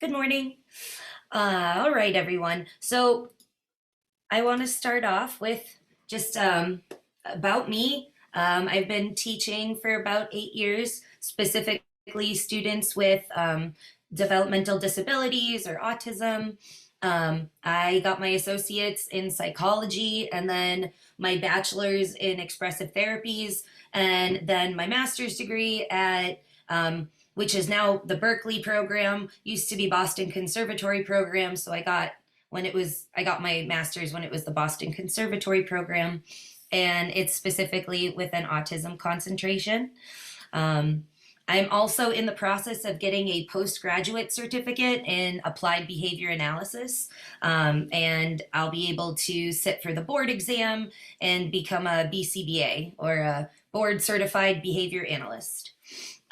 Good morning. All right, everyone. So I want to start off with just about me. I've been teaching for about 8 years, specifically students with developmental disabilities or autism. I got my associates in psychology and then my bachelor's in expressive therapies, and then my master's degree at which is now the Berklee program, used to be Boston Conservatory program. So I got my master's when it was the Boston Conservatory program, and it's specifically with an autism concentration. Um, I'm also in the process of getting a postgraduate certificate in applied behavior analysis, and I'll be able to sit for the board exam and become a BCBA, or a board certified behavior analyst.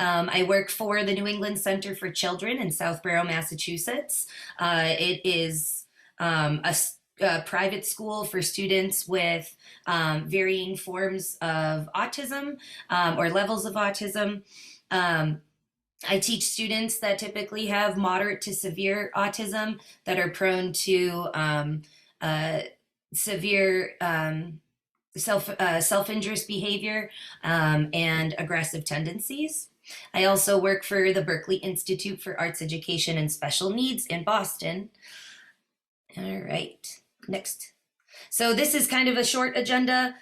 I work for the New England Center for Children in Southborough, Massachusetts. It is a private school for students with varying forms of autism, or levels of autism. Um, I teach students that typically have moderate to severe autism that are prone to severe self-injurious behavior and aggressive tendencies. I also work for the Berklee Institute for Arts Education and Special Needs in Boston. All right, next. So this is kind of a short agenda.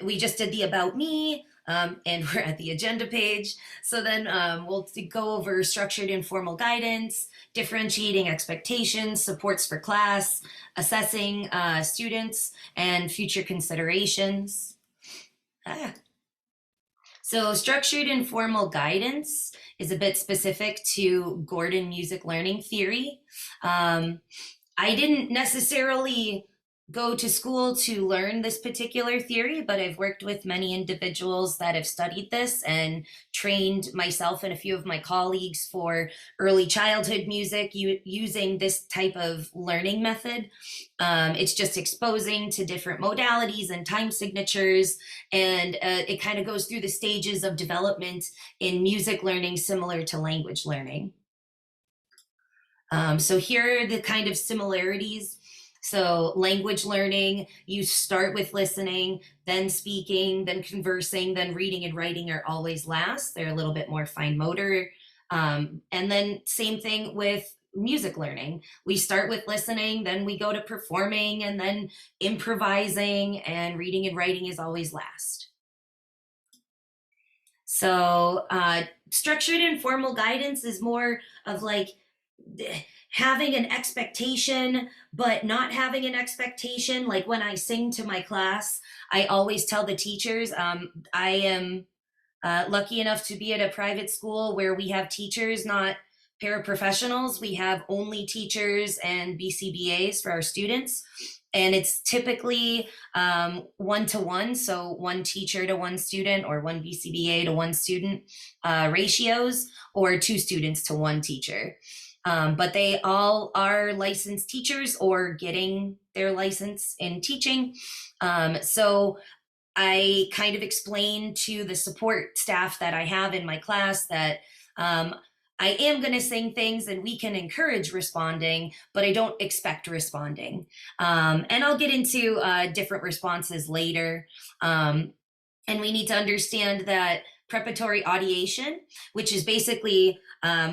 We just did the about me, and we're at the agenda page. So then we'll go over structured informal guidance, differentiating expectations, supports for class, assessing students, and future considerations. So structured informal guidance is a bit specific to Gordon music learning theory. I didn't necessarily go to school to learn this particular theory, but I've worked with many individuals that have studied this and trained myself and a few of my colleagues for early childhood music using this type of learning method. It's just exposing to different modalities and time signatures, and it kind of goes through the stages of development in music learning similar to language learning. So here are the kind of similarities. So language learning, you start with listening, then speaking, then conversing, then reading and writing are always last. They're a little bit more fine motor. And then same thing with music learning. We start with listening, then we go to performing, and then improvising, and reading and writing is always last. So structured informal guidance is more of like having an expectation, but not having an expectation. Like when I sing to my class, I always tell the teachers, I am lucky enough to be at a private school where we have teachers, not paraprofessionals. We have only teachers and BCBAs for our students. And it's typically one-to-one, so one teacher to one student, or one BCBA to one student ratios, or two students to one teacher. But they all are licensed teachers or getting their license in teaching. So I kind of explain to the support staff that I have in my class that I am going to sing things and we can encourage responding, but I don't expect responding. And I'll get into different responses later. And we need to understand that preparatory audition, which is basically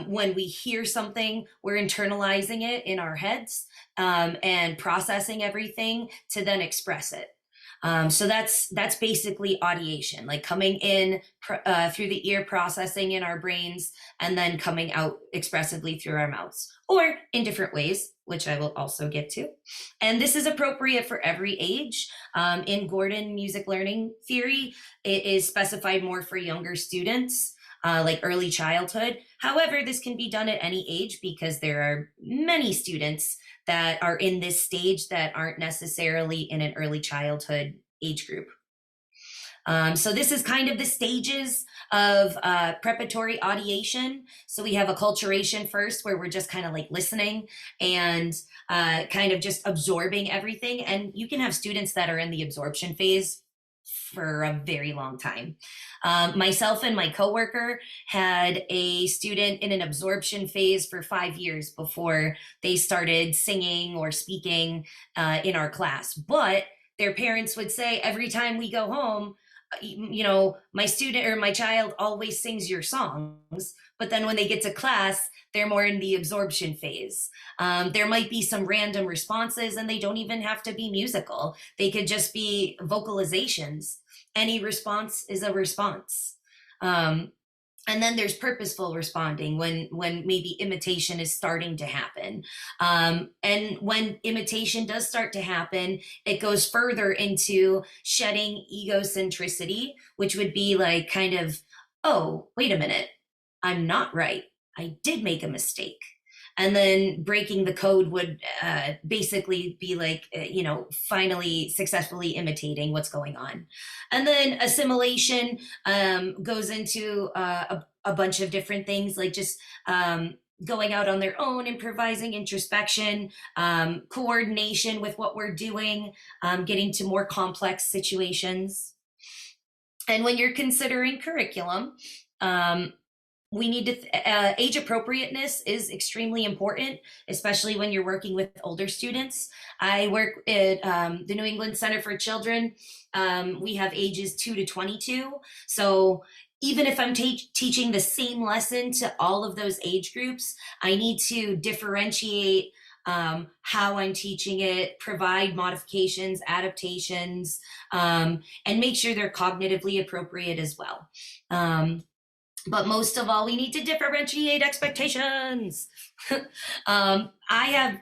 when we hear something, we're internalizing it in our heads and processing everything to then express it. So that's basically audiation, like coming in through the ear, processing in our brains, and then coming out expressively through our mouths, or in different ways, which I will also get to. And this is appropriate for every age. In Gordon music learning theory, it is specified more for younger students, like early childhood. However, this can be done at any age because there are many students that are in this stage that aren't necessarily in an early childhood age group. So this is kind of the stages of preparatory audiation. So we have acculturation first, where we're just kind of like listening and kind of just absorbing everything. And you can have students that are in the absorption phase for a very long time. Myself and my coworker had a student in an absorption phase for 5 years before they started singing or speaking in our class. But their parents would say every time we go home, you know, my student or my child always sings your songs, but then when they get to class, they're more in the absorption phase. There might be some random responses, and they don't even have to be musical. They could just be vocalizations. Any response is a response. And then there's purposeful responding when maybe imitation is starting to happen. And when imitation does start to happen, it goes further into shedding egocentricity, which would be like kind of, oh, wait a minute, I'm not right. I did make a mistake. And then breaking the code would basically be like, you know, finally successfully imitating what's going on. And then assimilation goes into a bunch of different things, like just going out on their own, improvising, introspection, coordination with what we're doing, getting to more complex situations. And when you're considering curriculum, we need to, age appropriateness is extremely important, especially when you're working with older students. I work at the New England Center for Children. We have ages 2 to 22. So even if I'm teaching the same lesson to all of those age groups, I need to differentiate how I'm teaching it, provide modifications, adaptations, and make sure they're cognitively appropriate as well. But most of all, we need to differentiate expectations. I have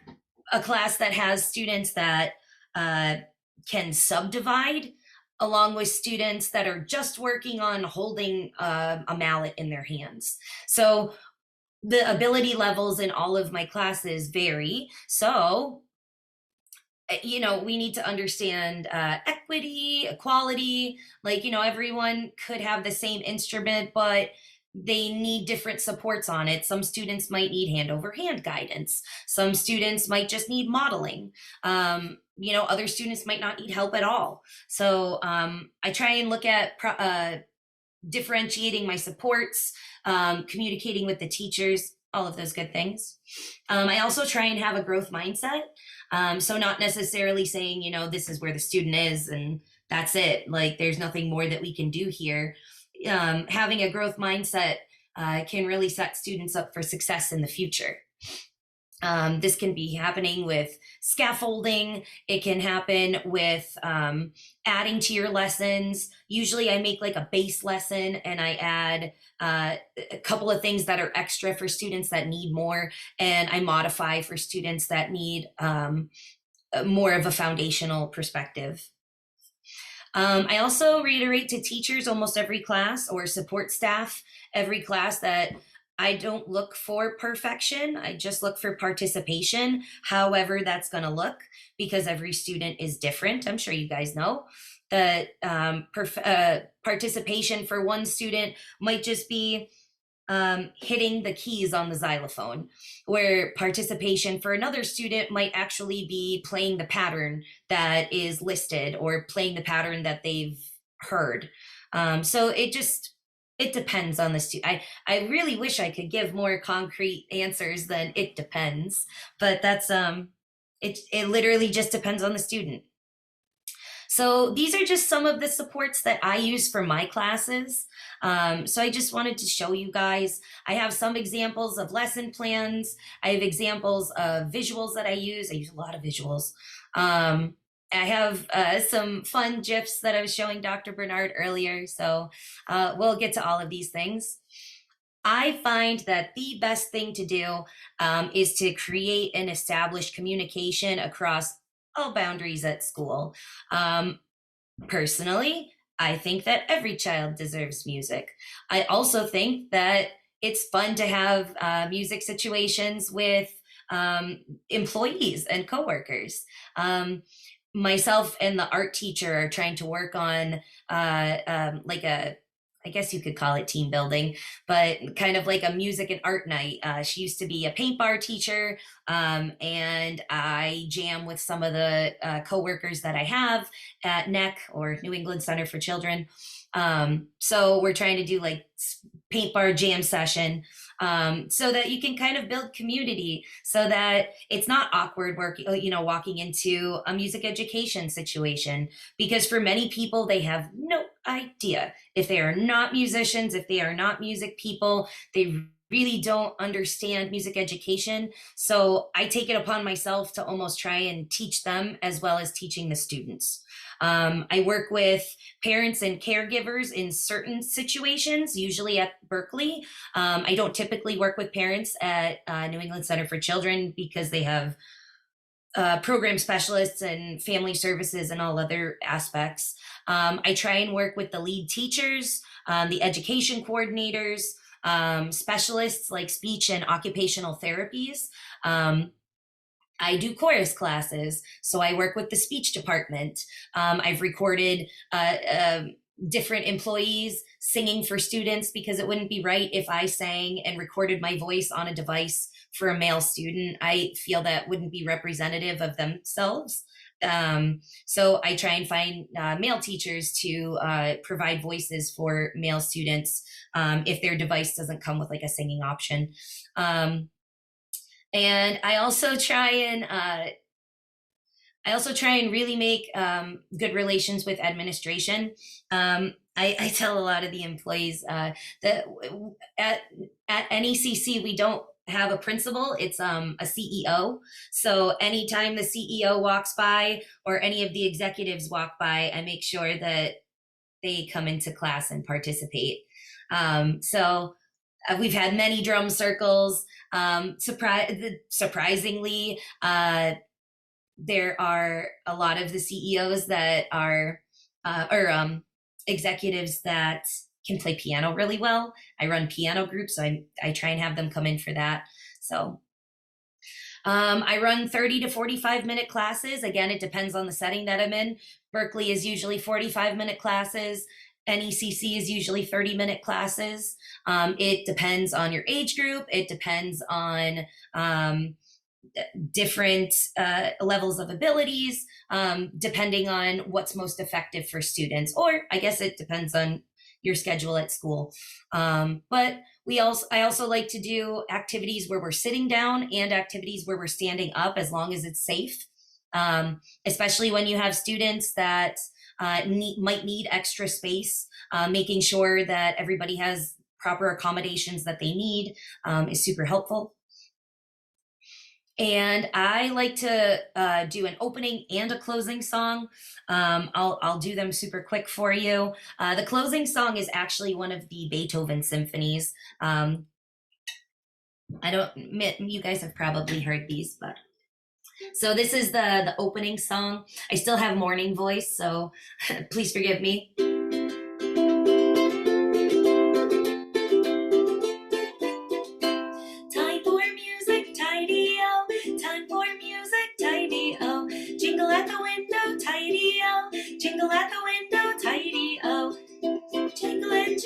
a class that has students that can subdivide, along with students that are just working on holding a mallet in their hands. So the ability levels in all of my classes vary. So, you know, we need to understand equity, equality, like, you know, everyone could have the same instrument, but they need different supports on it. Some students might need hand over hand guidance. Some students might just need modeling. You know, other students might not need help at all. So I try and look at differentiating my supports, communicating with the teachers, all of those good things. I also try and have a growth mindset. So not necessarily saying, you know, this is where the student is and that's it. Like there's nothing more that we can do here. Having a growth mindset can really set students up for success in the future. This can be happening with scaffolding. It can happen with adding to your lessons. Usually I make like a base lesson and I add a couple of things that are extra for students that need more, and I modify for students that need more of a foundational perspective. I also reiterate to teachers almost every class, or support staff every class, that I don't look for perfection. I just look for participation, however that's going to look, because every student is different. I'm sure you guys know that participation for one student might just be hitting the keys on the xylophone, where participation for another student might actually be playing the pattern that is listed or playing the pattern that they've heard. So it depends on the student. I really wish I could give more concrete answers than it depends, but that's it literally just depends on the student. So these are just some of the supports that I use for my classes. So I just wanted to show you guys. I have some examples of lesson plans. I have examples of visuals that I use. I use a lot of visuals. I have some fun GIFs that I was showing Dr. Bernard earlier. So we'll get to all of these things. I find that the best thing to do is to create and establish communication across all boundaries at school. Personally, I think that every child deserves music. I also think that it's fun to have music situations with employees and coworkers. Myself and the art teacher are trying to work on like a I guess you could call it team building, but kind of like a music and art night. She used to be a paint bar teacher, and I jam with some of the coworkers that I have at NEC, or New England Center for Children. So we're trying to do like paint bar jam session, so that you can kind of build community, so that it's not awkward walking into a music education situation, because for many people, they have no idea. If they are not musicians, if they are not music people, they really don't understand music education. So I take it upon myself to almost try and teach them as well as teaching the students. I work with parents and caregivers in certain situations, usually at Berklee. I don't typically work with parents at New England Center for Children, because they have program specialists and family services and all other aspects. I try and work with the lead teachers, the education coordinators, specialists like speech and occupational therapies. I do chorus classes, so I work with the speech department. I've recorded different employees singing for students, because it wouldn't be right if I sang and recorded my voice on a device for a male student. I feel that wouldn't be representative of themselves. So I try and find male teachers to provide voices for male students, if their device doesn't come with like a singing option. And I also try and really make good relations with administration. I tell a lot of the employees that at NECC we don't have a principal, it's a CEO. So anytime the CEO walks by or any of the executives walk by, I make sure that they come into class and participate. So we've had many drum circles. Surprisingly, there are a lot of the CEOs that are, or executives that can play piano really well. I run piano groups, so I try and have them come in for that. So I run 30 to 45-minute classes. Again, it depends on the setting that I'm in. Berklee is usually 45-minute classes. NECC is usually 30-minute classes. It depends on your age group. It depends on different levels of abilities, depending on what's most effective for students. Or I guess it depends on your schedule at school. But I also like to do activities where we're sitting down and activities where we're standing up, as long as it's safe. Especially when you have students that might need extra space, making sure that everybody has proper accommodations that they need is super helpful. And I like to do an opening and a closing song. I'll do them super quick for you. The closing song is actually one of the Beethoven symphonies. I don't, you guys have probably heard these, but so this is the opening song. I still have morning voice, so please forgive me. Time for music, tidy-o. Time for music, tidy-o. Jingle at the window, tidy-o. Jingle at the window, tidy-o. Jingle and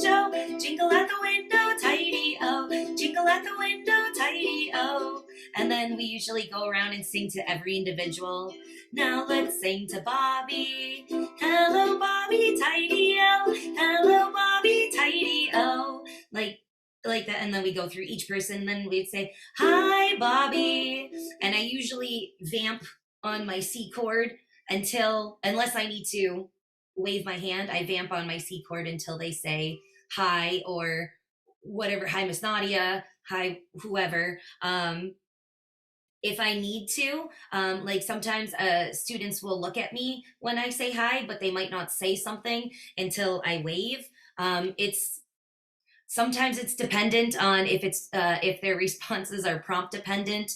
Joe. Jingle at the window, tidy-o. Jingle at the window, tidy-o. And then we usually go around and sing to every individual. Now let's sing to Bobby. Hello, Bobby, tidy-o. Hello, Bobby, tidy-o. Like that. And then we go through each person. And then we'd say, hi, Bobby. And I usually vamp on my C chord unless I need to wave my hand, I vamp on my C chord until they say hi or whatever. Hi, Miss Nadia. Hi, whoever. If I need to, like sometimes students will look at me when I say hi, but they might not say something until I wave. Sometimes it's dependent on if their responses are prompt dependent.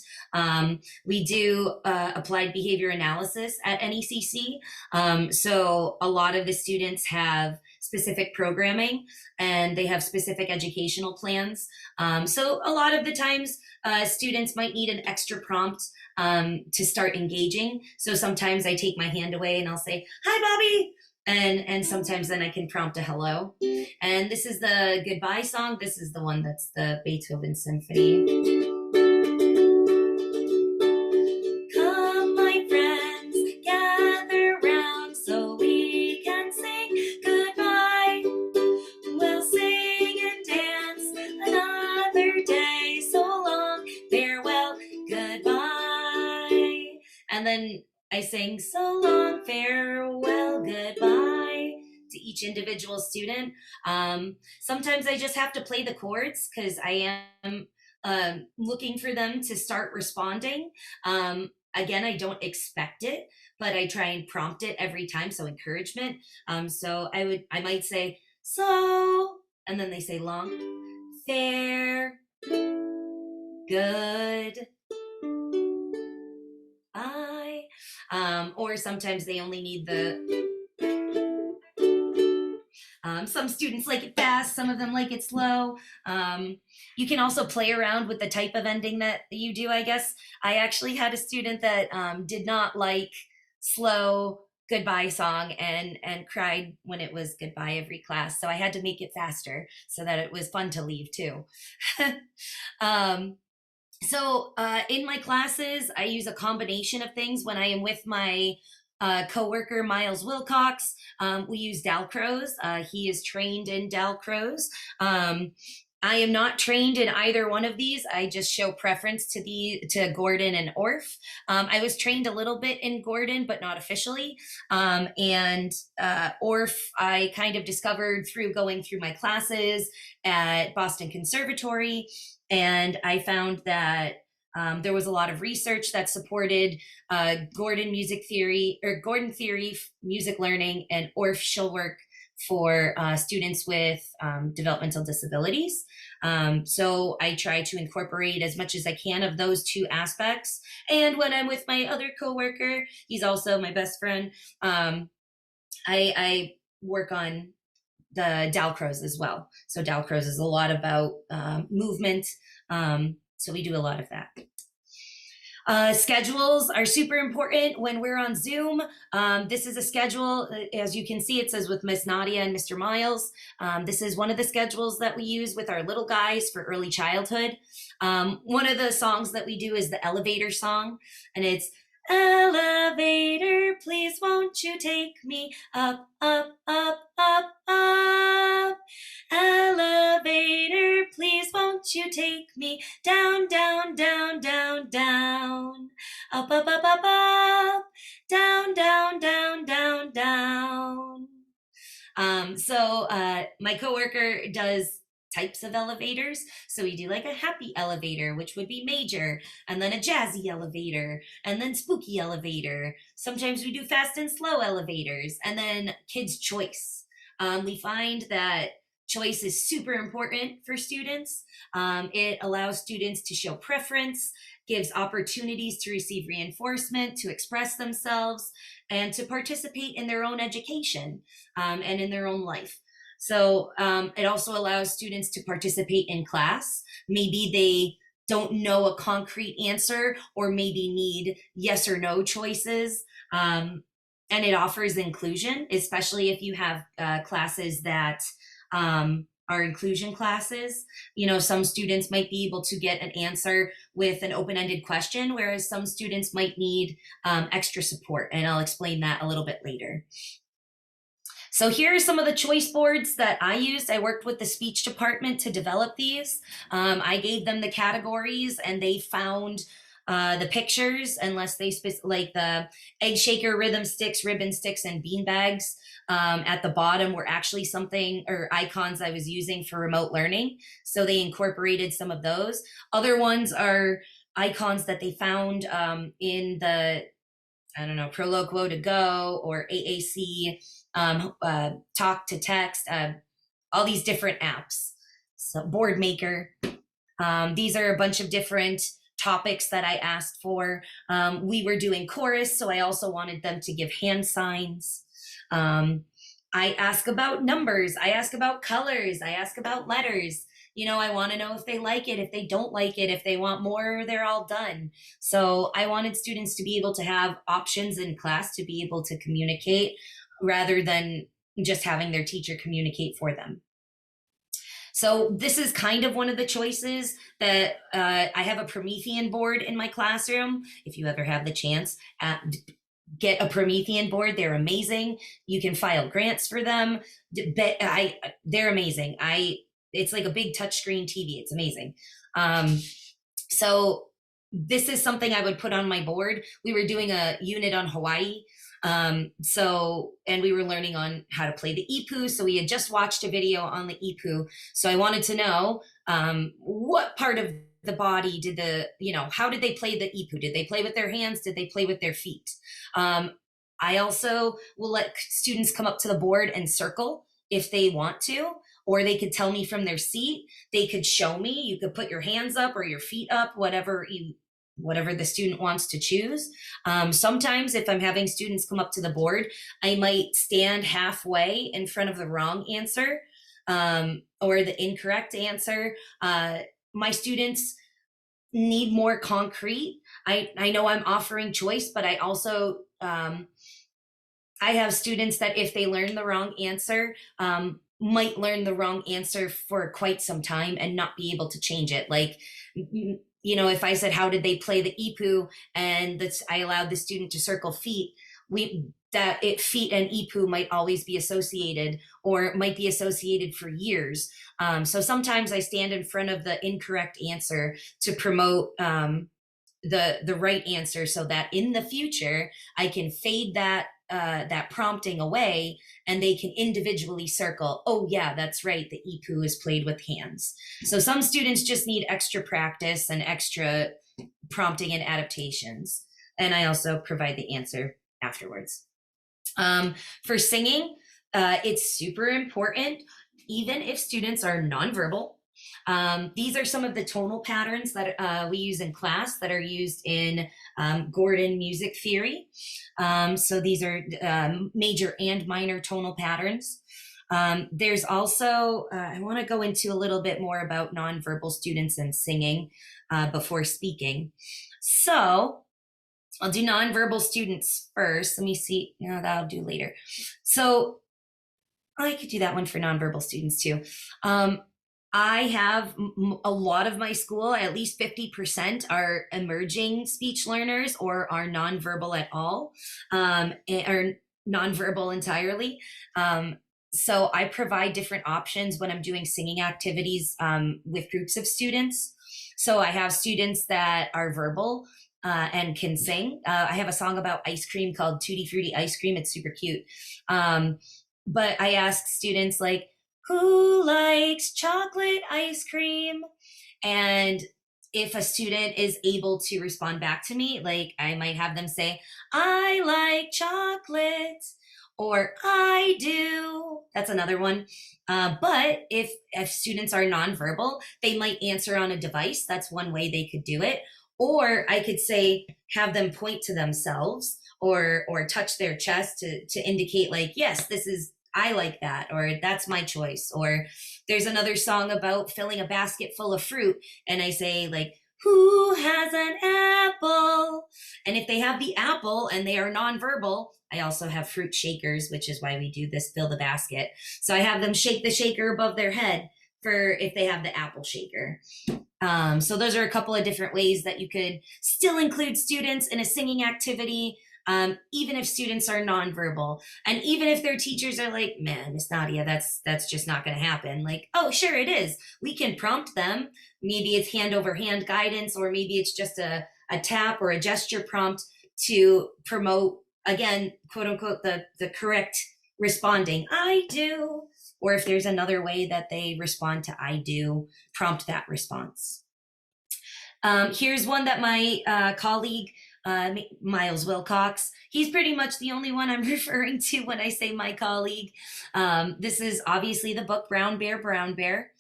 We do applied behavior analysis at NECC. So a lot of the students have specific programming and they have specific educational plans. So a lot of the times students might need an extra prompt to start engaging. So sometimes I take my hand away and I'll say, hi, Bobby. And sometimes then I can prompt a hello. And this is the goodbye song. This is the one that's the Beethoven Symphony. Come, my friends, gather round so we can sing goodbye. We'll sing and dance another day. So long, farewell, goodbye. And then I sing so long, farewell, goodbye to each individual student. Sometimes I just have to play the chords because I am looking for them to start responding. Again, I don't expect it, but I try and prompt it every time, so encouragement. So I might say, so, and then they say long, fair, good, bye. Or sometimes they only need the, some students like it fast, some of them like it slow. You can also play around with the type of ending that you do, I guess. I actually had a student that did not like slow goodbye song and cried when it was goodbye every class. So I had to make it faster so that it was fun to leave too. So in my classes, I use a combination of things. When I am with my coworker, Miles Wilcox, we use Dalcroze. He is trained in Dalcroze. I am not trained in either one of these. I just show preference to Gordon and Orff. I was trained a little bit in Gordon, but not officially. And Orff, I kind of discovered through going through my classes at Boston Conservatory. And I found that there was a lot of research that supported Gordon theory, music learning, and Orff Shell work for students with developmental disabilities. So I try to incorporate as much as I can of those two aspects. And when I'm with my other coworker, he's also my best friend, I work on the Dalcroze as well. So Dalcroze is a lot about movement. So we do a lot of that. Schedules are super important when we're on Zoom. This is a schedule. As you can see, it says with Miss Nadia and Mr. Miles. This is one of the schedules that we use with our little guys for early childhood. One of the songs that we do is the elevator song, and it's elevator, please won't you take me up, up, up, up, up. Elevator, please won't you take me down, down, down, down, down. Up, up, up, up, up. Down, down, down, down, down. So my coworker does types of elevators. So we do like a happy elevator, which would be major, and then a jazzy elevator, and then spooky elevator. Sometimes we do fast and slow elevators, and then kids' choice. We find that choice is super important for students. It allows students to show preference, gives opportunities to receive reinforcement, to express themselves, and to participate in their own education and in their own life. So it also allows students to participate in class. Maybe they don't know a concrete answer, or maybe need yes or no choices. And it offers inclusion, especially if you have classes that are inclusion classes. You know, some students might be able to get an answer with an open-ended question, whereas some students might need extra support. And I'll explain that a little bit later. So here are some of the choice boards that I used. I worked with the speech department to develop these. I gave them the categories, and they found the pictures, unless they like the egg shaker, rhythm sticks, ribbon sticks, and bean bags at the bottom were actually something or icons I was using for remote learning. So they incorporated some of those. Other ones are icons that they found in the, I don't know, Proloquo to Go or AAC, Talk to Text, all these different apps. So Board Maker. These are a bunch of different topics that I asked for. We were doing chorus, so I also wanted them to give hand signs. I ask about numbers. I ask about colors. I ask about letters. You know, I want to know if they like it, if they don't like it, if they want more, they're all done. So I wanted students to be able to have options in class to be able to communicate. rather than just having their teacher communicate for them. So this is kind of one of the choices that I have a Promethean board in my classroom. If you ever have the chance, get a Promethean board. They're amazing. You can file grants for them. They're amazing. It's like a big touchscreen TV. It's amazing. So this is something I would put on my board. We were doing a unit on Hawaii. And we were learning on how to play the ipu. So we had just watched a video on the ipu. So I wanted to know what part of the body did how did they play the ipu? Did they play with their hands? Did they play with their feet? I also will let students come up to the board and circle if they want to, or they could tell me from their seat. They could show me. You could put your hands up or your feet up, whatever the student wants to choose. Sometimes if I'm having students come up to the board, I might stand halfway in front of the wrong answer or the incorrect answer. My students need more concrete. I know I'm offering choice, but I also, I have students that if they learn the wrong answer, might learn the wrong answer for quite some time and not be able to change it. Like, if I said, how did they play the ipu? And I allowed the student to circle feet, feet and ipu might always be associated or might be associated for years. So sometimes I stand in front of the incorrect answer to promote the right answer so that in the future I can fade that prompting away and they can individually circle, oh yeah, that's right, the ipu is played with hands. So some students just need extra practice and extra prompting and adaptations. And I also provide the answer afterwards. For singing, it's super important, even if students are nonverbal. These are some of the tonal patterns that we use in class that are used in Gordon music theory. So these are major and minor tonal patterns. There's also, I want to go into a little bit more about nonverbal students and singing before speaking. So I'll do nonverbal students first. Let me see. No, that'll do later. So I could do that one for nonverbal students too. I have a lot of my school, at least 50% are emerging speech learners or are nonverbal at all, or nonverbal entirely. So I provide different options when I'm doing singing activities with groups of students. So I have students that are verbal and can sing. I have a song about ice cream called Tutti Frutti Ice Cream. It's super cute. But I ask students like, who likes chocolate ice cream? And if a student is able to respond back to me, like I might have them say, I like chocolate, or I do. That's another one. But if students are nonverbal, they might answer on a device. That's one way they could do it. Or I could say, have them point to themselves or touch their chest to indicate like, yes, I like that, or that's my choice. Or there's another song about filling a basket full of fruit. And I say like, who has an apple? And if they have the apple and they are nonverbal, I also have fruit shakers, which is why we do this fill the basket. So I have them shake the shaker above their head for if they have the apple shaker. So those are a couple of different ways that you could still include students in a singing activity, even if students are nonverbal. And even if their teachers are like, man, Miss Nadia, that's just not going to happen. Like, oh, sure it is. We can prompt them. Maybe it's hand over hand guidance, or maybe it's just a tap or a gesture prompt to promote, again, quote unquote, the correct responding, I do. Or if there's another way that they respond to I do, prompt that response. Here's one that my colleague, Miles Wilcox, he's pretty much the only one I'm referring to when I say my colleague. This is obviously the book Brown Bear, Brown Bear.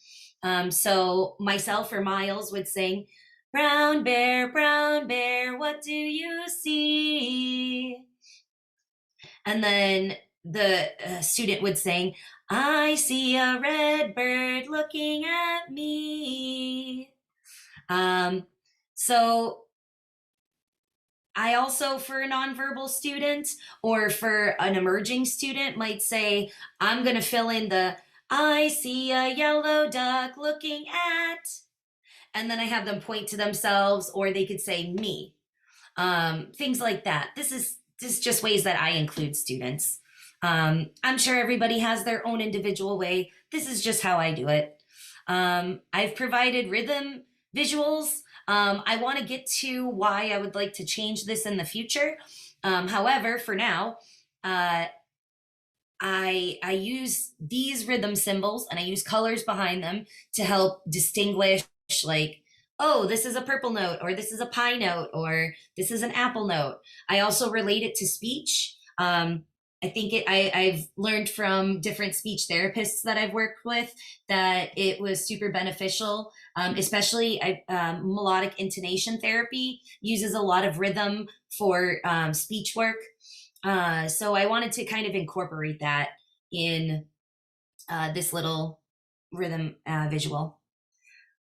So myself or Miles would sing, Brown bear, what do you see? And then the student would sing, I see a red bird looking at me. So I also, for a nonverbal student or for an emerging student, might say, I'm going to fill in the I see a yellow duck looking at, and then I have them point to themselves, or they could say me. Things like that. This is just ways that I include students. I'm sure everybody has their own individual way. This is just how I do it. I've provided rhythm visuals. I want to get to why I would like to change this in the future. However, for now, I use these rhythm symbols and I use colors behind them to help distinguish, like, oh, this is a purple note, or this is a pie note, or this is an apple note. I also relate it to speech. I think I've learned from different speech therapists that I've worked with that it was super beneficial, especially melodic intonation therapy uses a lot of rhythm for speech work. So I wanted to kind of incorporate that in this little rhythm visual.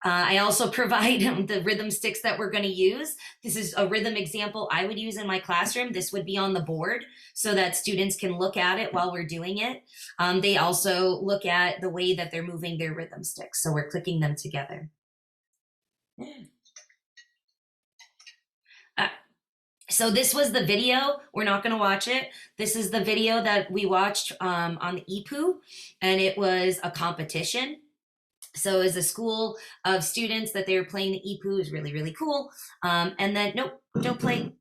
I also provide the rhythm sticks that we're going to use. This is a rhythm example I would use in my classroom. This would be on the board so that students can look at it while we're doing it. They also look at the way that they're moving their rhythm sticks. So we're clicking them together. So this was the video. We're not going to watch it. This is the video that we watched on the EPU, and it was a competition. So as a school of students that they were playing the EPU is really, really cool. And then, nope, don't play.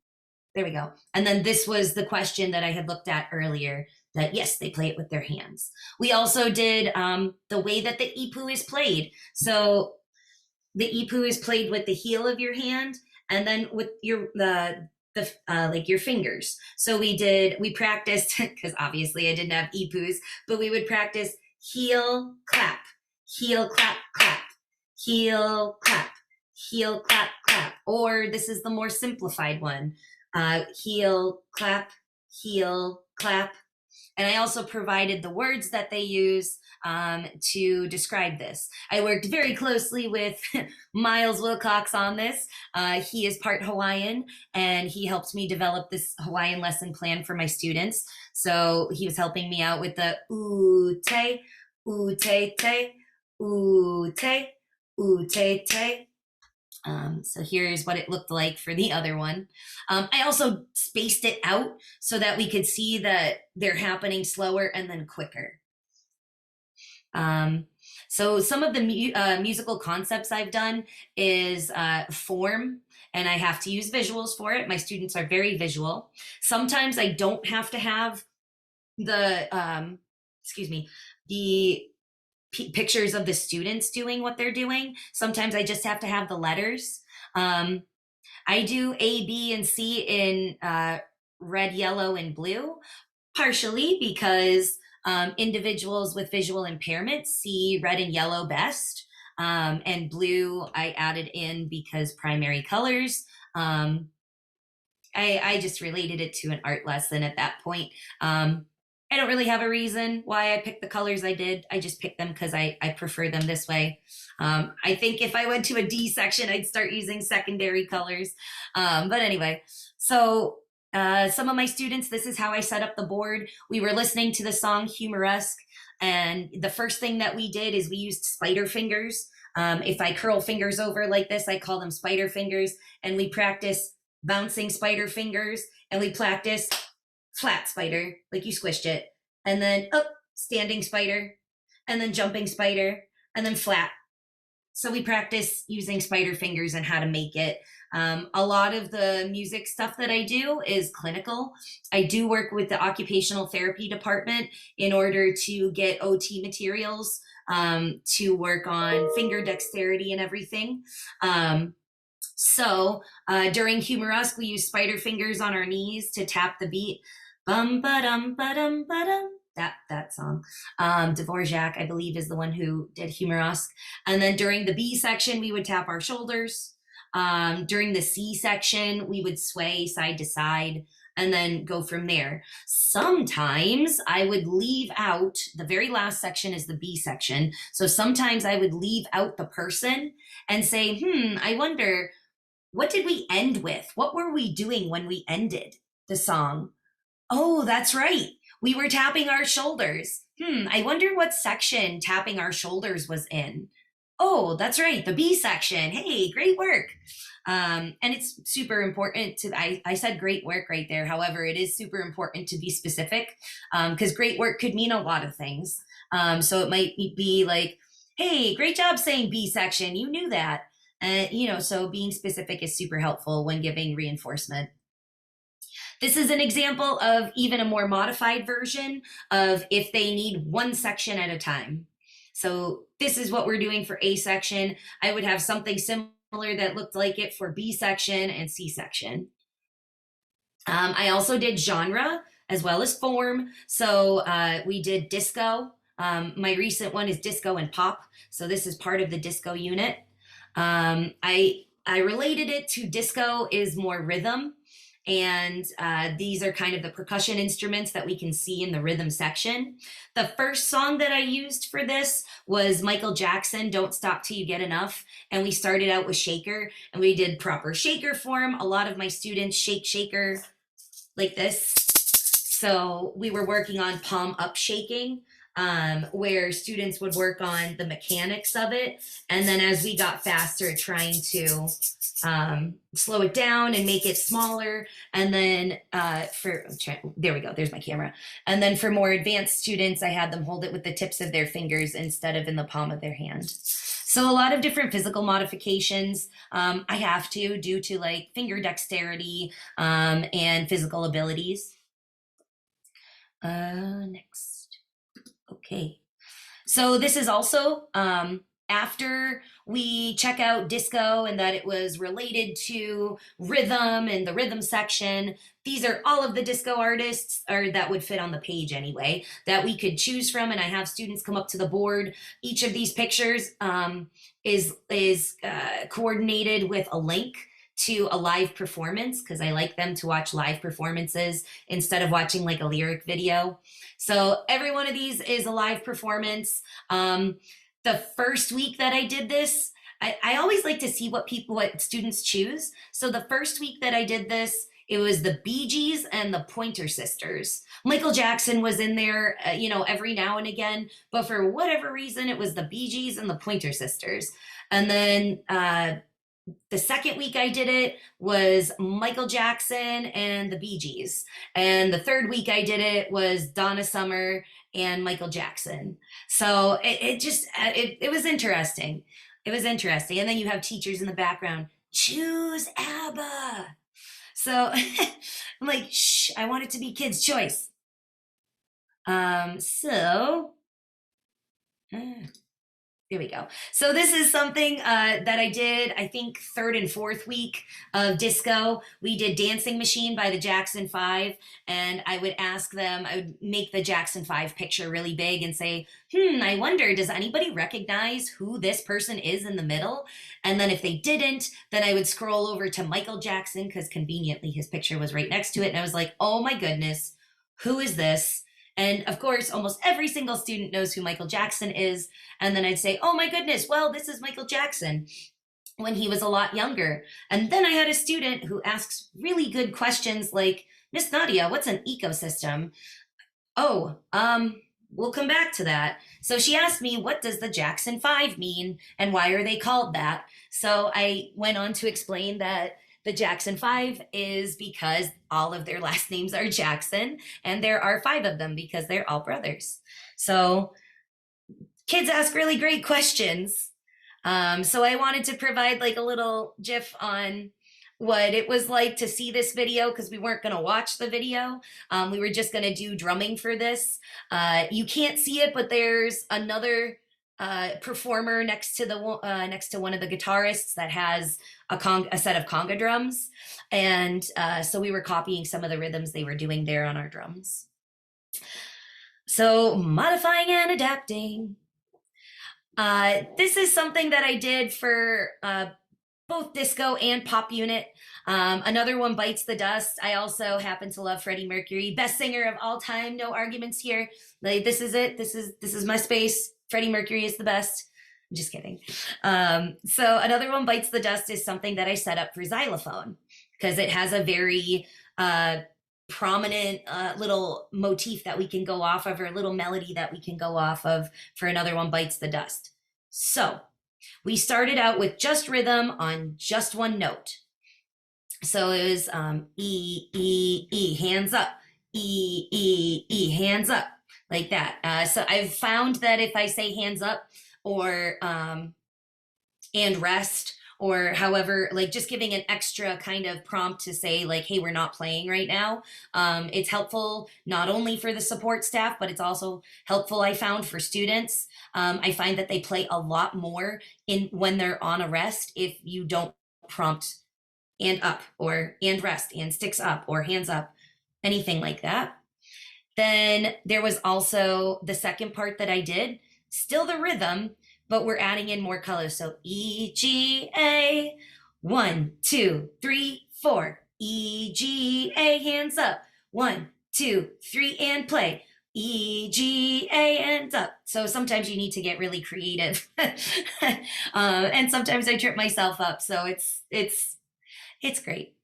There we go. And then this was the question that I had looked at earlier, that yes, they play it with their hands. We also did the way that the EPU is played. So the EPU is played with the heel of your hand and then with your like your fingers. So we practiced, because obviously I didn't have EPUs, but we would practice heel, clap, heel, clap, clap, heel, clap, heel, clap, clap. Or this is the more simplified one, heel, clap, heel, clap. And I also provided the words that they use to describe this. I worked very closely with Miles Wilcox on this. He is part Hawaiian, and he helped me develop this Hawaiian lesson plan for my students. So he was helping me out with the u-te, u-te-te, u-te, u-te-te. So here's what it looked like for the other one. I also spaced it out so that we could see that they're happening slower and then quicker. So some of the musical concepts I've done is form, and I have to use visuals for it. My students are very visual. Sometimes I don't have to have the, the pictures of the students doing what they're doing. Sometimes I just have to have the letters. I do A, B, and C in red, yellow, and blue, partially because individuals with visual impairments see red and yellow best. And blue I added in because primary colors. I just related it to an art lesson at that point. I don't really have a reason why I picked the colors I did. I just picked them because I prefer them this way. I think if I went to a D section, I'd start using secondary colors. But anyway, so some of my students, this is how I set up the board. We were listening to the song Humoresque, and the first thing that we did is we used spider fingers. If I curl fingers over like this, I call them spider fingers, and we practice bouncing spider fingers, and we practice flat spider, like you squished it, and then up, standing spider, and then jumping spider, and then flat. So we practice using spider fingers and how to make it. A lot of the music stuff that I do is clinical. I do work with the occupational therapy department in order to get OT materials to work on finger dexterity and everything. So during Humoresque, we use spider fingers on our knees to tap the beat. Bum ba dum ba dum ba dum. That song. Dvorak, I believe, is the one who did Humoresque. And then during the B section, we would tap our shoulders. During the C section, we would sway side to side and then go from there. Sometimes I would leave out, the very last section is the B section. So sometimes I would leave out the person and say, I wonder, what did we end with? What were we doing when we ended the song? Oh, that's right. We were tapping our shoulders. I wonder what section tapping our shoulders was in. Oh, that's right, the B section. Hey, great work. And it's super important to, I said great work right there. However, it is super important to be specific because great work could mean a lot of things. So it might be like, hey, great job saying B section. You knew that. So being specific is super helpful when giving reinforcement. This is an example of even a more modified version of if they need one section at a time. So this is what we're doing for A section. I would have something similar that looked like it for B section and C section. I also did genre as well as form. So we did disco. My recent one is disco and pop. So this is part of the disco unit. I related it to disco is more rhythm. And these are kind of the percussion instruments that we can see in the rhythm section. The first song that I used for this was Michael Jackson, Don't Stop Till You Get Enough. And we started out with shaker and we did proper shaker form. A lot of my students shake shaker like this. So we were working on palm up shaking, where students would work on the mechanics of it. And then as we got faster, trying to slow it down and make it smaller. And then there we go, there's my camera. And then for more advanced students, I had them hold it with the tips of their fingers instead of in the palm of their hand. So a lot of different physical modifications I have to due to like finger dexterity and physical abilities. Next. Okay. So this is also after we check out disco and that it was related to rhythm and the rhythm section. These are all of the disco artists, or that would fit on the page anyway, that we could choose from. And I have students come up to the board. Each of these pictures is coordinated with a link to a live performance because I like them to watch live performances instead of watching like a lyric video. So every one of these is a live performance. The first week that I did this, I always like to see what students choose. So the first week that I did this, it was the Bee Gees and the Pointer Sisters. Michael Jackson was in there, every now and again, but for whatever reason, it was the Bee Gees and the Pointer Sisters. And then the second week I did it was Michael Jackson and the Bee Gees. And the third week I did it was Donna Summer and Michael Jackson. So it was interesting. It was interesting. And then you have teachers in the background, choose ABBA. So I'm like, shh, I want it to be kids' choice. Here we go. So this is something that I did, I think, third and fourth week of disco. We did Dancing Machine by the Jackson 5, and I would ask them, I would make the Jackson 5 picture really big and say, I wonder, does anybody recognize who this person is in the middle? And then if they didn't, then I would scroll over to Michael Jackson, because conveniently his picture was right next to it, and I was like, oh my goodness, who is this? And of course, almost every single student knows who Michael Jackson is. And then I'd say, oh my goodness, well, this is Michael Jackson when he was a lot younger. And then I had a student who asks really good questions like, Miss Nadia, what's an ecosystem? Oh, we'll come back to that. So she asked me, what does the Jackson 5 mean? And why are they called that? So I went on to explain that the Jackson 5 is because all of their last names are Jackson, and there are 5 of them because they're all brothers. So kids ask really great questions. So I wanted to provide like a little GIF on what it was like to see this video because we weren't going to watch the video. We were just going to do drumming for this. You can't see it, but there's another performer next to one of the guitarists that has a set of conga drums, and so we were copying some of the rhythms they were doing there on our drums. So modifying and adapting. This is something that I did for both disco and pop unit. Another one, Bites the Dust. I also happen to love Freddie Mercury, best singer of all time. No arguments here. Like, this is it. This is my space. Freddie Mercury is the best. Just kidding. So another one bites the dust is something that I set up for xylophone because it has a very prominent little motif that we can go off of, or a little melody that we can go off of for another one bites the dust. So we started out with just rhythm on just one note. So it was E, E, E, hands up, E, E, E, hands up, like that. So I've found that if I say hands up or and rest, or however, like just giving an extra kind of prompt to say like, hey, we're not playing right now. It's helpful not only for the support staff, but it's also helpful, I found, for students. I find that they play a lot more when they're on a rest if you don't prompt and up or and rest and sticks up or hands up, anything like that. Then there was also the second part that I did, still the rhythm, but we're adding in more colors. So E, G, A, 1, 2, 3, 4. E, G, A, hands up. 1, 2, 3, and play. E, G, A, and up. So sometimes you need to get really creative. And sometimes I trip myself up. So it's great.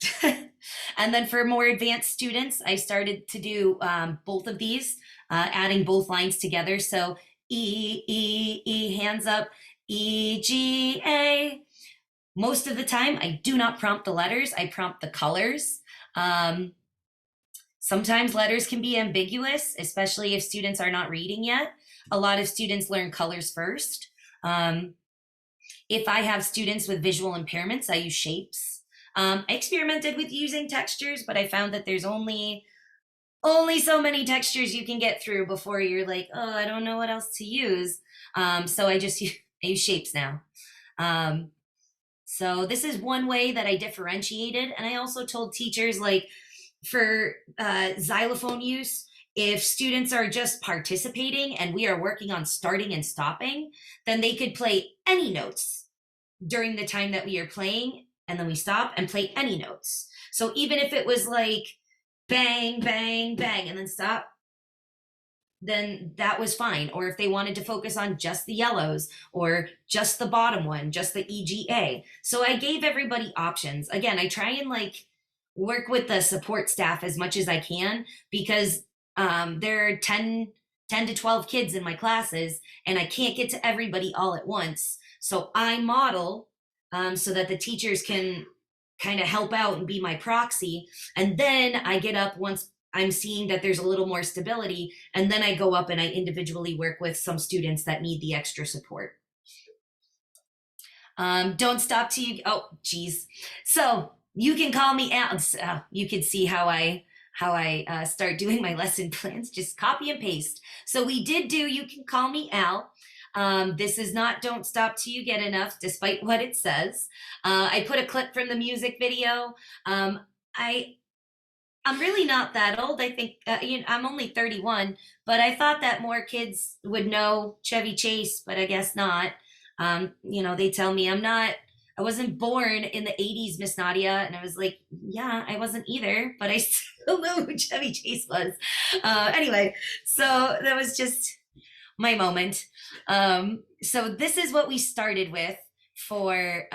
And then for more advanced students, I started to do both of these, adding both lines together. So E, E, E, hands up, E, G, A. Most of the time, I do not prompt the letters, I prompt the colors. Sometimes letters can be ambiguous, especially if students are not reading yet. A lot of students learn colors first. If I have students with visual impairments, I use shapes. I experimented with using textures, but I found that there's only so many textures you can get through before you're like, oh, I don't know what else to use. So I use shapes now. So this is one way that I differentiated. And I also told teachers, like, for xylophone use, if students are just participating and we are working on starting and stopping, then they could play any notes during the time that we are playing, and then we stop and play any notes. So even if it was like bang, bang, bang, and then stop, then that was fine. Or if they wanted to focus on just the yellows or just the bottom one, just the EGA. So I gave everybody options. Again, I try and like work with the support staff as much as I can, because there are 10 to 12 kids in my classes and I can't get to everybody all at once. So I model so that the teachers can kind of help out and be my proxy. And then I get up once I'm seeing that there's a little more stability, and then I go up and I individually work with some students that need the extra support. Don't stop till you, oh, geez. So you can call me Al. You can see how I start doing my lesson plans, just copy and paste. So we did do, you can call me Al. This is not don't stop till you get enough, despite what it says. I put a clip from the music video. I'm really not that old. I think I'm only 31, but I thought that more kids would know Chevy Chase, but I guess not. They tell me I wasn't born in the 80s, Miss Nadia. And I was like, yeah, I wasn't either, but I still know who Chevy Chase was. Anyway, so that was just my moment. So this is what we started with for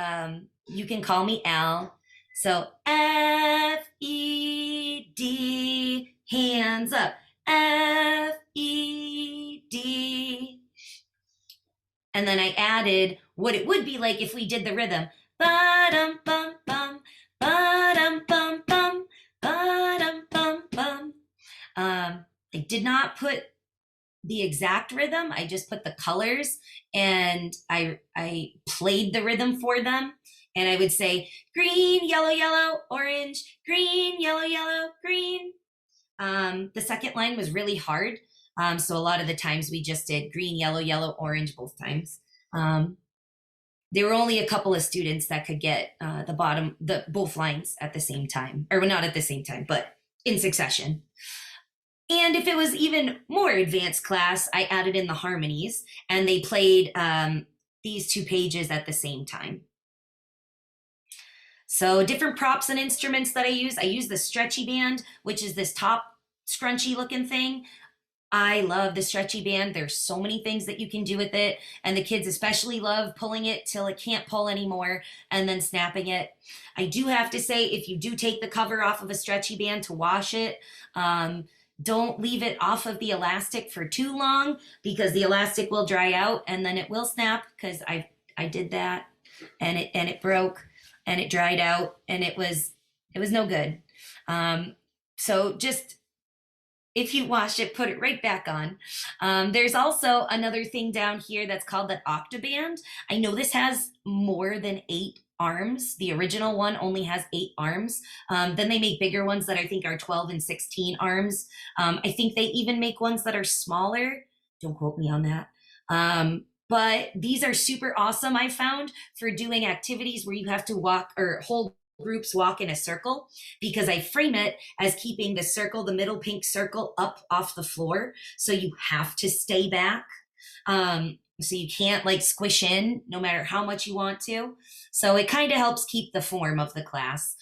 You Can Call Me Al. So F-E-D, hands up, F-E-D. And then I added what it would be like if we did the rhythm. Ba-dum-bum-bum, ba-dum-bum-bum, ba-dum-bum-bum. I did not put the exact rhythm. I just put the colors, and I played the rhythm for them. And I would say green, yellow, yellow, orange, green, yellow, yellow, green. The second line was really hard. So a lot of the times we just did green, yellow, yellow, orange both times. There were only a couple of students that could get both lines at the same time, or not at the same time, but in succession. And if it was even more advanced class, I added in the harmonies, and they played these two pages at the same time. So different props and instruments that I use the stretchy band, which is this top scrunchy looking thing. I love the stretchy band. There's so many things that you can do with it. And the kids especially love pulling it till it can't pull anymore and then snapping it. I do have to say, if you do take the cover off of a stretchy band to wash it, don't leave it off of the elastic for too long because the elastic will dry out and then it will snap because I did that and it broke and it dried out and it was no good. So just if you wash it, put it right back on. There's also another thing down here that's called the Octa-Band. I know this has more than 8 arms. The original one only has 8 arms. Then they make bigger ones that I think are 12 and 16 arms. I think they even make ones that are smaller. Don't quote me on that. But these are super awesome, I found, for doing activities where you have to walk or hold groups walk in a circle, because I frame it as keeping the circle, the middle pink circle, up off the floor. So you have to stay back. So you can't like squish in no matter how much you want to. So it kind of helps keep the form of the class.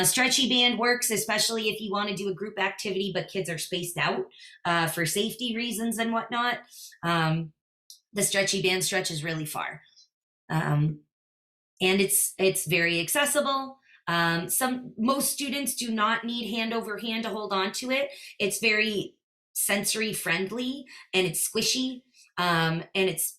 Stretchy band works, especially if you want to do a group activity, but kids are spaced out for safety reasons and whatnot. The stretchy band stretches really far. And it's very accessible. Most students do not need hand over hand to hold on to it. It's very sensory friendly and it's squishy, and it's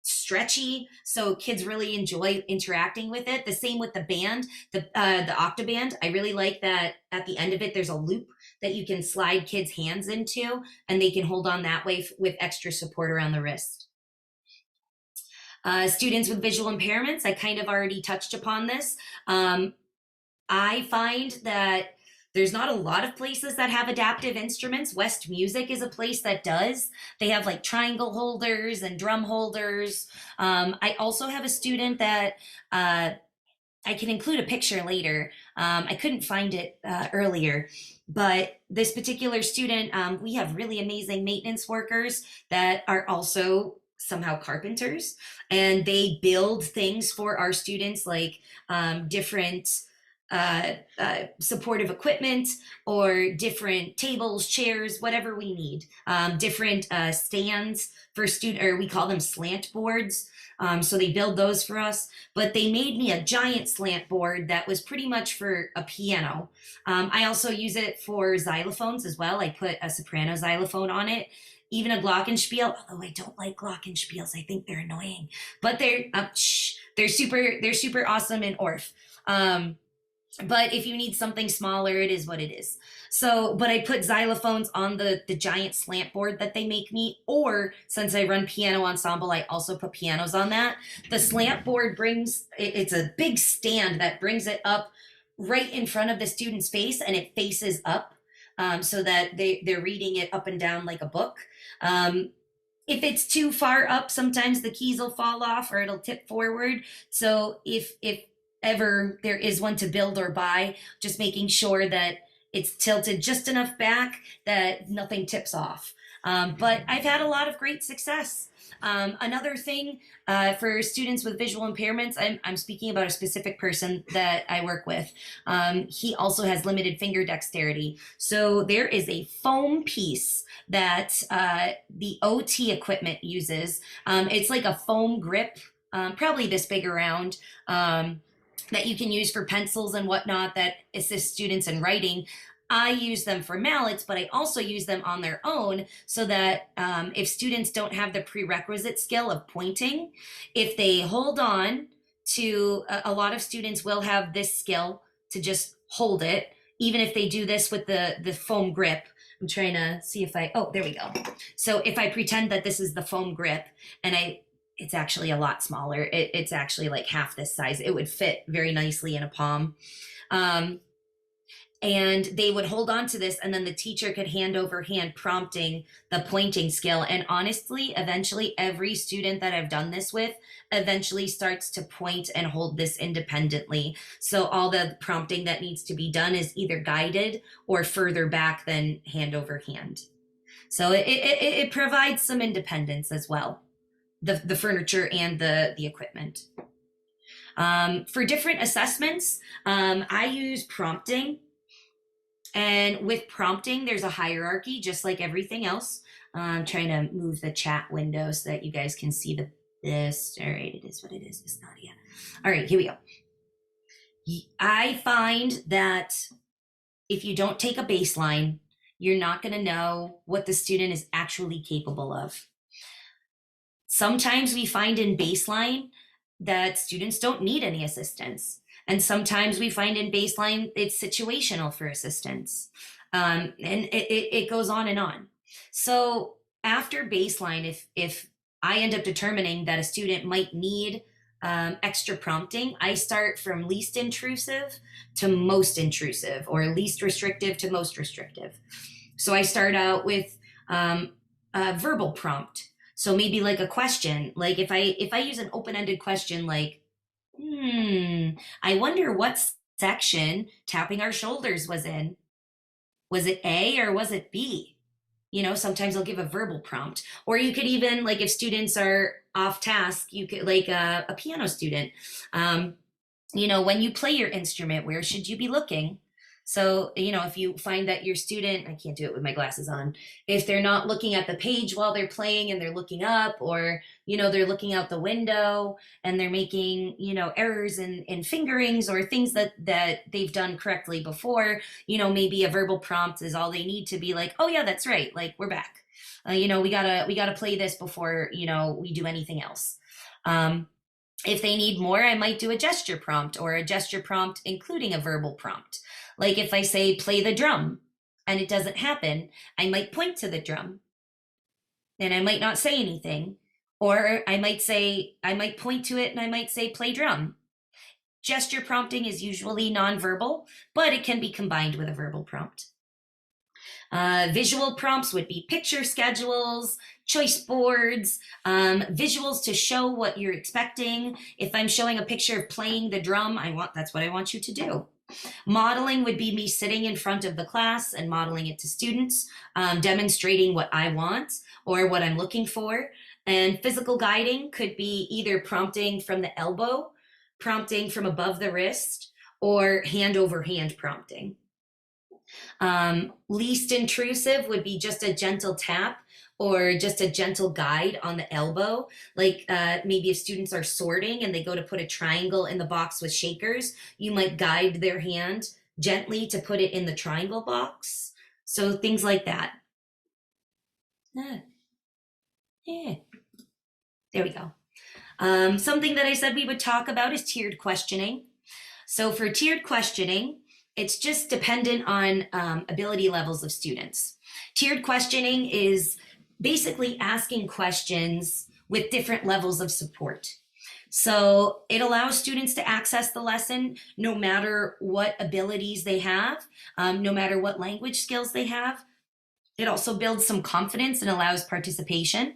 stretchy. So kids really enjoy interacting with it. The same with the band, the Octa-Band. I really like that at the end of it, there's a loop that you can slide kids' hands into and they can hold on that way with extra support around the wrist. Students with visual impairments, I kind of already touched upon this. I find that there's not a lot of places that have adaptive instruments. West Music is a place that does. They have like triangle holders and drum holders. I also have a student that I can include a picture later. I couldn't find it earlier, but this particular student, we have really amazing maintenance workers that are also somehow carpenters, and they build things for our students, like different supportive equipment or different tables, chairs, whatever we need. Different stands for student, or we call them slant boards. So they build those for us, but they made me a giant slant board that was pretty much for a piano. I also use it for xylophones as well. I put a soprano xylophone on it, even a glockenspiel, although I don't like glockenspiels. I think they're annoying, but they're super awesome in Orff. But if you need something smaller, it is what it is. So, but I put xylophones on the giant slant board that they make me, or since I run piano ensemble, I also put pianos on that. The slant board it's a big stand that brings it up right in front of the student's face, and it faces up, so that they're reading it up and down like a book. If it's too far up, sometimes the keys will fall off or it'll tip forward. So if ever there is one to build or buy, just making sure that it's tilted just enough back that nothing tips off. But I've had a lot of great success. Another thing for students with visual impairments, I'm speaking about a specific person that I work with. He also has limited finger dexterity. So there is a foam piece that the OT equipment uses. It's like a foam grip, probably this big around, that you can use for pencils and whatnot that assist students in writing. I use them for mallets, but I also use them on their own so that if students don't have the prerequisite skill of pointing, if they hold on to, a lot of students will have this skill to just hold it, even if they do this with the foam grip. I'm trying to see if oh, there we go. So if I pretend that this is the foam grip and it's actually a lot smaller. It's actually like half this size. It would fit very nicely in a palm. And they would hold on to this, and then the teacher could hand over hand prompting the pointing skill. And honestly, eventually every student that I've done this with eventually starts to point and hold this independently. So all the prompting that needs to be done is either guided or further back than hand over hand. So it provides some independence as well. The furniture and the equipment. For different assessments, I use prompting. And with prompting, there's a hierarchy, just like everything else. I'm trying to move the chat window so that you guys can see this. All right, it is what it is, Miss Nadia. All right, here we go. I find that if you don't take a baseline, you're not going to know what the student is actually capable of. Sometimes we find in baseline that students don't need any assistance. And sometimes we find in baseline it's situational for assistance. And it goes on and on. So after baseline, if I end up determining that a student might need extra prompting, I start from least intrusive to most intrusive, or least restrictive to most restrictive. So I start out with a verbal prompt. So maybe like a question, like if I use an open-ended question like, I wonder what section tapping our shoulders was in. Was it A or was it B? You know, sometimes I'll give a verbal prompt. Or you could even, like if students are off task, you could, like a piano student, you know, when you play your instrument, where should you be looking? So, you know, if you find that your student, I can't do it with my glasses on, if they're not looking at the page while they're playing and they're looking up, or, you know, they're looking out the window and they're making, you know, errors in fingerings or things that they've done correctly before, you know, maybe a verbal prompt is all they need to be like, oh yeah, that's right. Like, we're back. You know, we gotta play this before, you know, we do anything else. If they need more, I might do a gesture prompt, or a gesture prompt including a verbal prompt. Like if I say play the drum and it doesn't happen, I might point to the drum and I might not say anything. Or I might point to it and I might say play drum. Gesture prompting is usually nonverbal, but it can be combined with a verbal prompt. Visual prompts would be picture schedules, choice boards, visuals to show what you're expecting. If I'm showing a picture of playing the drum, that's what I want you to do. Modeling would be me sitting in front of the class and modeling it to students, demonstrating what I want or what I'm looking for. And physical guiding could be either prompting from the elbow, prompting from above the wrist, or hand over hand prompting. Least intrusive would be just a gentle tap or just a gentle guide on the elbow. Like maybe if students are sorting and they go to put a triangle in the box with shakers, you might guide their hand gently to put it in the triangle box. So things like that. Yeah. There we go. Something that I said we would talk about is tiered questioning. So for tiered questioning, it's just dependent on ability levels of students. Tiered questioning is basically asking questions with different levels of support. So it allows students to access the lesson no matter what abilities they have, no matter what language skills they have. It also builds some confidence and allows participation.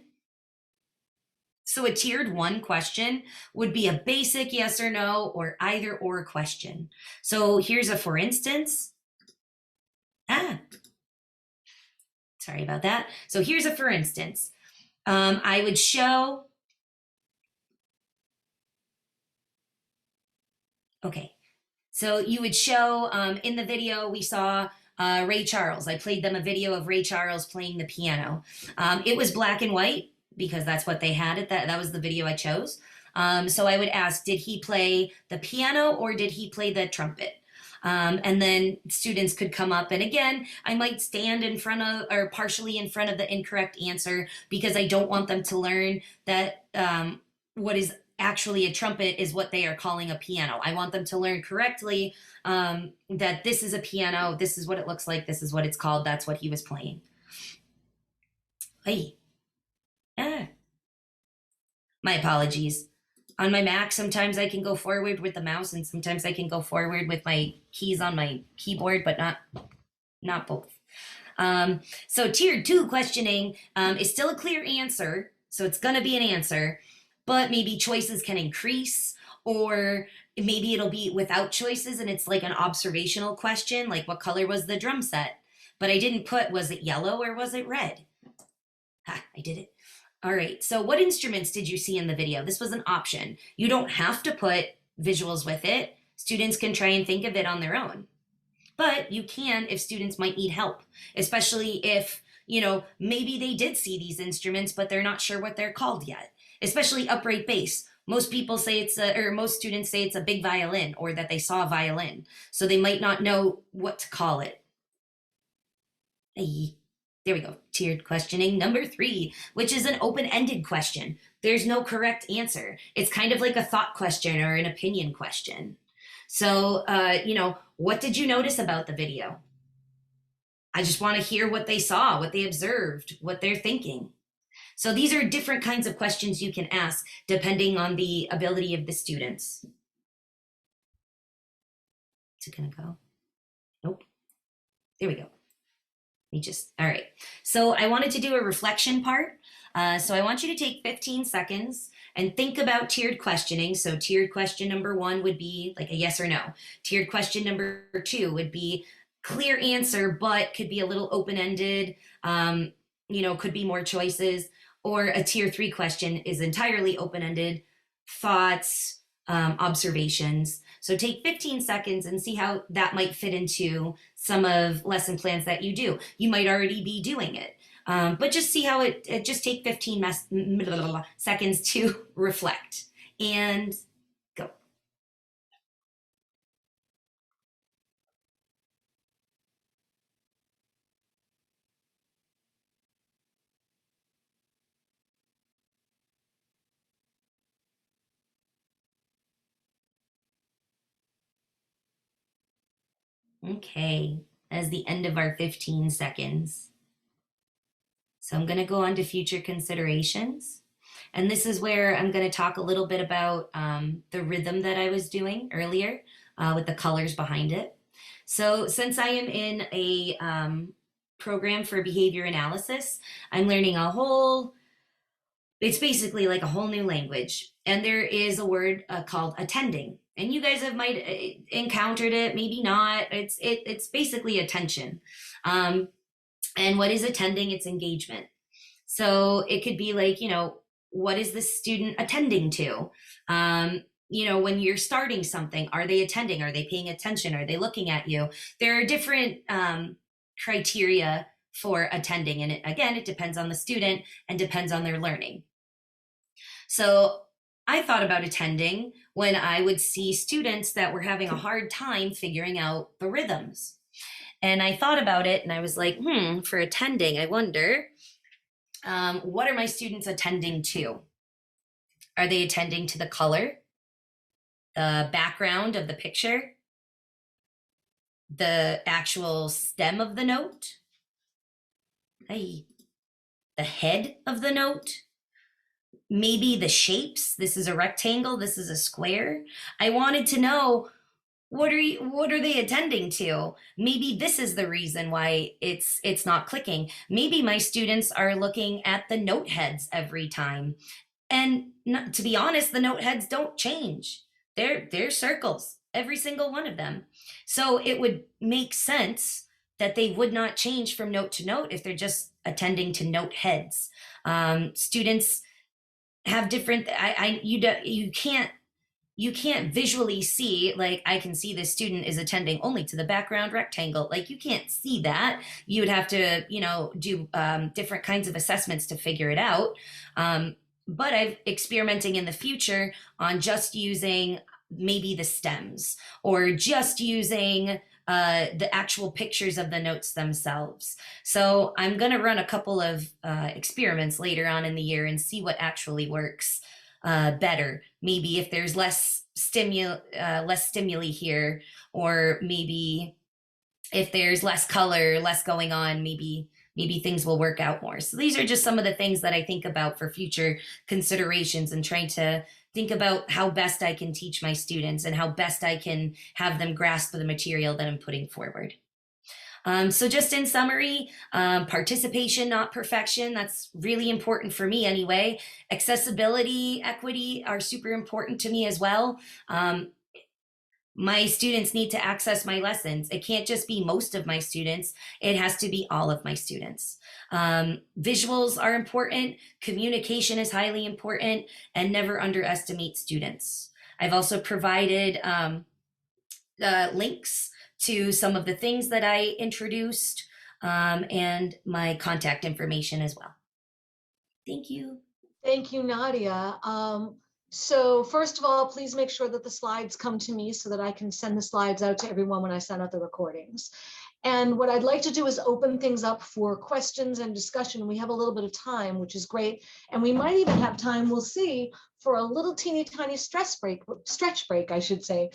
So a tiered 1 question would be a basic yes or no or either or question. So here's a for instance. Sorry about that. So here's a for instance. I would show. Okay. So you would show in the video we saw Ray Charles. I played them a video of Ray Charles playing the piano. It was black and white, because that's what they had at that was the video I chose. So I would ask, did he play the piano or did he play the trumpet? And then students could come up, and again, I might stand in front of, or partially in front of the incorrect answer, because I don't want them to learn that what is actually a trumpet is what they are calling a piano. I want them to learn correctly that this is a piano, this is what it looks like, this is what it's called, that's what he was playing. Hey. My apologies. On my Mac, sometimes I can go forward with the mouse and sometimes I can go forward with my keys on my keyboard, but not both. So tier 2 questioning is still a clear answer. So it's going to be an answer, but maybe choices can increase, or maybe it'll be without choices and it's like an observational question, like what color was the drum set? But I didn't put, was it yellow or was it red? I did it. All right, so what instruments did you see in the video? This was an option. You don't have to put visuals with it. Students can try and think of it on their own. But you can if students might need help, especially if maybe they did see these instruments, but they're not sure what they're called yet, especially upright bass. Most people say most students say it's a big violin, or that they saw a violin. So they might not know what to call it. Hey, there we go. Tiered questioning number 3, which is an open-ended question. There's no correct answer. It's kind of like a thought question or an opinion question. So, what did you notice about the video? I just want to hear what they saw, what they observed, what they're thinking. So these are different kinds of questions you can ask depending on the ability of the students. Is it gonna go? Nope. There we go. All right. So I wanted to do a reflection part. So I want you to take 15 seconds and think about tiered questioning. So tiered question number 1 would be like a yes or no. Tiered question number 2 would be clear answer, but could be a little open-ended, could be more choices. Or a tier 3 question is entirely open-ended, thoughts, observations. So take 15 seconds and see how that might fit into some of lesson plans that you do. You might already be doing it, but just see how it just take 15 seconds to reflect and go. Okay, as the end of our 15 seconds. So I'm going to go on to future considerations. And this is where I'm going to talk a little bit about the rhythm that I was doing earlier with the colors behind it. So since I am in a program for behavior analysis, I'm learning it's basically like a whole new language. And there is a word called attending. And you guys might encountered it, maybe not. It's basically attention. And what is attending? It's engagement. So it could be like, what is the student attending to? When you're starting something, are they attending? Are they paying attention? Are they looking at you? There are different criteria for attending. And it depends on the student and depends on their learning. So I thought about attending when I would see students that were having a hard time figuring out the rhythms. And I thought about it and I was like, for attending, I wonder, what are my students attending to? Are they attending to the color, the background of the picture, the actual stem of the note, the head of the note, maybe the shapes? This is a rectangle, this is a square. I wanted to know, what are they attending to? Maybe this is the reason why it's not clicking. Maybe my students are looking at the note heads every time. And to be honest, the note heads don't change. They're circles, every single one of them. So it would make sense that they would not change from note to note if they're just attending to note heads. Students have different, you can't visually see, like, I can see this student is attending only to the background rectangle. Like, you can't see that. You would have to, do different kinds of assessments to figure it out. But I'm experimenting in the future on just using maybe the stems, or just using the actual pictures of the notes themselves. So I'm going to run a couple of experiments later on in the year and see what actually works better. Maybe if there's less stimuli here, or maybe if there's less color, less going on, maybe things will work out more. So these are just some of the things that I think about for future considerations, and trying to think about how best I can teach my students and how best I can have them grasp the material that I'm putting forward. So just in summary, participation, not perfection. That's really important for me anyway. Accessibility, equity are super important to me as well. My students need to access my lessons. It can't just be most of my students. It has to be all of my students. Visuals are important. Communication is highly important, and never underestimate students. I've also provided links to some of the things that I introduced and my contact information as well. Thank you. Thank you, Nadia. So first of all, please make sure that the slides come to me so that I can send the slides out to everyone when I send out the recordings. And what I'd like to do is open things up for questions and discussion. We have a little bit of time, which is great. And we might even have time, we'll see, for a little teeny tiny stretch break, I should say,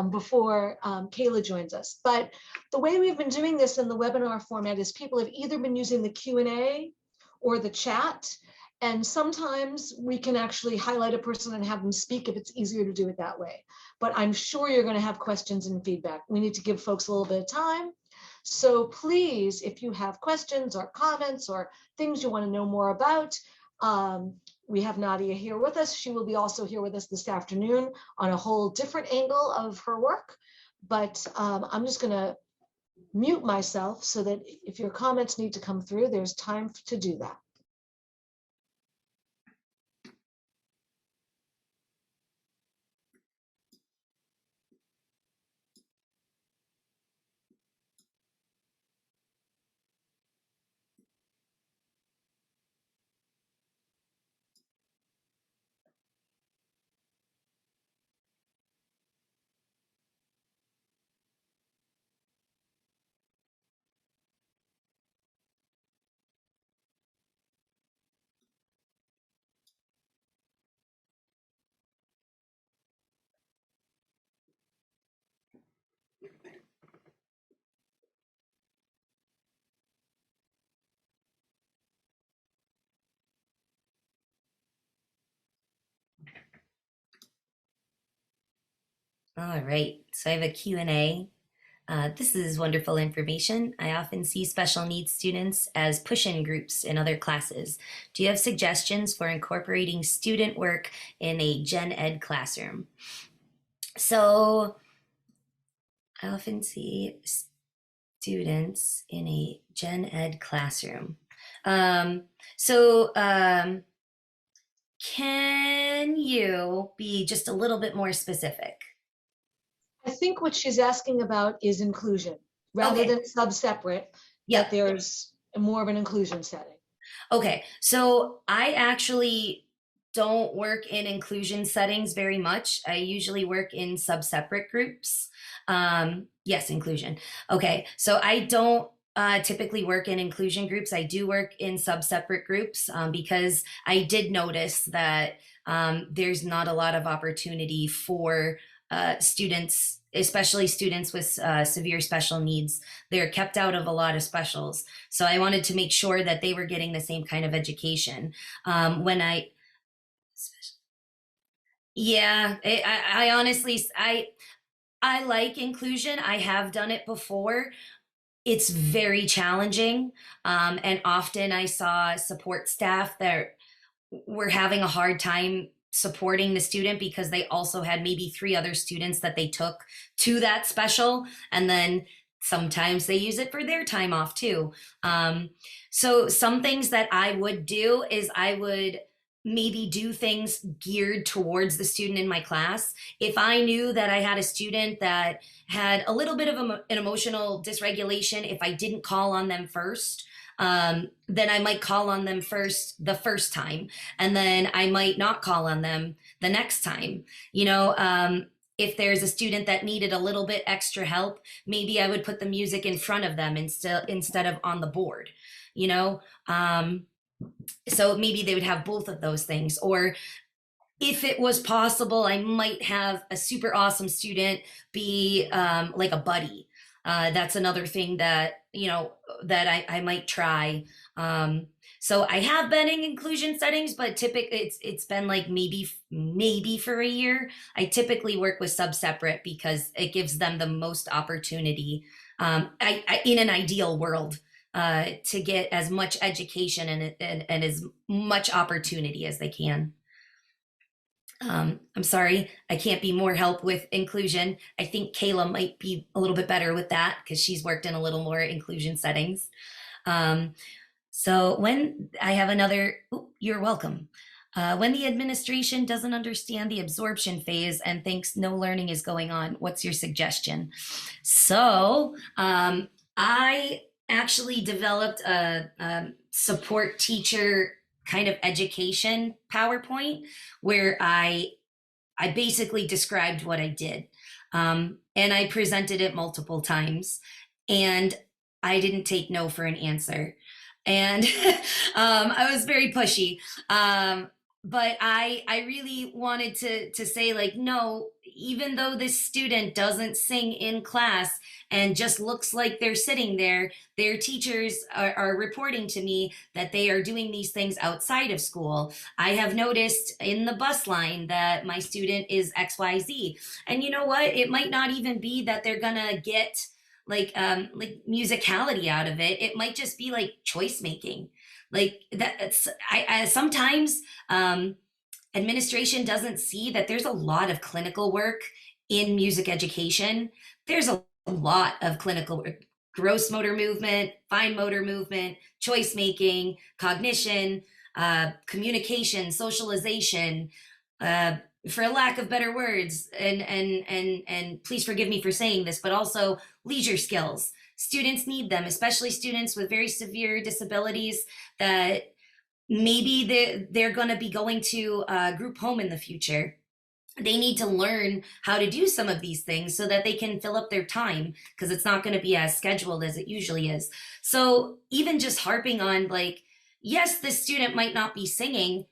before Kayla joins us. But the way we've been doing this in the webinar format is people have either been using the Q&A or the chat. And sometimes we can actually highlight a person and have them speak if it's easier to do it that way. But I'm sure you're going to have questions and feedback. We need to give folks a little bit of time. So please, if you have questions or comments or things you want to know more about, we have Nadia here with us. She will be also here with us this afternoon on a whole different angle of her work. But I'm just going to mute myself so that if your comments need to come through, there's time to do that. All right, so I have a Q&A. This is wonderful information. I often see special needs students as push-in groups in other classes. Do you have suggestions for incorporating student work in a gen ed classroom? So I often see students in a gen ed classroom. Can you be just a little bit more specific? I think what she's asking about is inclusion rather Okay. than sub-separate, Yeah. that there's more of an inclusion setting. Okay, so I actually don't work in inclusion settings very much. I usually work in sub-separate groups. Yes, inclusion. Okay, so I don't typically work in inclusion groups. I do work in sub-separate groups because I did notice that there's not a lot of opportunity for students, especially students with severe special needs. They're kept out of a lot of specials. So I wanted to make sure that they were getting the same kind of education. Yeah, I honestly, I like inclusion. I have done it before. It's very challenging. And often I saw support staff that were having a hard time supporting the student because they also had maybe 3 other students that they took to that special, and then sometimes they use it for their time off too. So some things that I would do is I would maybe do things geared towards the student in my class. If I knew that I had a student that had a little bit of an emotional dysregulation, if I didn't call on them first, then I might call on them first the first time, and then I might not call on them the next time. If there's a student that needed a little bit extra help, maybe I would put the music in front of them instead of on the board. So maybe they would have both of those things. Or if it was possible, I might have a super awesome student be like a buddy. That's another thing that that I might try. So I have been in inclusion settings, but typically it's been like maybe for a year. I typically work with sub-separate because it gives them the most opportunity. In an ideal world, to get as much education and as much opportunity as they can. I'm sorry, I can't be more help with inclusion. I think Kayla might be a little bit better with that because she's worked in a little more inclusion settings. So when I have another, you're welcome. When the administration doesn't understand the absorption phase and thinks no learning is going on, what's your suggestion? So I actually developed a support teacher kind of education PowerPoint where I basically described what I did. And I presented it multiple times, and I didn't take no for an answer. And I was very pushy. But I really wanted to say, like, no, even though this student doesn't sing in class and just looks like they're sitting there, their teachers are reporting to me that they are doing these things outside of school. I have noticed in the bus line that my student is XYZ. And you know what? It might not even be that they're gonna get like musicality out of it. It might just be like choice making. Like that's I sometimes administration doesn't see that there's a lot of clinical work in music education. There's a lot of clinical work, gross motor movement, fine motor movement, choice making, cognition, communication, socialization, uh, for lack of better words, and please forgive me for saying this, but also leisure skills. Students need them, especially students with very severe disabilities that maybe they're going to be going to a group home in the future. They need to learn how to do some of these things so that they can fill up their time, because it's not going to be as scheduled as it usually is. So even just harping on, like, yes, this student might not be singing,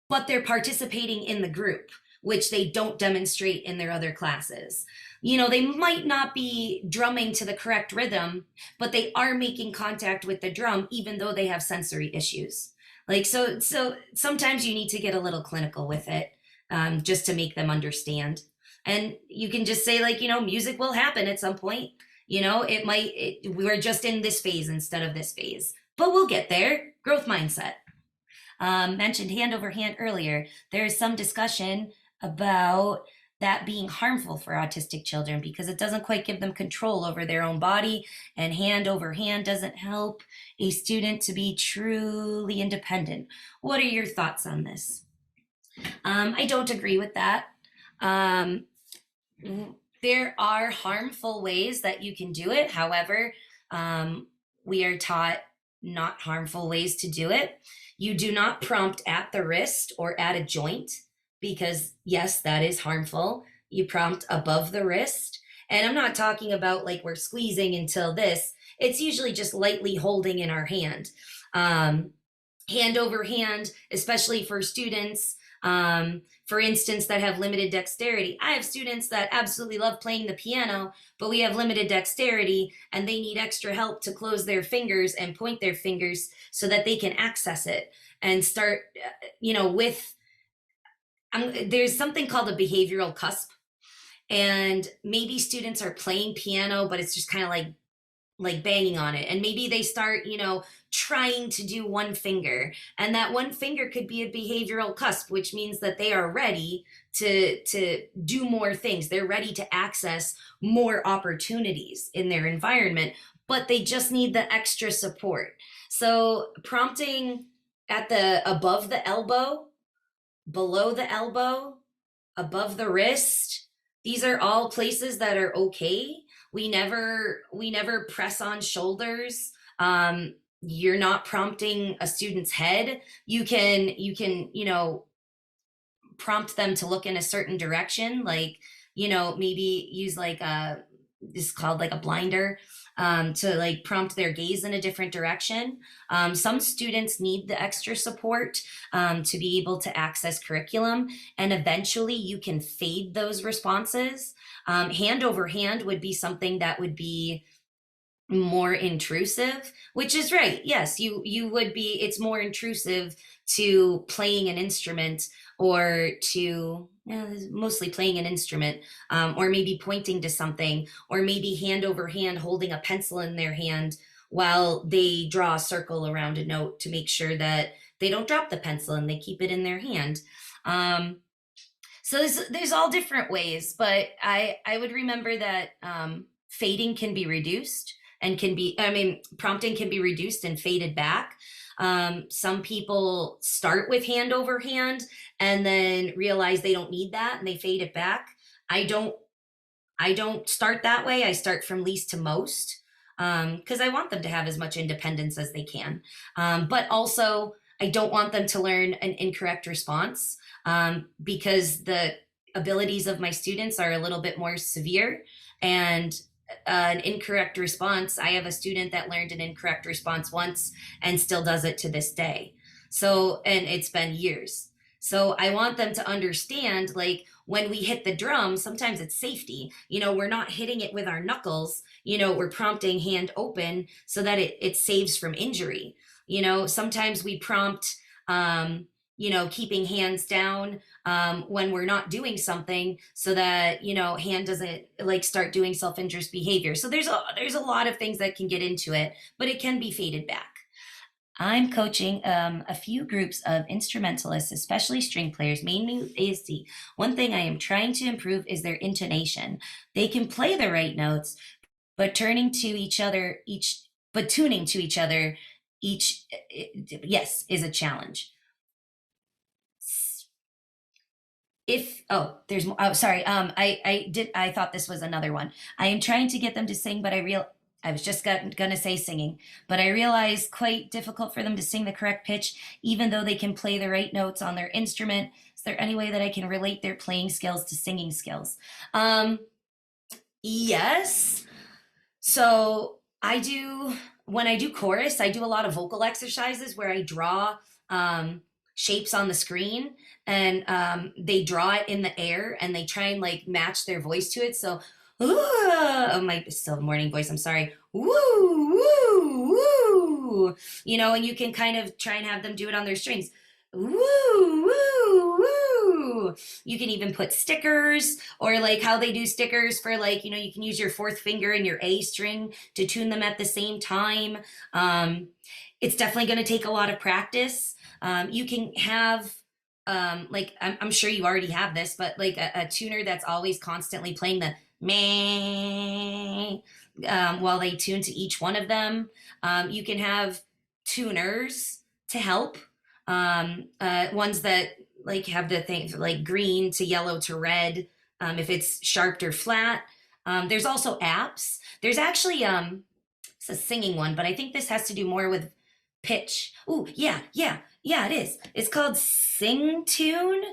but they're participating in the group, which they don't demonstrate in their other classes. You know, they might not be drumming to the correct rhythm, but they are making contact with the drum, even though they have sensory issues. Like, so sometimes you need to get a little clinical with it, just to make them understand. And you can just say, like, you know, music will happen at some point. You know, we're just in this phase instead of this phase, but we'll get there. Growth mindset. Mentioned hand over hand earlier. There is some discussion about that being harmful for autistic children because it doesn't quite give them control over their own body, and hand over hand doesn't help a student to be truly independent. What are your thoughts on this? I don't agree with that. Um, there are harmful ways that you can do it. However, we are taught not harmful ways to do it. You do not prompt at the wrist or at a joint because, yes, that is harmful. You prompt above the wrist. And I'm not talking about like we're squeezing until this. It's usually just lightly holding in our hand. Hand over hand, especially for students, for instance, that have limited dexterity. I have students that absolutely love playing the piano, but we have limited dexterity and they need extra help to close their fingers and point their fingers so that they can access it and start, with, there's something called a behavioral cusp. And maybe students are playing piano, but it's just kind of like banging on it, and maybe they start trying to do one finger, and that one finger could be a behavioral cusp, which means that they are ready to do more things. They're ready to access more opportunities in their environment, but they just need the extra support. So prompting at the above the elbow, below the elbow, above the wrist, these are all places that are okay. We never press on shoulders. You're not prompting a student's head. You can prompt them to look in a certain direction, like maybe use like this is called like a blinder, to like prompt their gaze in a different direction. Some students need the extra support to be able to access curriculum, and eventually you can fade those responses. Hand over hand would be something that would be more intrusive, which is right. Yes, you would be, it's more intrusive to playing an instrument, or to mostly playing an instrument, or maybe pointing to something, or maybe hand over hand holding a pencil in their hand while they draw a circle around a note to make sure that they don't drop the pencil and they keep it in their hand. So there's all different ways, but I would remember that fading can be reduced and prompting can be reduced and faded back. Some people start with hand over hand and then realize they don't need that and they fade it back. I don't start that way. I start from least to most. because I want them to have as much independence as they can. But also, I don't want them to learn an incorrect response because the abilities of my students are a little bit more severe. And an incorrect response, I have a student that learned an incorrect response once and still does it to this day. So, and it's been years. So I want them to understand, like, when we hit the drum, sometimes it's safety. We're not hitting it with our knuckles. We're prompting hand open so that it saves from injury. Sometimes we prompt, keeping hands down when we're not doing something so that, hand doesn't like start doing self-injurious behavior. So there's a lot of things that can get into it, but it can be faded back. I'm coaching a few groups of instrumentalists, especially string players, mainly with ASD. One thing I am trying to improve is their intonation. They can play the right notes, but tuning to each other, yes, is a challenge. There's more. Oh, sorry. I thought this was another one. I am trying to get them to sing, but I was just gonna say singing, but I realize quite difficult for them to sing the correct pitch, even though they can play the right notes on their instrument. Is there any way that I can relate their playing skills to singing skills? Yes. So when I do chorus, I do a lot of vocal exercises where I draw shapes on the screen, and they draw it in the air and they try and like match their voice to it. So my still morning voice, I'm sorry. Woo, woo, woo. And you can kind of try and have them do it on their strings. Woo, woo, woo. You can even put stickers, or like how they do stickers for like, you can use your fourth finger and your A string to tune them at the same time. It's definitely going to take a lot of practice. You can have like I'm sure you already have this, but like a tuner that's always constantly playing the meh while they tune to each one of them. You can have tuners to help, ones that like have the things like green to yellow to red, if it's sharp or flat. There's also apps. There's actually it's a singing one, but I think this has to do more with pitch. Oh, yeah, it is. It's called Sing Tune.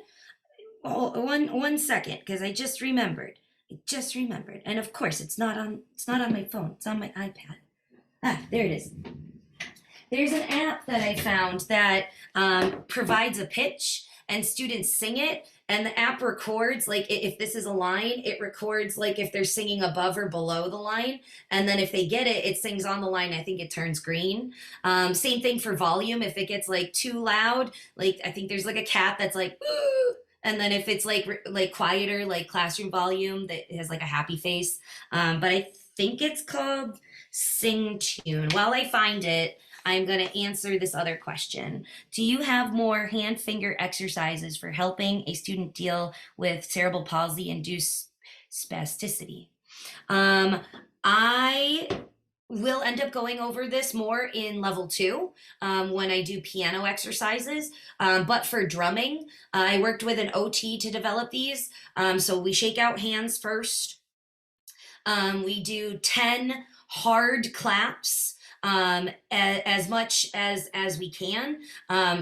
Oh, one second, because I just remembered. And of course, it's not on my phone. It's on my iPad. There it is. There's an app that I found that provides a pitch and students sing it, and the app records, like if this is a line, it records like if they're singing above or below the line, and then if they get it, it sings on the line. I think it turns green. Same thing for volume. If it gets like too loud, like I think there's like a cat that's like, ooh. And then if it's like quieter, like classroom volume, that has like a happy face. But I think it's called Sing Tune. While I find it, I'm going to answer this other question. Do you have more hand finger exercises for helping a student deal with cerebral palsy induced spasticity? I will end up going over this more in level 2 when I do piano exercises. But for drumming, I worked with an OT to develop these. So we shake out hands first. We do 10 hard claps, as much as we can.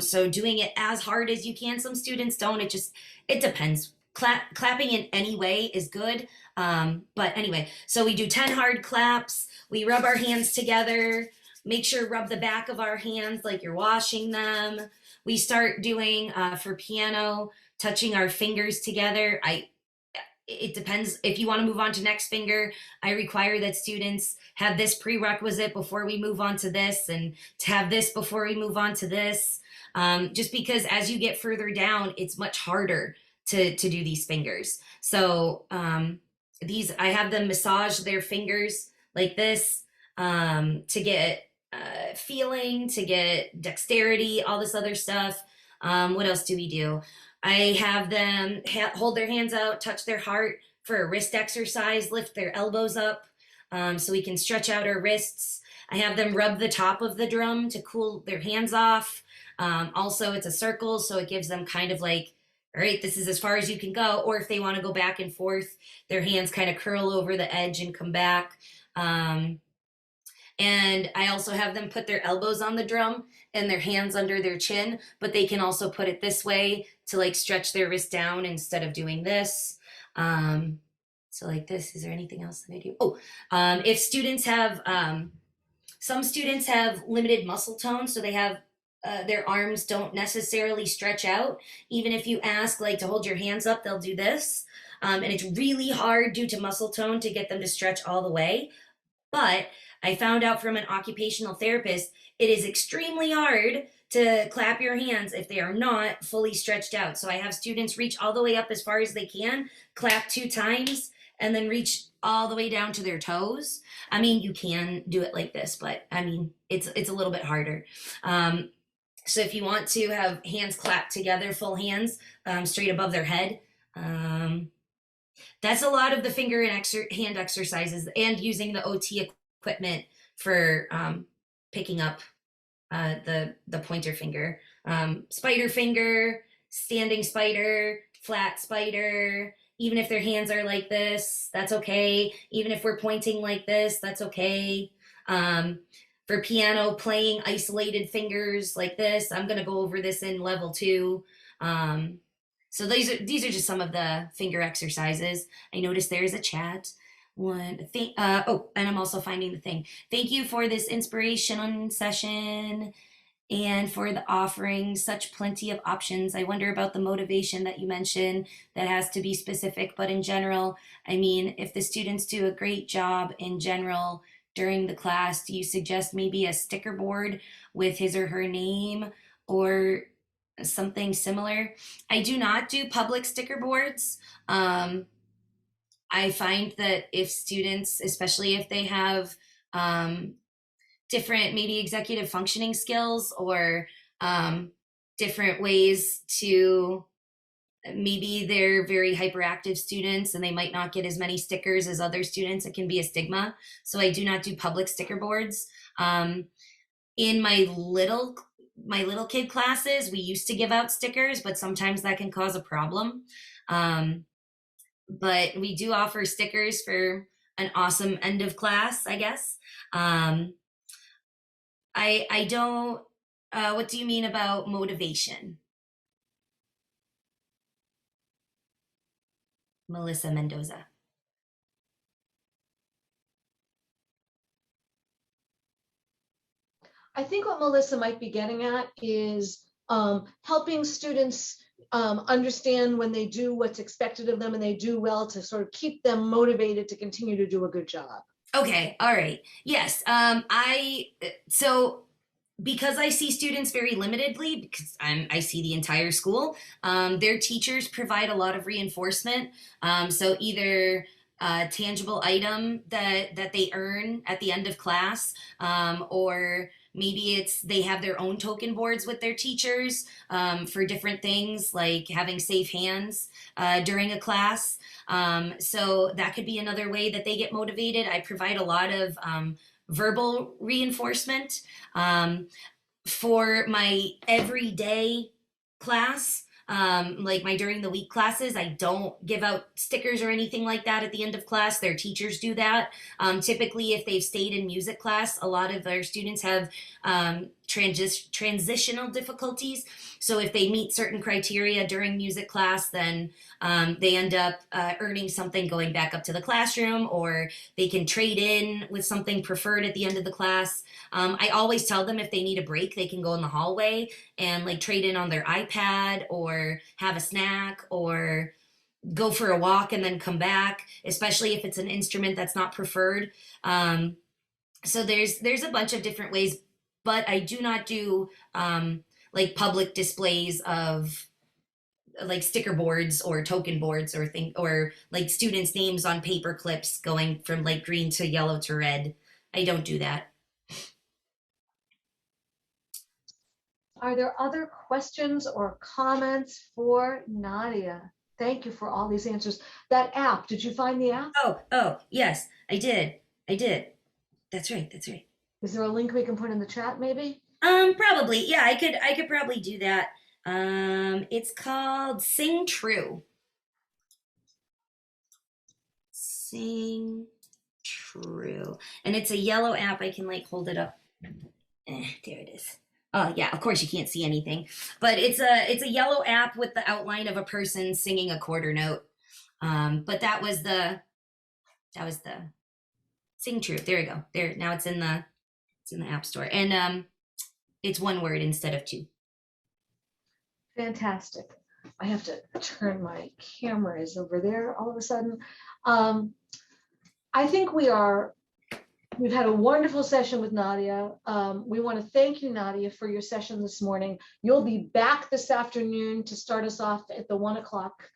So doing it as hard as you can. Some students don't. It depends. Clapping in any way is good. But anyway, so we do 10 hard claps. We rub our hands together. Make sure rub the back of our hands like you're washing them. We start doing, for piano, touching our fingers together. It depends. If you want to move on to next finger, I require that students have this prerequisite before we move on to this, and to have this before we move on to this. Just because as you get further down, it's much harder to do these fingers. So I have them massage their fingers like this, to get feeling, to get dexterity, all this other stuff. What else do we do? I have them hold their hands out, touch their heart for a wrist exercise, lift their elbows up, so we can stretch out our wrists. I have them rub the top of the drum to cool their hands off. Also, it's a circle, so it gives them kind of like, all right, this is as far as you can go. Or if they want to go back and forth, their hands kind of curl over the edge and come back. And I also have them put their elbows on the drum and their hands under their chin, but they can also put it this way to like stretch their wrist down instead of doing this. So like this, is there anything else that I do? Oh, if students have, some students have limited muscle tone, so they have their arms don't necessarily stretch out. Even if you ask like to hold your hands up, they'll do this. And it's really hard due to muscle tone to get them to stretch all the way. But I found out from an occupational therapist, it is extremely hard to clap your hands if they are not fully stretched out. So I have students reach all the way up as far as they can, clap 2 times, and then reach all the way down to their toes. I mean, you can do it like this, but I mean, it's a little bit harder. So if you want to have hands clapped together, full hands, straight above their head, that's a lot of the finger and hand exercises, and using the OT equipment for picking up the pointer finger. Spider finger, standing spider, flat spider. Even if their hands are like this, that's okay. Even if we're pointing like this, that's okay. For piano, playing isolated fingers like this. I'm gonna go over this in level 2. So these are just some of the finger exercises. I noticed there's a chat. One thing. Oh, and I'm also finding the thing. Thank you for this inspiration session and for the offering such plenty of options. I wonder about the motivation that you mentioned that has to be specific, but in general, I mean, if the students do a great job in general during the class, do you suggest maybe a sticker board with his or her name or something similar? I do not do public sticker boards. I find that if students, especially if they have different maybe executive functioning skills or different ways to, maybe they're very hyperactive students and they might not get as many stickers as other students, it can be a stigma. So I do not do public sticker boards. In my little kid classes, we used to give out stickers, but sometimes that can cause a problem. But we do offer stickers for an awesome end of class, I guess. I don't, what do you mean about motivation? Melissa Mendoza. I think what Melissa might be getting at is helping students understand when they do what's expected of them and they do well, to sort of keep them motivated to continue to do a good job. Okay, all right. Yes, so because I see students very limitedly, because I see the entire school, their teachers provide a lot of reinforcement. So either a tangible item that they earn at the end of class, or maybe it's they have their own token boards with their teachers for different things, like having safe hands during a class. So that could be another way that they get motivated. I provide a lot of verbal reinforcement. For my everyday class, like my during the week classes, I don't give out stickers or anything like that at the end of class. Their teachers do that. Typically, if they've stayed in music class, a lot of our students have transitional difficulties. So if they meet certain criteria during music class, then they end up earning something going back up to the classroom, or they can trade in with something preferred at the end of the class. I always tell them if they need a break, they can go in the hallway and like trade in on their iPad or have a snack or go for a walk and then come back, especially if it's an instrument that's not preferred. So there's a bunch of different ways, but I do not do like public displays of like sticker boards or token boards or like students' names on paper clips going from like green to yellow to red. I don't do that. Are there other questions or comments for Nadia? Thank you for all these answers. That app, did you find the app? Oh, yes, I did. That's right. Is there a link we can put in the chat maybe? Probably. Yeah, I could probably do that. It's called Sing True. Sing True. And it's a yellow app. I can like hold it up. There it is. Oh yeah, of course you can't see anything. But it's a yellow app with the outline of a person singing a quarter note. But that was the Sing True. There we go. There now it's in the App Store. And it's one word instead of two. Fantastic. I have to turn my cameras over there all of a sudden. I think we've had a wonderful session with Nadia. We want to thank you, Nadia, for your session this morning. You'll be back this afternoon to start us off at the 1 o'clock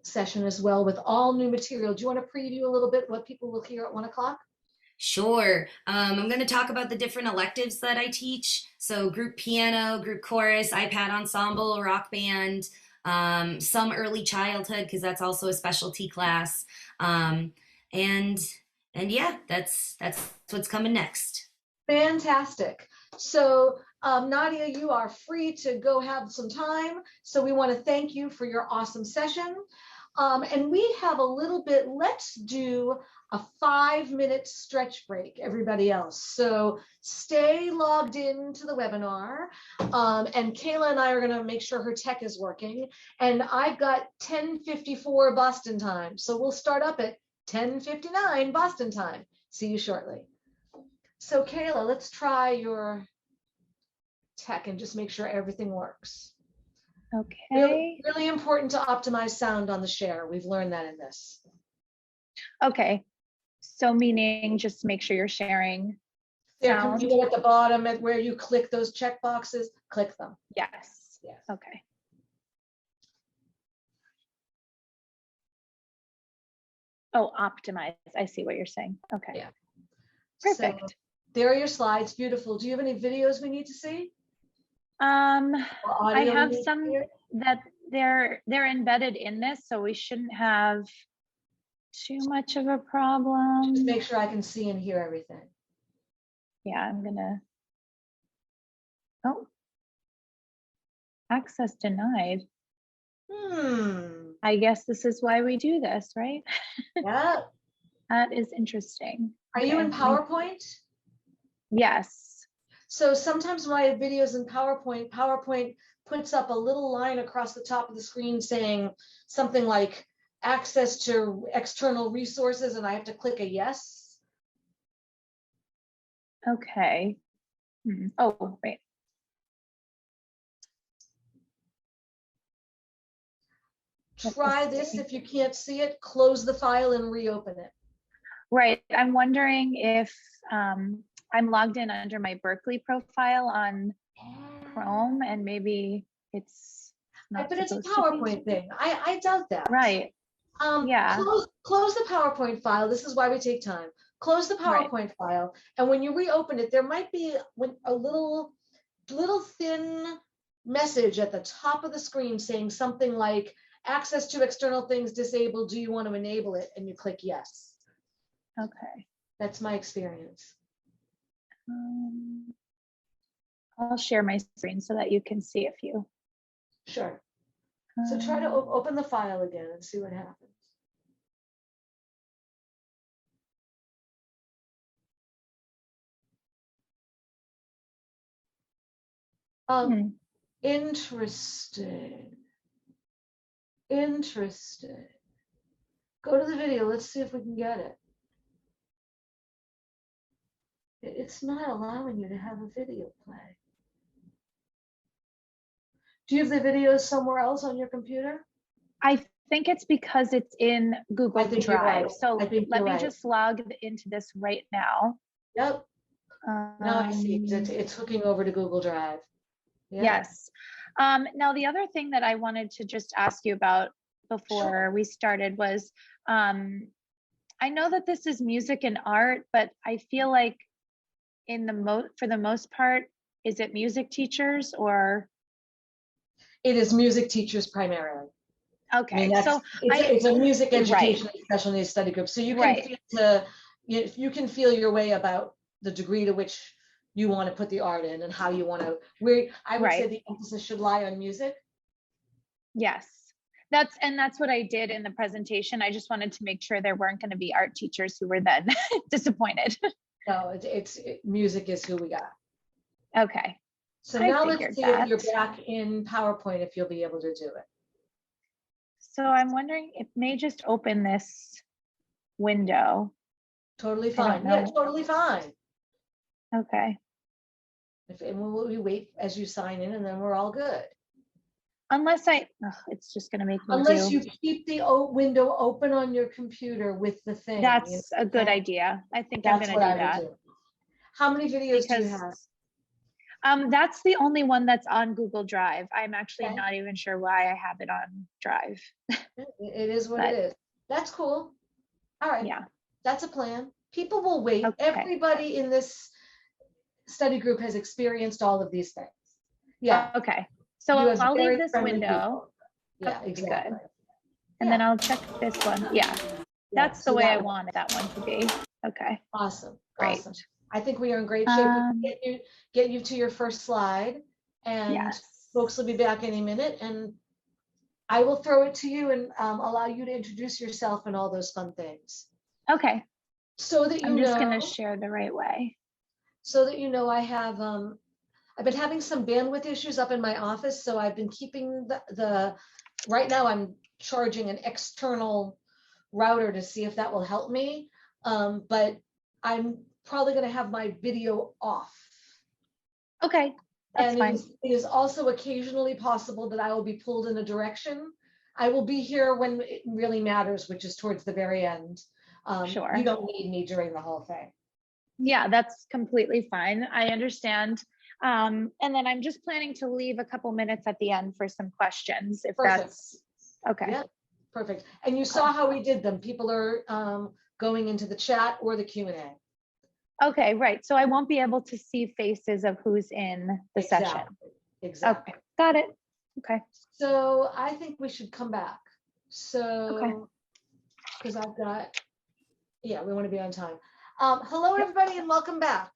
session as well with all new material. Do you want to preview a little bit what people will hear at 1 o'clock? Sure. I'm going to talk about the different electives that I teach. So group piano, group chorus, iPad ensemble, rock band, some early childhood, because that's also a specialty class. And yeah, that's what's coming next. Fantastic. So Nadia, you are free to go have some time. So we want to thank you for your awesome session. And we have a little bit, let's do a 5-minute stretch break, everybody else. So stay logged into the webinar. And Kayla and I are gonna make sure her tech is working. And I've got 10:54 Boston time. So we'll start up at 10:59 Boston time. See you shortly. So Kayla, let's try your tech and just make sure everything works. Okay. Really important to optimize sound on the share. We've learned that in this. Okay. So meaning just make sure you're sharing There, sound. you go at the bottom at where you click those check boxes, click them. Yes. Yes. Okay. Oh, optimize. I see what you're saying. Okay. Yeah. Perfect. So, there are your slides. Beautiful. Do you have any videos we need to see? Or I audio have we need to some hear? that they're embedded in this, so we shouldn't have too much of a problem. Just make sure I can see and hear everything. Yeah, I'm gonna. Oh, access denied. I guess this is why we do this, right? Yeah. That is interesting. Are you in Okay. PowerPoint? Yes. So sometimes when I have videos in PowerPoint, PowerPoint puts up a little line across the top of the screen saying something like access to external resources, and I have to click a yes. Okay. Oh, wait. Try this. If you can't see it, close the file and reopen it. Right. I'm wondering if I'm logged in under my Berklee profile on Chrome, and maybe it's not. But it's a PowerPoint thing. I doubt that. Right. Yeah. Close the PowerPoint file. This is why we take time. Close the PowerPoint file, and when you reopen it, there might be a little thin message at the top of the screen saying something like access to external things disabled. Do you want to enable it? And you click yes. Okay. That's my experience. I'll share my screen so that you can see a few. Sure. So try to open the file again and see what happens. Interesting. Interesting. Go to the video. Let's see if we can get it. It's not allowing you to have a video play. Do you have the videos somewhere else on your computer? I think it's because it's in Google Drive. Right. So let me just log into this right now. Yep. Now I see it's hooking over to Google Drive. Yeah. Yes. Now the other thing that I wanted to just ask you about before we started was, I know that this is music and art, but I feel like for the most part, is it music teachers or? It is music teachers primarily. Okay, so it's a music education and special needs study group. So you can you can feel your way about the degree to which you want to put the art in and how you want to. I would say the emphasis should lie on music. Yes. That's what I did in the presentation. I just wanted to make sure there weren't going to be art teachers who were then disappointed. No, music is who we got. Okay. So I now let's figured see that. if you're back in PowerPoint, if you'll be able to do it. So I'm wondering, it may just open this window. Totally I don't fine. Yeah, know. totally fine. Okay. And we wait as you sign in, and then we're all good. Unless it's just going to make me Unless do. you keep the window open on your computer with the thing. That's a good idea. I think I'm going to do that. How many videos do you have? That's the only one that's on Google Drive. I'm actually Okay. not even sure why I have it on Drive. It is what it is. That's cool. All right. Yeah. That's a plan. People will wait. Okay. Everybody in this study group has experienced all of these things. Yeah. Okay. So You have I'll very leave this friendly window. people. Yeah, Okay, exactly. good. And then I'll check this one. Yeah. That's the way I wanted that one to be. Okay. Awesome. Great. Awesome. I think we are in great shape. We can get you to your first slide, and yes. folks will be back any minute, and I will throw it to you and allow you to introduce yourself and all those fun things. Okay. So that you know. I'm just going to share the right way. So that you know, I have I've been having some bandwidth issues up in my office, so I've been keeping the right now I'm charging an external router to see if that will help me, but I'm probably going to have my video off. Okay, that's fine. It is also occasionally possible that I will be pulled in a direction. I will be here when it really matters, which is towards the very end. Sure. You don't need me during the whole thing. Yeah, that's completely fine. I understand. And then I'm just planning to leave a couple minutes at the end for some questions, if that's okay. Yeah, perfect. And you saw how we did them. People are going into the chat or the Q&A. Okay, right. So I won't be able to see faces of who's in the session. Exactly. Okay, got it. Okay. So I think we should come back. So, because I've got, we want to be on time. Hello, everybody, and welcome back.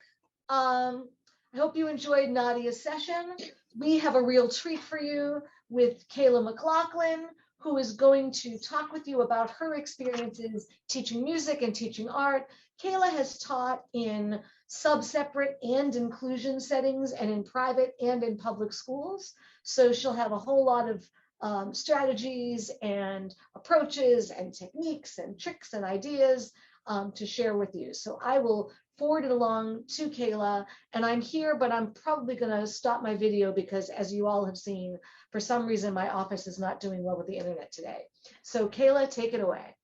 I hope you enjoyed Nadia's session. We have a real treat for you with Kayla Mclaughlin, who is going to talk with you about her experiences teaching music and teaching art. Kayla has taught in sub-separate and inclusion settings and in private and in public schools. So she'll have a whole lot of strategies and approaches and techniques and tricks and ideas to share with you. So I will forward it along to Kayla, and I'm here, but I'm probably going to stop my video because, as you all have seen, for some reason my office is not doing well with the internet today. So Kayla, take it away.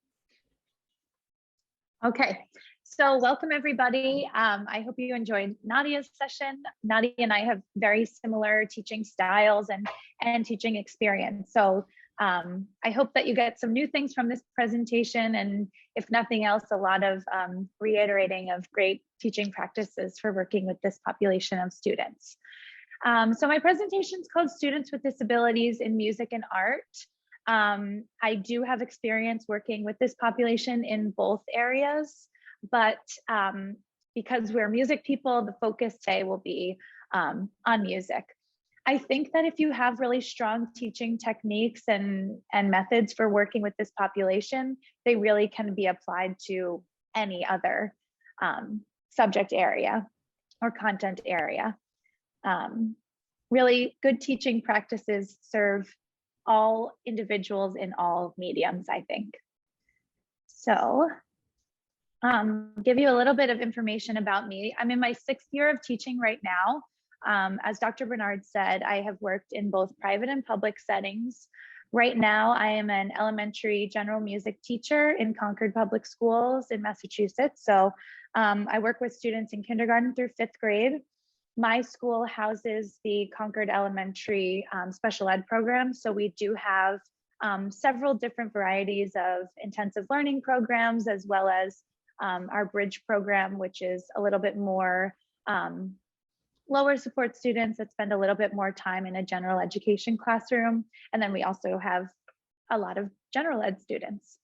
Okay, so welcome everybody. I hope you enjoyed Nadia's session. Nadia and I have very similar teaching styles and teaching experience. So I hope that you get some new things from this presentation, and if nothing else, a lot of reiterating of great teaching practices for working with this population of students. So my presentation is called Students with Disabilities in Music and Art. I do have experience working with this population in both areas, but because we're music people, the focus today will be on music. I think that if you have really strong teaching techniques and methods for working with this population, they really can be applied to any other subject area or content area. Really good teaching practices serve all individuals in all mediums, I think. So give you a little bit of information about me. I'm in my 6th year of teaching right now. As Dr. Bernard said, I have worked in both private and public settings. Right now, I am an elementary general music teacher in Concord Public Schools in Massachusetts. So I work with students in kindergarten through 5th grade. My school houses the Concord Elementary special ed program. So we do have several different varieties of intensive learning programs, as well as our bridge program, which is a little bit more lower support students that spend a little bit more time in a general education classroom. And then we also have a lot of general ed students.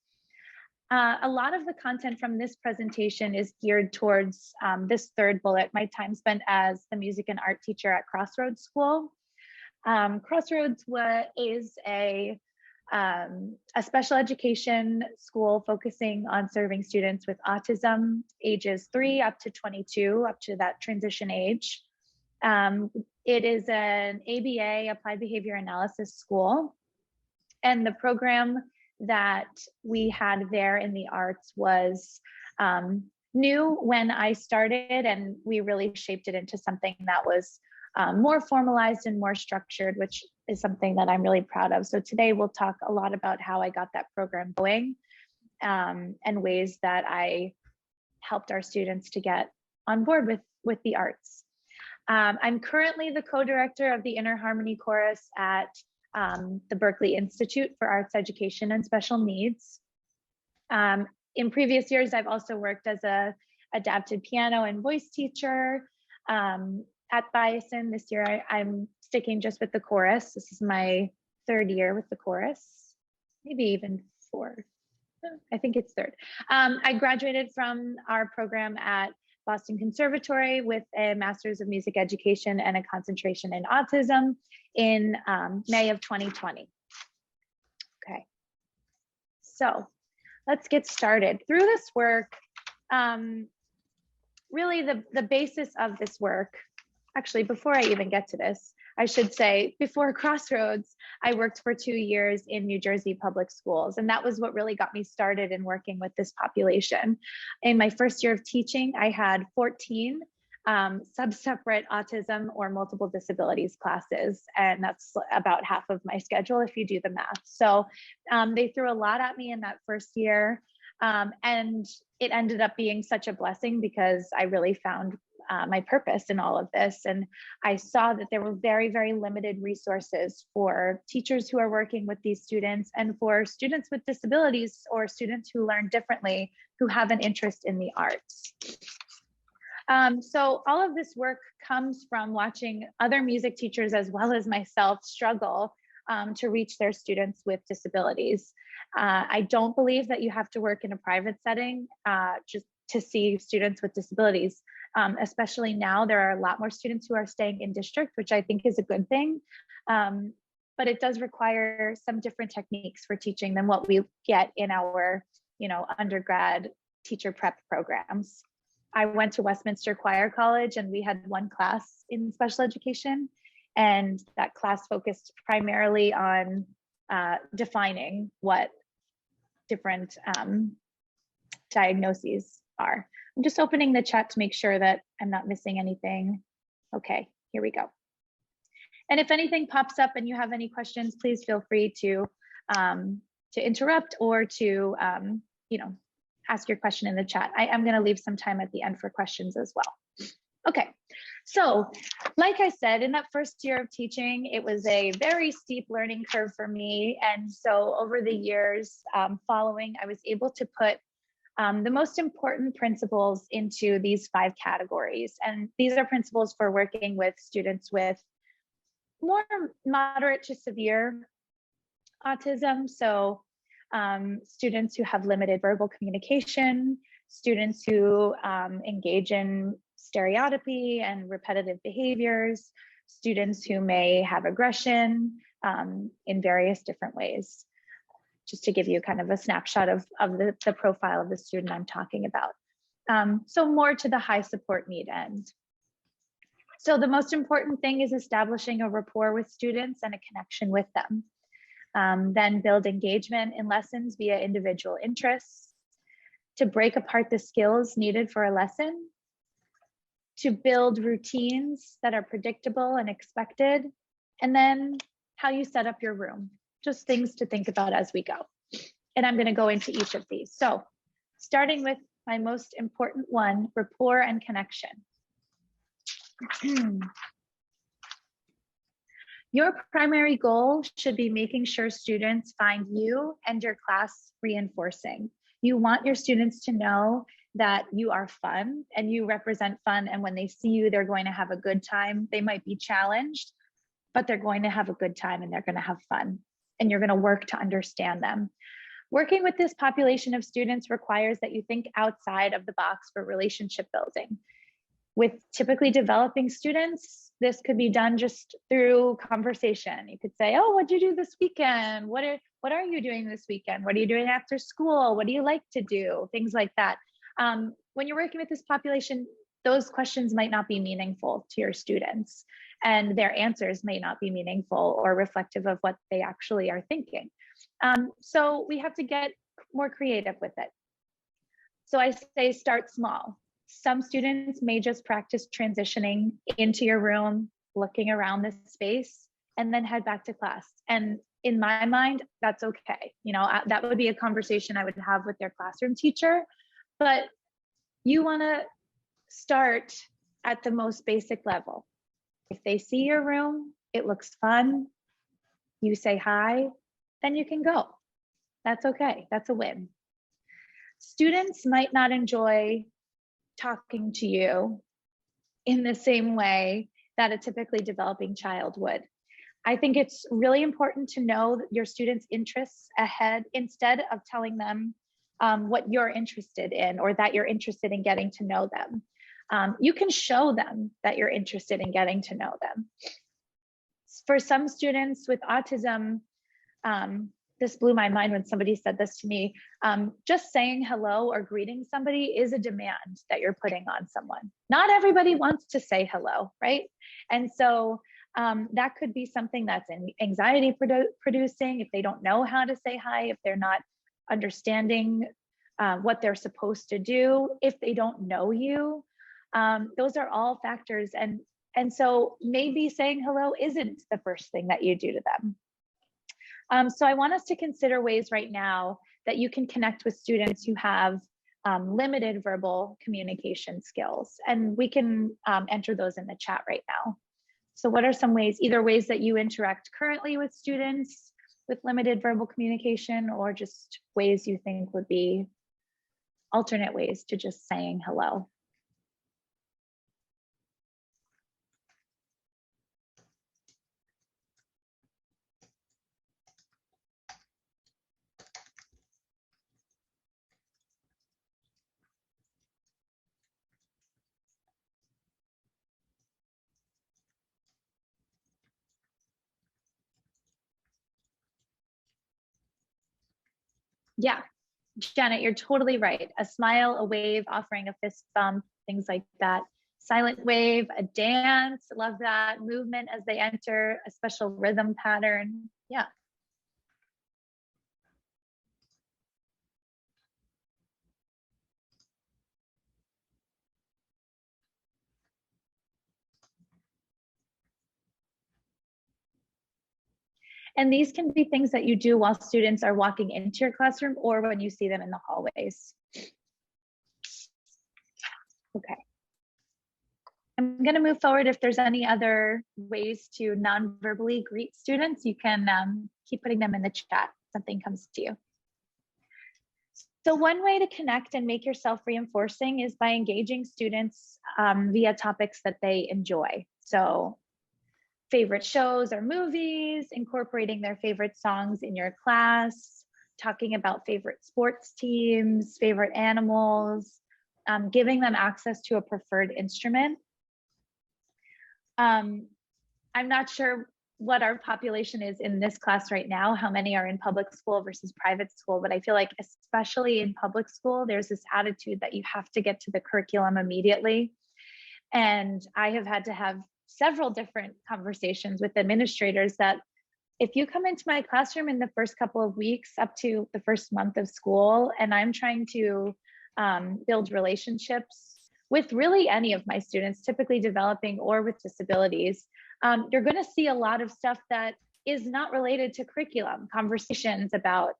A lot of the content from this presentation is geared towards this 3rd bullet, my time spent as the music and art teacher at Crossroads School. Crossroads is a a special education school focusing on serving students with autism, ages 3 up to 22, up to that transition age. It is an ABA, Applied Behavior Analysis school. And the program that we had there in the arts was new when I started, and we really shaped it into something that was more formalized and more structured, which is something that I'm really proud of. So today we'll talk a lot about how I got that program going, and ways that I helped our students to get on board with the arts. I'm currently the co-director of the Inner Harmony Chorus at the Berklee Institute for Arts Education and Special Needs. In previous years, I've also worked as a adapted piano and voice teacher at Bison. This year, I'm sticking just with the chorus. This is my 3rd year with the chorus, maybe even 4th. I think it's 3rd. I graduated from our program at Boston Conservatory with a Master's of Music Education and a concentration in autism in May of 2020. Okay, so let's get started. Through this work, really the basis of this work, actually, before I even get to this, I should say, before Crossroads, I worked for 2 years in New Jersey public schools. And that was what really got me started in working with this population. In my first year of teaching, I had 14 sub-separate autism or multiple disabilities classes. And that's about half of my schedule if you do the math. So they threw a lot at me in that first year. And it ended up being such a blessing because I really found my purpose in all of this. And I saw that there were very, very limited resources for teachers who are working with these students and for students with disabilities or students who learn differently who have an interest in the arts. So all of this work comes from watching other music teachers as well as myself struggle to reach their students with disabilities. I don't believe that you have to work in a private setting just to see students with disabilities. Especially now, there are a lot more students who are staying in district, which I think is a good thing. But it does require some different techniques for teaching than what we get in our, undergrad teacher prep programs. I went to Westminster Choir College and we had one class in special education, and that class focused primarily on defining what different diagnoses are. I'm just opening the chat to make sure that I'm not missing anything. Okay, here we go. And if anything pops up and you have any questions, please feel free to interrupt or to ask your question in the chat. I am going to leave some time at the end for questions as well. Okay, so like I said, in that first year of teaching, it was a very steep learning curve for me. And so over the years following, I was able to put the most important principles into these 5 categories. And these are principles for working with students with more moderate to severe autism. So students who have limited verbal communication, students who engage in stereotypy and repetitive behaviors, students who may have aggression in various different ways. Just to give you kind of a snapshot of the profile of the student I'm talking about. So more to the high support need end. So the most important thing is establishing a rapport with students and a connection with them. Then build engagement in lessons via individual interests, to break apart the skills needed for a lesson, to build routines that are predictable and expected, and then how you set up your room. Just things to think about as we go. And I'm going to go into each of these. So starting with my most important one, rapport and connection. Your primary goal should be making sure students find you and your class reinforcing. You want your students to know that you are fun and you represent fun. And when they see you, they're going to have a good time. They might be challenged, but they're going to have a good time and they're going to have fun. And you're going to work to understand them. Working with this population of students requires that you think outside of the box for relationship building. With typically developing students, this could be done just through conversation. You could say, oh, what'd you do this weekend? What are you doing this weekend? What are you doing after school? What do you like to do? Things like that. When you're working with this population, those questions might not be meaningful to your students, and their answers may not be meaningful or reflective of what they actually are thinking. So we have to get more creative with it. So I say start small. Some students may just practice transitioning into your room, looking around the space, and then head back to class. And in my mind, that's okay. You know, that would be a conversation I would have with their classroom teacher. But you want to start at the most basic level. If they see your room, it looks fun, you say hi, then you can go. That's okay. That's a win. Students might not enjoy talking to you in the same way that a typically developing child would. I think it's really important to know your students' interests ahead instead of telling them what you're interested in or that you're interested in getting to know them. You can show them that you're interested in getting to know them. For some students with autism, this blew my mind when somebody said this to me, just saying hello or greeting somebody is a demand that you're putting on someone. Not everybody wants to say hello, right? And so that could be something that's anxiety producing if they don't know how to say hi, if they're not understanding what they're supposed to do, if they don't know you. Those are all factors. And so maybe saying hello isn't the first thing that you do to them. So I want us to consider ways right now that you can connect with students who have limited verbal communication skills. And we can enter those in the chat right now. So what are some ways, either ways that you interact currently with students with limited verbal communication, or just ways you think would be alternate ways to just saying hello? Yeah, Janet, you're totally right. A smile, a wave, offering a fist bump, things like that. Silent wave, a dance, love that. Movement as they enter, a special rhythm pattern. Yeah. And these can be things that you do while students are walking into your classroom or when you see them in the hallways. Okay. I'm going to move forward. If there's any other ways to non-verbally greet students, you can keep putting them in the chat. Something comes to you. So one way to connect and make yourself reinforcing is by engaging students via topics that they enjoy. So favorite shows or movies, incorporating their favorite songs in your class, talking about favorite sports teams, favorite animals, giving them access to a preferred instrument. I'm not sure what our population is in this class right now, how many are in public school versus private school, but I feel like especially in public school, there's this attitude that you have to get to the curriculum immediately. And I have had to have several different conversations with administrators that if you come into my classroom in the first couple of weeks up to the first month of school, and I'm trying to build relationships with really any of my students, typically developing or with disabilities, you're going to see a lot of stuff that is not related to curriculum, conversations about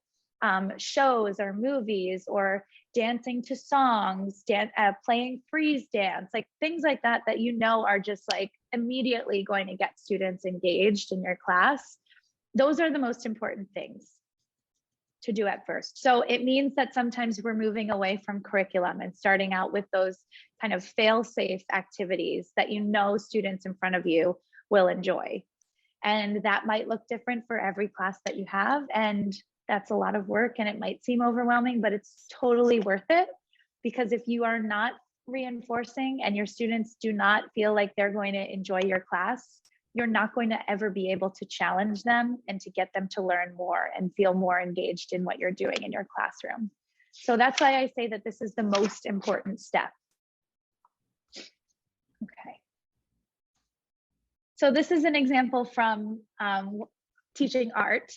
shows or movies or dancing to songs, playing freeze dance, like things like that, that you know are just like immediately going to get students engaged in your class. Those are the most important things to do at first. So it means that sometimes we're moving away from curriculum and starting out with those kind of fail-safe activities that you know students in front of you will enjoy. And that might look different for every class that you have. And that's a lot of work and it might seem overwhelming, but it's totally worth it, because if you are not reinforcing and your students do not feel like they're going to enjoy your class, you're not going to ever be able to challenge them and to get them to learn more and feel more engaged in what you're doing in your classroom. So that's why I say that this is the most important step. Okay. So this is an example from teaching art.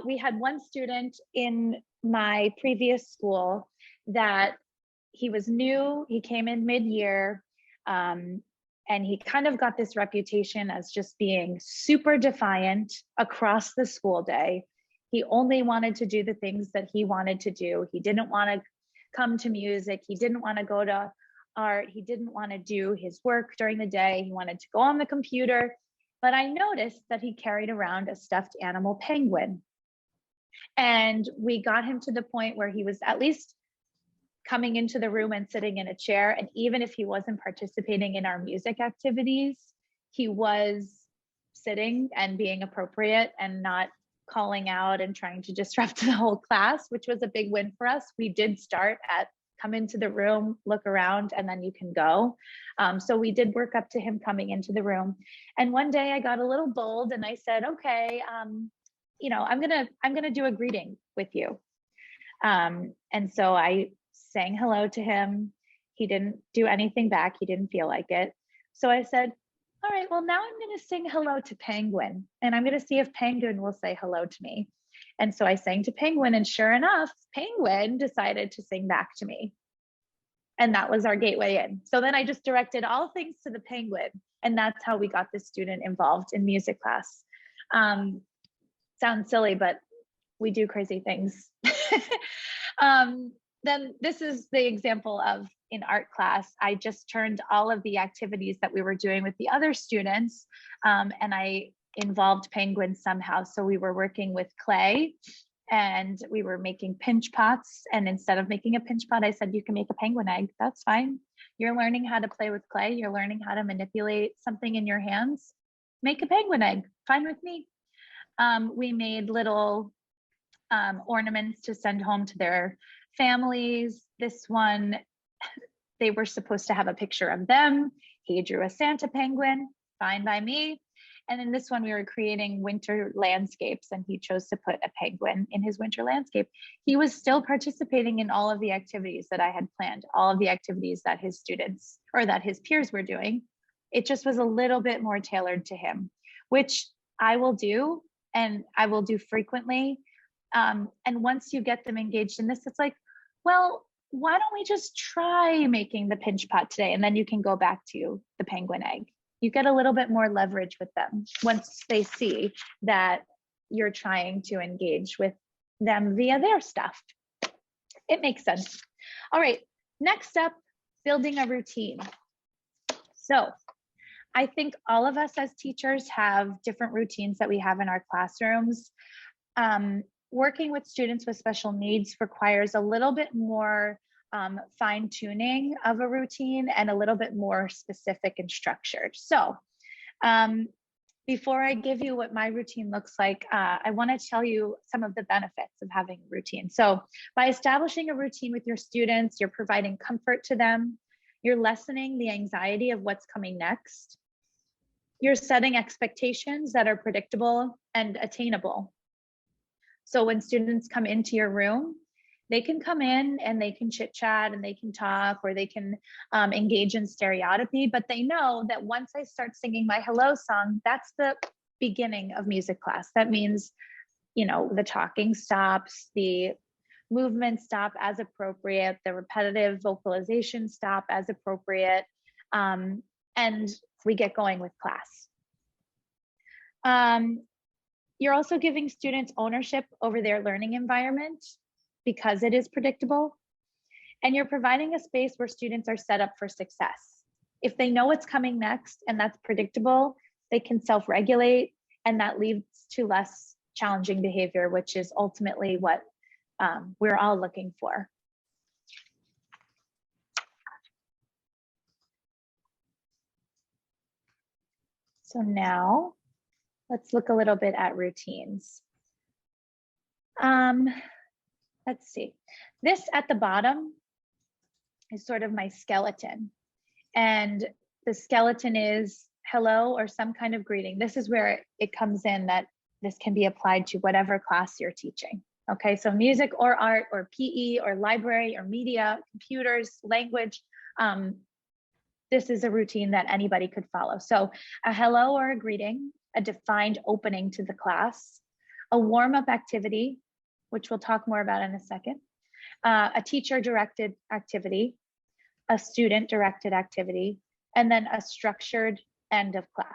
We had one student in my previous school that he was new, he came in mid-year, and he kind of got this reputation as just being super defiant across the school day. He only wanted to do the things that he wanted to do. He didn't want to come to music. He didn't want to go to art. He didn't want to do his work during the day. He wanted to go on the computer. But I noticed that he carried around a stuffed animal penguin. And we got him to the point where he was at least coming into the room and sitting in a chair. And even if he wasn't participating in our music activities, he was sitting and being appropriate and not calling out and trying to disrupt the whole class, which was a big win for us. We did start at come into the room, look around, and then you can go. So we did work up to him coming into the room. And one day I got a little bold and I said, okay, you know, I'm gonna do a greeting with you. And so I sang hello to him. He didn't do anything back. He didn't feel like it. So I said, all right, well, now I'm going to sing hello to Penguin, and I'm going to see if Penguin will say hello to me. And so I sang to Penguin, and sure enough, Penguin decided to sing back to me. And that was our gateway in. So then I just directed all things to the Penguin, and that's how we got this student involved in music class. Sounds silly, but we do crazy things. Then this is the example of in art class, I just turned all of the activities that we were doing with the other students, and I involved Penguin somehow. So we were working with clay and we were making pinch pots. And instead of making a pinch pot, I said, you can make a penguin egg. That's fine. You're learning how to play with clay. You're learning how to manipulate something in your hands. Make a penguin egg, fine with me. We made little ornaments to send home to their families. This one, they were supposed to have a picture of them. He drew a Santa penguin, fine by me. And in this one, we were creating winter landscapes, and he chose to put a penguin in his winter landscape. He was still participating in all of the activities that I had planned, all of the activities that his students or that his peers were doing. It just was a little bit more tailored to him, which I will do, and I will do frequently. And once you get them engaged in this, it's like, well, why don't we just try making the pinch pot today? And then you can go back to the penguin egg. You get a little bit more leverage with them once they see that you're trying to engage with them via their stuff. It makes sense. All right, next up, building a routine. So I think all of us as teachers have different routines that we have in our classrooms. Working with students with special needs requires a little bit more fine tuning of a routine and a little bit more specific and structured. So before I give you what my routine looks like, I want to tell you some of the benefits of having a routine. So by establishing a routine with your students, you're providing comfort to them. You're lessening the anxiety of what's coming next. You're setting expectations that are predictable and attainable. So when students come into your room, they can come in and they can chit chat and they can talk, or they can engage in stereotypy, but they know that once I start singing my hello song, that's the beginning of music class. That means, you know, the talking stops, the movements stop as appropriate, the repetitive vocalization stop as appropriate, and we get going with class. You're also giving students ownership over their learning environment because it is predictable. And you're providing a space where students are set up for success. If they know what's coming next and that's predictable, they can self-regulate, and that leads to less challenging behavior, which is ultimately what we're all looking for. So now let's look a little bit at routines. Let's see. This at the bottom is sort of my skeleton. And the skeleton is hello or some kind of greeting. This is where it comes in that this can be applied to whatever class you're teaching. Okay, so music or art or PE or library or media, computers, language. This is a routine that anybody could follow. So a hello or a greeting, a defined opening to the class, a warm-up activity, which we'll talk more about in a second, a teacher-directed activity, a student-directed activity, and then a structured end of class.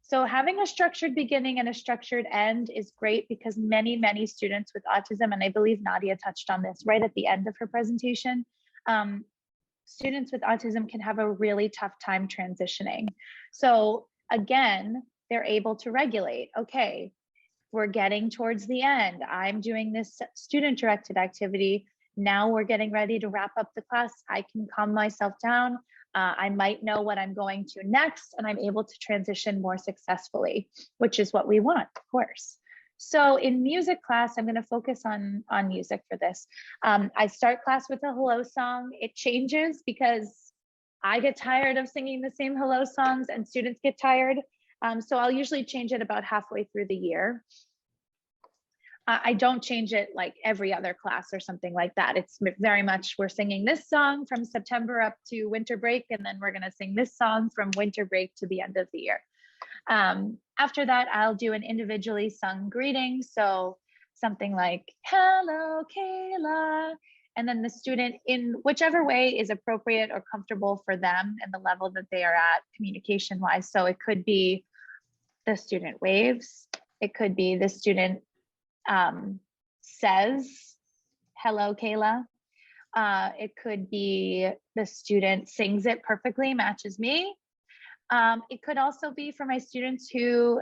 So having a structured beginning and a structured end is great because many, many students with autism, and I believe Nadia touched on this right at the end of her presentation, students with autism can have a really tough time transitioning. So again, they're able to regulate. Okay, we're getting towards the end. I'm doing this student-directed activity. Now we're getting ready to wrap up the class. I can calm myself down. I might know what I'm going to next, and I'm able to transition more successfully, which is what we want, of course. So in music class, I'm going to focus on music for this. I start class with a hello song. It changes because I get tired of singing the same hello songs and students get tired. So I'll usually change it about halfway through the year. I don't change it like every other class or something like that. It's very much, we're singing this song from September up to winter break, and then we're going to sing this song from winter break to the end of the year. After that, I'll do an individually sung greeting. So something like, hello, Kayla. And then the student, in whichever way is appropriate or comfortable for them and the level that they are at communication wise. So it could be the student waves. It could be the student says, hello, Kayla. It could be the student sings it perfectly, matches me. It could also be for my students who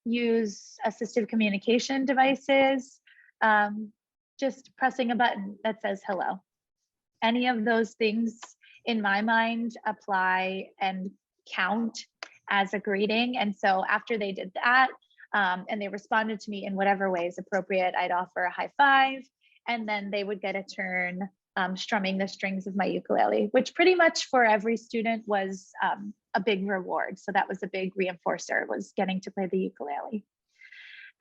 use assistive communication devices, just pressing a button that says hello. Any of those things in my mind apply and count as a greeting. And so after they did that, and they responded to me in whatever way is appropriate, I'd offer a high five, and then they would get a turn strumming the strings of my ukulele, which pretty much for every student was a big reward. So that was a big reinforcer, was getting to play the ukulele.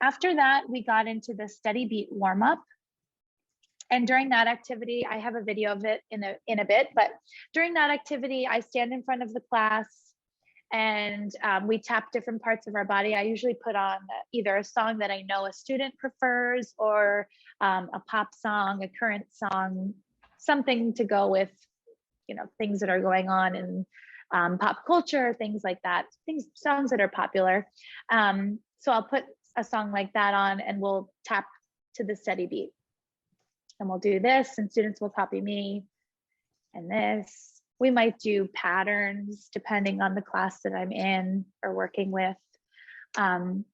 After that, we got into the steady beat warm up. And during that activity, I have a video of it in a bit, but during that activity, I stand in front of the class and we tap different parts of our body. I usually put on either a song that I know a student prefers, or a pop song, a current song, something to go with, you know, things that are going on in pop culture, things like that, songs that are popular. So I'll put a song like that on and we'll tap to the steady beat. And we'll do this and students will copy me and this. We might do patterns depending on the class that I'm in or working with. And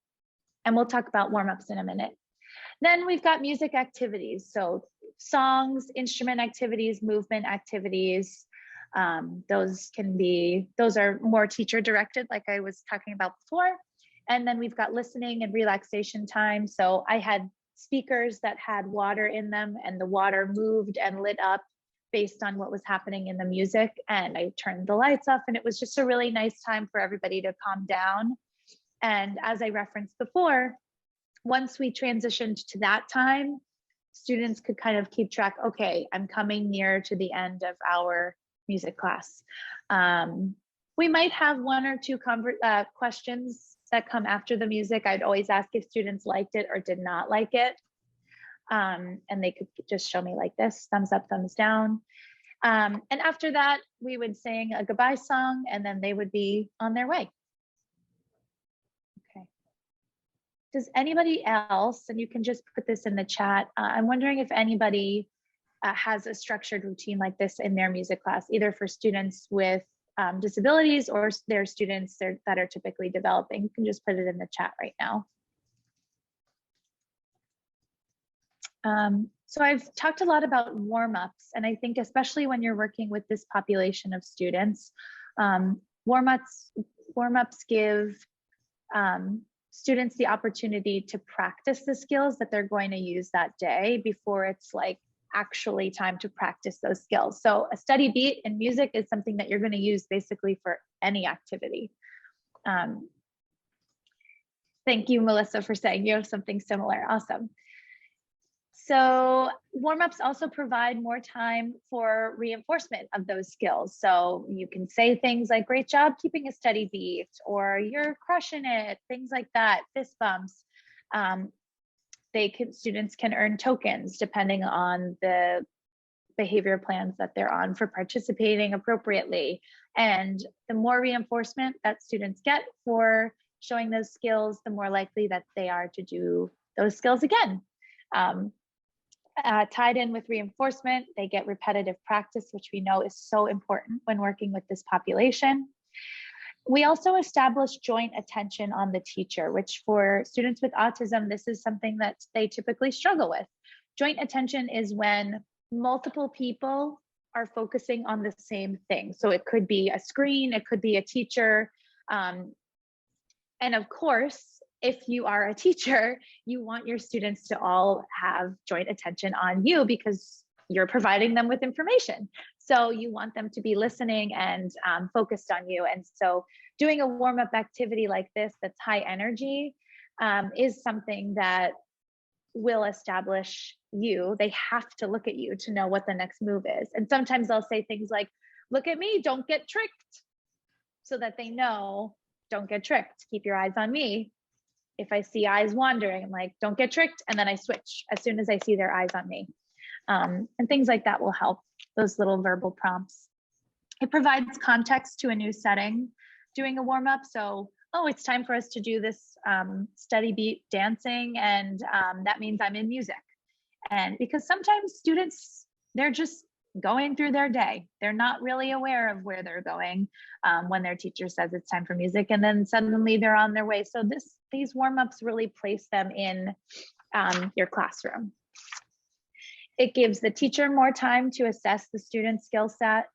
we'll talk about warm-ups in a minute. Then we've got music activities. So songs, instrument activities, movement activities. Those are more teacher directed, like I was talking about before. And then we've got listening and relaxation time. So I had speakers that had water in them, and the water moved and lit up based on what was happening in the music. And I turned the lights off, and it was just a really nice time for everybody to calm down. And as I referenced before, once we transitioned to that time, students could kind of keep track. Okay, I'm coming near to the end of our music class. We might have one or two questions that come after the music. I'd always ask if students liked it or did not like it. And they could just show me like this, thumbs up, thumbs down. And after that, we would sing a goodbye song, and then they would be on their way. Okay. Does anybody else, and you can just put this in the chat, I'm wondering if anybody has a structured routine like this in their music class, either for students with disabilities or their students that are typically developing. You can just put it in the chat right now. So I've talked a lot about warm-ups, and I think especially when you're working with this population of students, warm-ups give students the opportunity to practice the skills that they're going to use that day before it's like actually time to practice those skills. So a study beat in music is something that you're going to use basically for any activity. Thank you, Melissa, for saying you have something similar. Awesome. So warm-ups also provide more time for reinforcement of those skills. So you can say things like, great job keeping a steady beat, or you're crushing it, things like that, fist bumps. Students can earn tokens depending on the behavior plans that they're on for participating appropriately. And the more reinforcement that students get for showing those skills, the more likely that they are to do those skills again. Tied in with reinforcement, they get repetitive practice, which we know is so important when working with this population. We also establish joint attention on the teacher, which for students with autism, this is something that they typically struggle with. Joint attention is when multiple people are focusing on the same thing. So it could be a screen, it could be a teacher. And of course, if you are a teacher, you want your students to all have joint attention on you because you're providing them with information. So you want them to be listening and focused on you. And so doing a warm-up activity like this that's high energy is something that will establish you. They have to look at you to know what the next move is. And sometimes they'll say things like, look at me, don't get tricked. So that they know, don't get tricked, keep your eyes on me. If I see eyes wandering, I'm like, don't get tricked. And then I switch as soon as I see their eyes on me. And things like that will help, those little verbal prompts. It provides context to a new setting, doing a warm up. So, oh, it's time for us to do this study beat dancing. And that means I'm in music. And because sometimes students, they're just going through their day. They're not really aware of where they're going when their teacher says it's time for music, and then suddenly they're on their way. So these warm-ups really place them in your classroom. It gives the teacher more time to assess the student's skill set,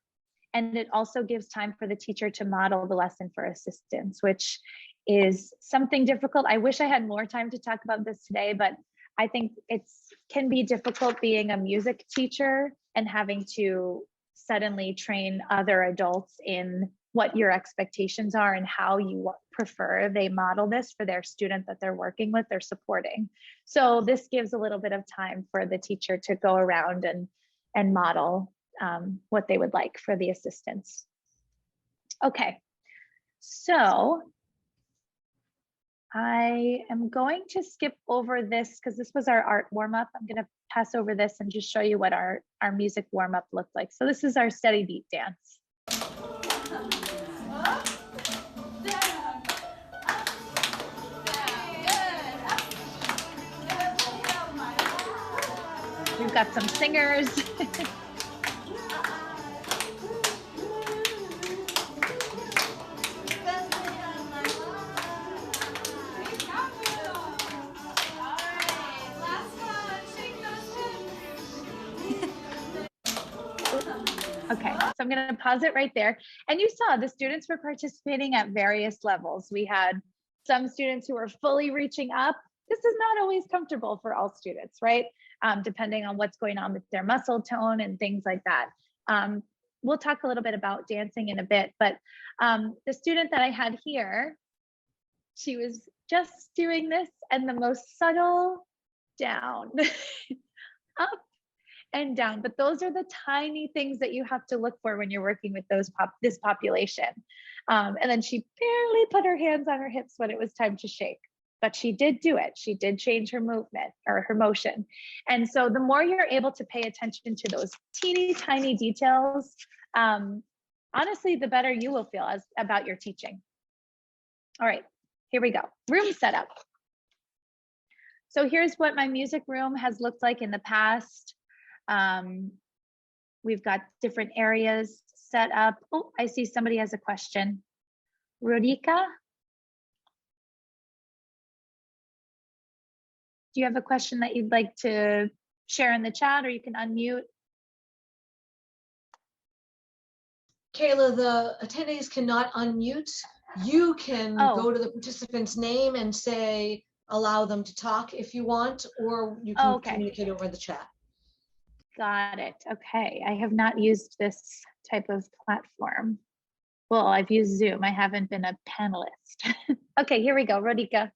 and it also gives time for the teacher to model the lesson for assistants, which is something difficult. I wish I had more time to talk about this today, but I think it can be difficult being a music teacher and having to suddenly train other adults in what your expectations are and how you prefer they model this for their student that they're working with, they're supporting. So this gives a little bit of time for the teacher to go around and model what they would like for the assistants. Okay, so I am going to skip over this because this was our art warm-up. I'm going to pass over this and just show you what our music warm-up looked like. So this is our steady beat dance. We've got some singers. Okay, so I'm going to pause it right there. And you saw the students were participating at various levels. We had some students who were fully reaching up. This is not always comfortable for all students, right? Depending on what's going on with their muscle tone and things like that. We'll talk a little bit about dancing in a bit, but the student that I had here, she was just doing this and the most subtle down, up and down. But those are the tiny things that you have to look for when you're working with this population. And then she barely put her hands on her hips when it was time to shake. But she did do it. She did change her movement or her motion. And so the more you're able to pay attention to those teeny tiny details, honestly, the better you will feel about your teaching. All right, here we go. Room setup. So here's what my music room has looked like in the past. We've got different areas set up. Oh, I see somebody has a question. Rodika? Do you have a question that you'd like to share in the chat, or you can unmute? Kayla, the attendees cannot unmute. You can go to the participant's name and say, allow them to talk if you want, or you can communicate over the chat. Got it. Okay. I have not used this type of platform. Well, I've used Zoom. I haven't been a panelist. Okay, here we go. Rodika.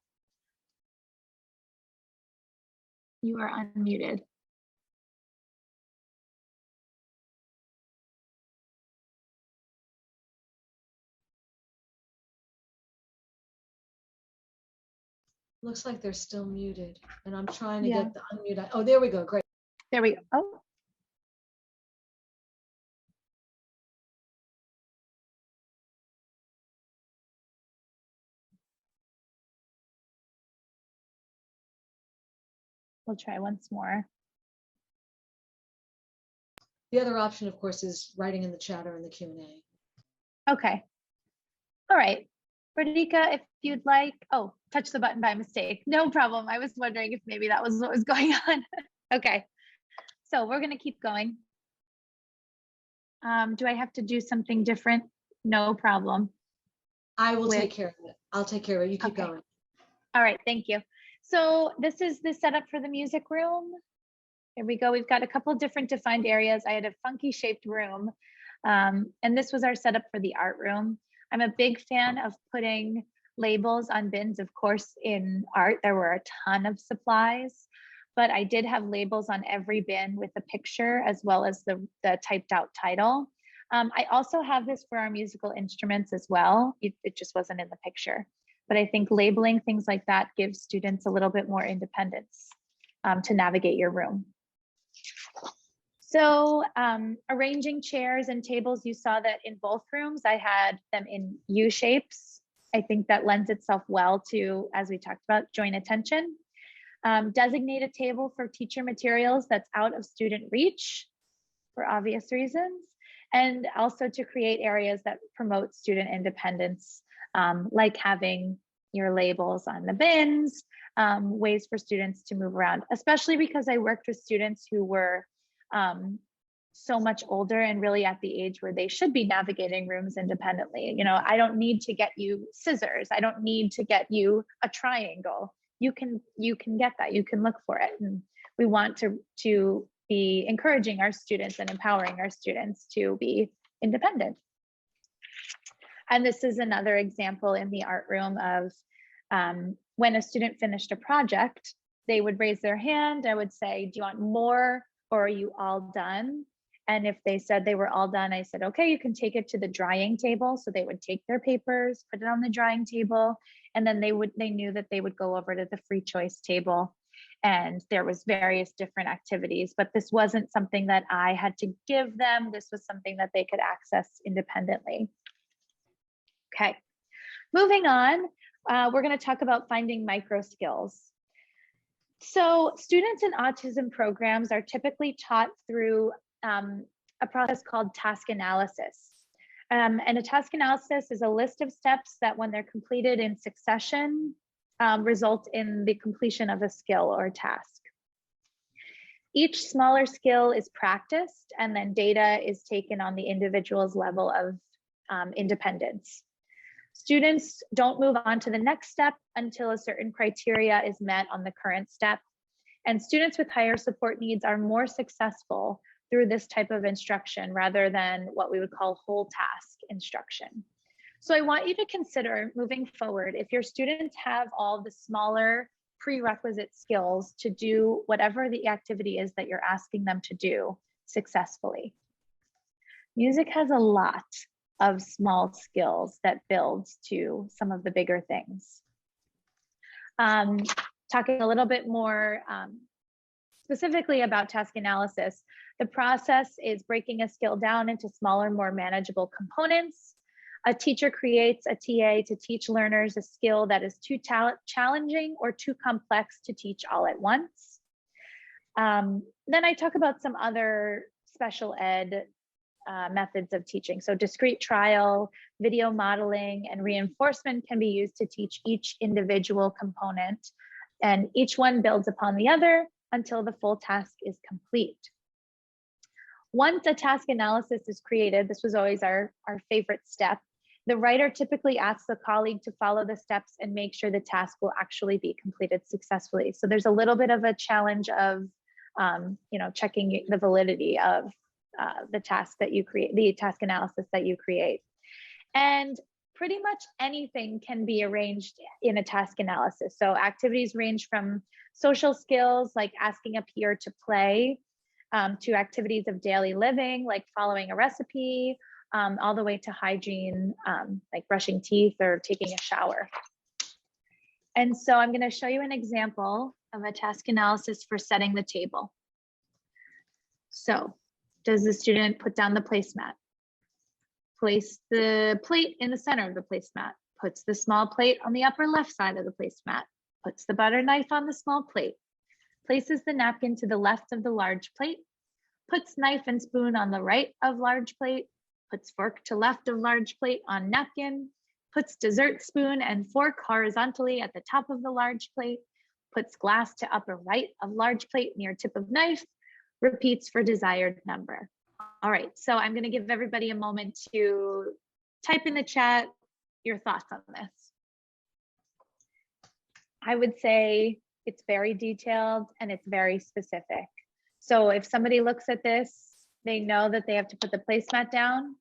You are unmuted. Looks like they're still muted, and I'm trying to Yeah. get the unmute. Oh, there we go. Great. There we go. Oh. We'll try once more. The other option, of course, is writing in the chat or in the Q&A. Okay. All right. Radhika, if you'd like, oh, touch the button by mistake. No problem. I was wondering if maybe that was what was going on. Okay. So we're going to keep going. Do I have to do something different? No problem. I will take care of it. I'll take care of it. You keep going. All right. Thank you. So this is the setup for the music room. Here we go. We've got a couple different defined areas. I had a funky shaped room. And this was our setup for the art room. I'm a big fan of putting labels on bins. Of course, in art, there were a ton of supplies, but I did have labels on every bin with a picture as well as the typed out title. I also have this for our musical instruments as well. It just wasn't in the picture, but I think labeling things like that gives students a little bit more independence to navigate your room. So arranging chairs and tables, you saw that in both rooms, I had them in U shapes. I think that lends itself well to, as we talked about, joint attention. Designate a table for teacher materials that's out of student reach for obvious reasons. And also to create areas that promote student independence, like having your labels on the bins, ways for students to move around, especially because I worked with students who were so much older and really at the age where they should be navigating rooms independently. You know, I don't need to get you scissors. I don't need to get you a triangle. You can get that. You can look for it. And we want to be encouraging our students and empowering our students to be independent. And this is another example in the art room of when a student finished a project, they would raise their hand. I would say, do you want more or are you all done? And if they said they were all done, I said, okay, you can take it to the drying table. So they would take their papers, put it on the drying table, and then they knew that they would go over to the free choice table. And there was various different activities, but this wasn't something that I had to give them. This was something that they could access independently. Okay, moving on, we're going to talk about finding micro skills. So students in autism programs are typically taught through a process called task analysis. And a task analysis is a list of steps that when they're completed in succession, result in the completion of a skill or task. Each smaller skill is practiced and then data is taken on the individual's level of independence. Students don't move on to the next step until a certain criteria is met on the current step. And students with higher support needs are more successful through this type of instruction rather than what we would call whole task instruction. So I want you to consider moving forward, if your students have all the smaller prerequisite skills to do whatever the activity is that you're asking them to do successfully. Music has a lot of small skills that builds to some of the bigger things. Talking a little bit more specifically about task analysis, the process is breaking a skill down into smaller, more manageable components. A teacher creates a TA to teach learners a skill that is too challenging or too complex to teach all at once. Then I talk about some other special ed methods of teaching. So discrete trial, video modeling, and reinforcement can be used to teach each individual component, and each one builds upon the other until the full task is complete. Once a task analysis is created, this was always our favorite step, the writer typically asks a colleague to follow the steps and make sure the task will actually be completed successfully. So there's a little bit of a challenge of checking the validity of the task that you create, the task analysis that you create. And pretty much anything can be arranged in a task analysis. So activities range from social skills, like asking a peer to play, to activities of daily living, like following a recipe, all the way to hygiene, like brushing teeth or taking a shower. And so I'm going to show you an example of a task analysis for setting the table. So does the student put down the placemat? Place the plate in the center of the placemat, puts the small plate on the upper left side of the placemat, puts the butter knife on the small plate, places the napkin to the left of the large plate, puts knife and spoon on the right of large plate, puts fork to left of large plate on napkin, puts dessert spoon and fork horizontally at the top of the large plate, puts glass to upper right of large plate near tip of knife, repeats for desired number. All right, so I'm going to give everybody a moment to type in the chat your thoughts on this. I would say it's very detailed and it's very specific. So if somebody looks at this, they know that they have to put the placemat down,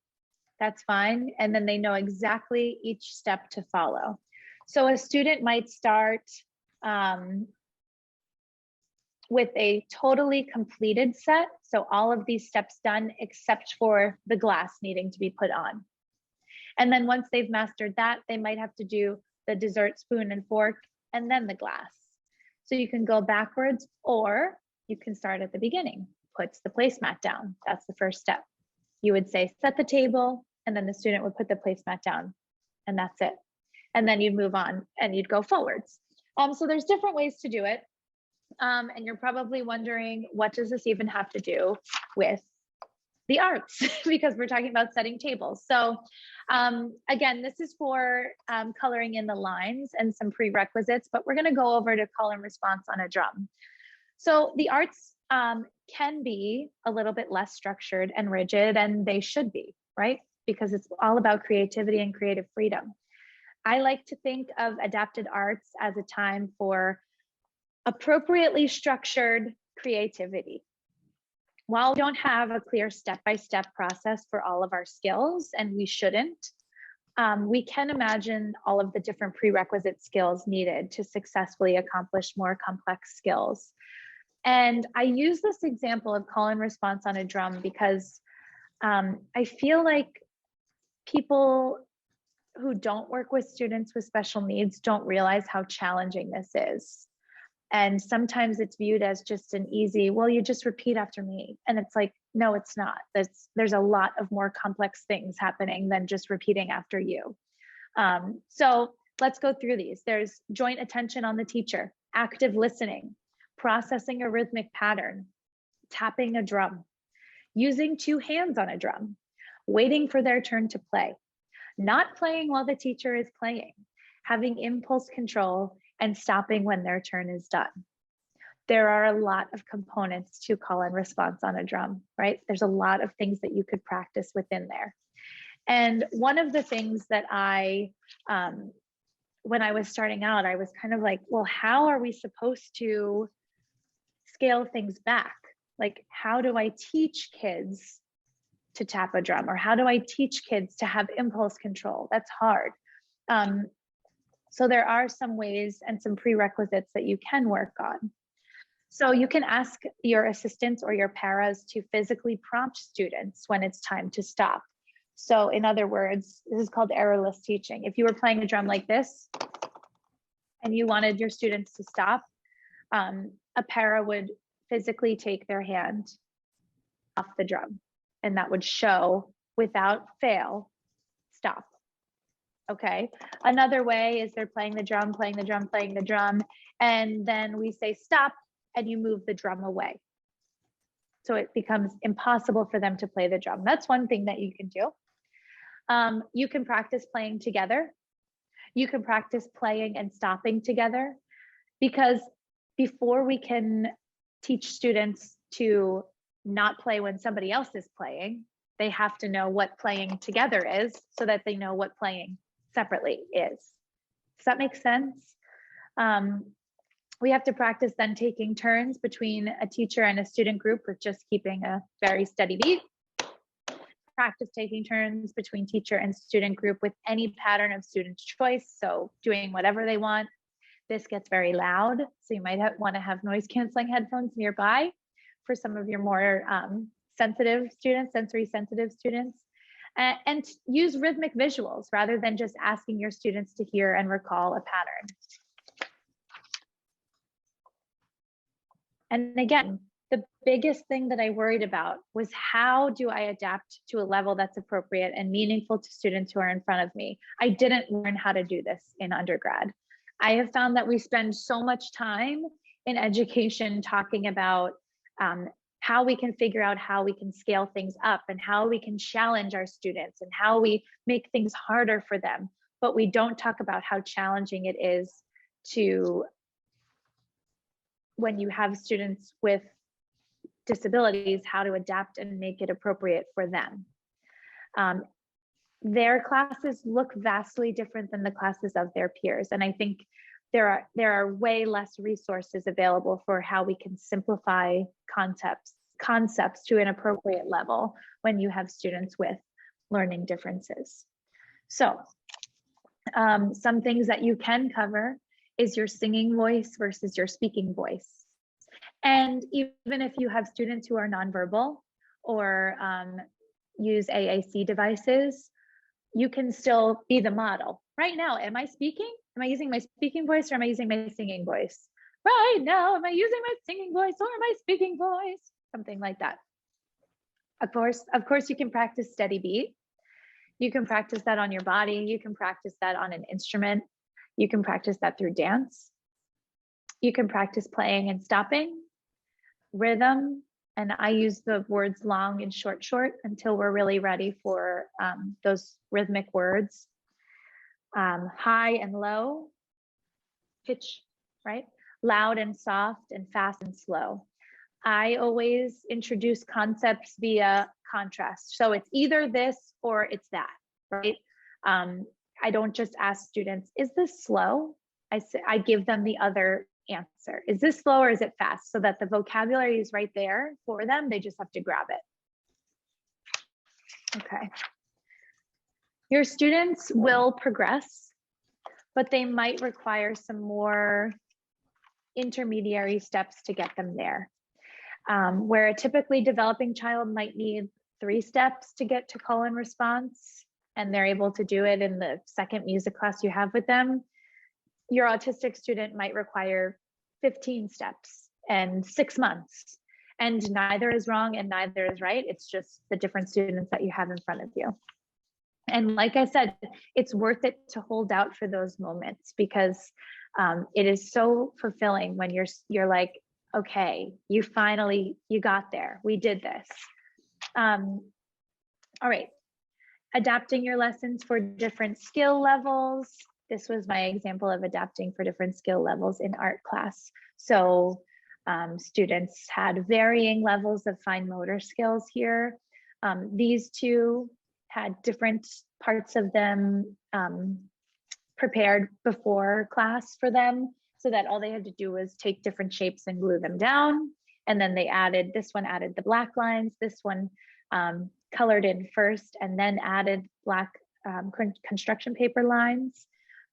that's fine. And then they know exactly each step to follow. So a student might start with a totally completed set. So all of these steps done except for the glass needing to be put on. And then once they've mastered that, they might have to do the dessert spoon and fork and then the glass. So you can go backwards, or you can start at the beginning. Puts the placemat down. That's the first step. You would say, set the table, and then the student would put the placemat down, and that's it. And then you'd move on and you'd go forwards. So there's different ways to do it. And you're probably wondering, what does this even have to do with the arts? Because we're talking about setting tables. So again, this is for coloring in the lines and some prerequisites, but we're going to go over to call and response on a drum. So the arts can be a little bit less structured and rigid, and they should be, right? Because it's all about creativity and creative freedom. I like to think of adapted arts as a time for appropriately structured creativity. While we don't have a clear step-by-step process for all of our skills, and we shouldn't, we can imagine all of the different prerequisite skills needed to successfully accomplish more complex skills. And I use this example of call and response on a drum because I feel like people who don't work with students with special needs don't realize how challenging this is. And sometimes it's viewed as just an easy, well, you just repeat after me. And it's like, no, it's not. There's a lot of more complex things happening than just repeating after you. So let's go through these. There's joint attention on the teacher, active listening, processing a rhythmic pattern, tapping a drum, using two hands on a drum, waiting for their turn to play, not playing while the teacher is playing, having impulse control, and stopping when their turn is done. There are a lot of components to call and response on a drum, right? There's a lot of things that you could practice within there. And one of the things that when I was starting out, I was kind of like, well, how are we supposed to scale things back? Like, how do I teach kids to tap a drum? Or how do I teach kids to have impulse control? That's hard. So there are some ways and some prerequisites that you can work on. So you can ask your assistants or your paras to physically prompt students when it's time to stop. So in other words, this is called errorless teaching. If you were playing a drum like this and you wanted your students to stop, a para would physically take their hand off the drum, and that would show without fail, stop. Okay, another way is they're playing the drum, playing the drum, playing the drum, and then we say stop, and you move the drum away. So it becomes impossible for them to play the drum. That's one thing that you can do. You can practice playing together. You can practice playing and stopping together, because before we can teach students to not play when somebody else is playing, they have to know what playing together is so that they know what playing separately is. Does that make sense? We have to practice then taking turns between a teacher and a student group with just keeping a very steady beat. Practice taking turns between teacher and student group with any pattern of student's choice. So doing whatever they want. This gets very loud, so you might want to have noise canceling headphones nearby for some of your more sensitive students, sensory sensitive students. And use rhythmic visuals rather than just asking your students to hear and recall a pattern. And again, the biggest thing that I worried about was, how do I adapt to a level that's appropriate and meaningful to students who are in front of me? I didn't learn how to do this in undergrad. I have found that we spend so much time in education talking about how we can figure out how we can scale things up and how we can challenge our students and how we make things harder for them. But we don't talk about how challenging it is to, when you have students with disabilities, how to adapt and make it appropriate for them. Their classes look vastly different than the classes of their peers. And I think there are way less resources available for how we can simplify concepts to an appropriate level when you have students with learning differences. So some things that you can cover is your singing voice versus your speaking voice. And even if you have students who are nonverbal or use AAC devices, you can still be the model. Right now, am I speaking? Am I using my speaking voice or am I using my singing voice? Right now, am I using my singing voice or my speaking voice? Something like that. Of course, you can practice steady beat. You can practice that on your body. You can practice that on an instrument. You can practice that through dance. You can practice playing and stopping, rhythm, and I use the words long and short until we're really ready for those rhythmic words. High and low, pitch, right? Loud and soft, and fast and slow. I always introduce concepts via contrast. So it's either this or it's that, right? I don't just ask students, is this slow? I give them the other answer. Is this slow or is it fast? So that the vocabulary is right there for them. They just have to grab it. Okay. Your students will progress, but they might require some more intermediary steps to get them there. Where a typically developing child might need 3 steps to get to call and response, and they're able to do it in the second music class you have with them, your autistic student might require 15 steps and 6 months. And neither is wrong and neither is right. It's just the different students that you have in front of you. And like I said, it's worth it to hold out for those moments, because it is so fulfilling when you're like, okay, you got there. We did this. All right. Adapting your lessons for different skill levels. This was my example of adapting for different skill levels in art class. So students had varying levels of fine motor skills here. These two had different parts of them prepared before class for them, so that all they had to do was take different shapes and glue them down. And then this one added the black lines, this one colored in first and then added black construction paper lines.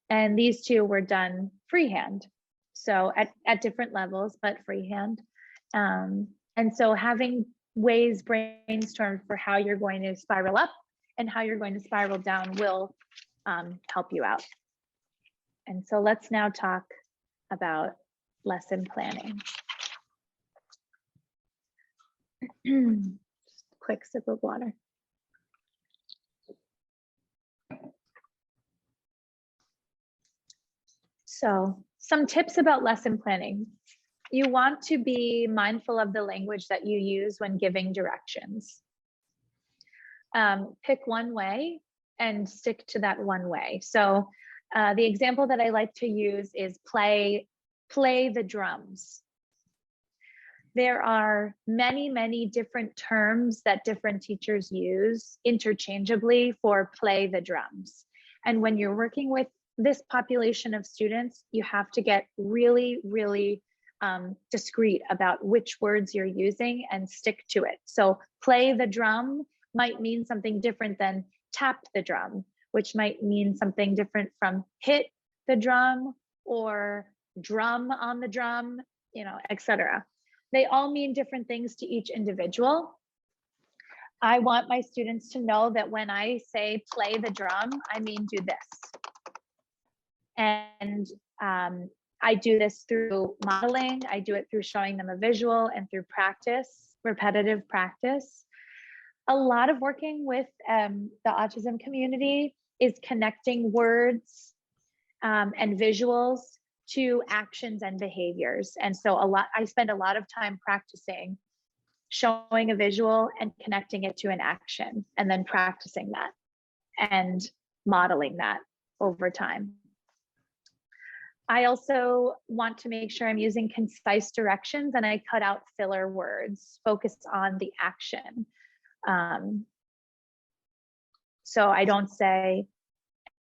And these two were done freehand. So at different levels, but freehand. And so having ways brainstormed for how you're going to spiral up and how you're going to spiral down will help you out. And so let's now talk about lesson planning. Just a quick sip of water. So some tips about lesson planning. You want to be mindful of the language that you use when giving directions. Pick one way and stick to that one way. So the example that I like to use is play the drums. There are many, many different terms that different teachers use interchangeably for play the drums. And when you're working with this population of students, you have to get really, really discreet about which words you're using and stick to it. So play the drum might mean something different than tap the drum, which might mean something different from hit the drum or drum on the drum, etc. They all mean different things to each individual. I want my students to know that when I say play the drum, I mean do this. And I do this through modeling. I do it through showing them a visual and through practice, repetitive practice. A lot of working with the autism community is connecting words and visuals to actions and behaviors. And so I spend a lot of time practicing showing a visual and connecting it to an action, and then practicing that and modeling that over time. I also want to make sure I'm using concise directions, and I cut out filler words, focus on the action. So I don't say,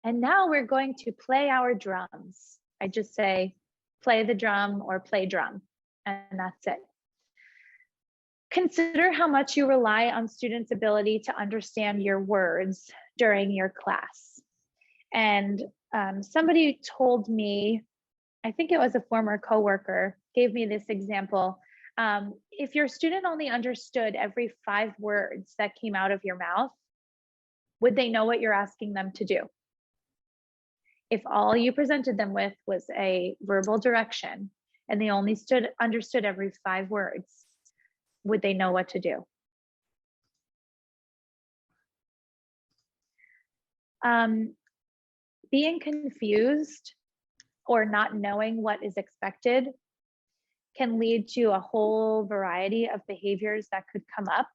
and now we're going to play our drums. I just say, play the drum or play drum, and that's it. Consider how much you rely on students' ability to understand your words during your class. And somebody told me, I think it was a former coworker, gave me this example. If your student only understood every 5 words that came out of your mouth, would they know what you're asking them to do? If all you presented them with was a verbal direction and they only understood every 5 words, would they know what to do? Being confused or not knowing what is expected can lead to a whole variety of behaviors that could come up.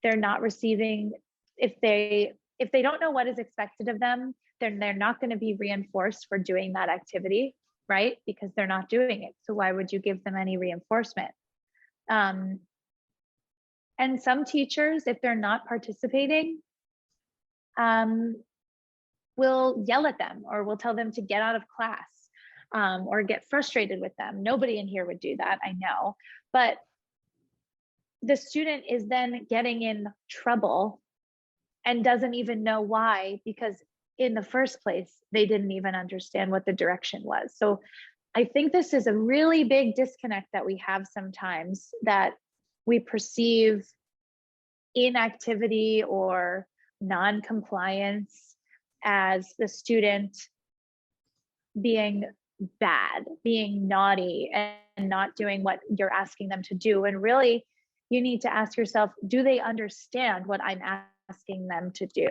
They're not receiving, if they don't know what is expected of them, then they're not going to be reinforced for doing that activity, right? Because they're not doing it. So why would you give them any reinforcement? And some teachers, if they're not participating, will yell at them or will tell them to get out of class, or get frustrated with them. Nobody in here would do that, I know. But the student is then getting in trouble and doesn't even know why, because in the first place, they didn't even understand what the direction was. So I think this is a really big disconnect that we have sometimes, that we perceive inactivity or non-compliance as the student being bad, being naughty, and not doing what you're asking them to do. And really, you need to ask yourself, do they understand what I'm asking them to do?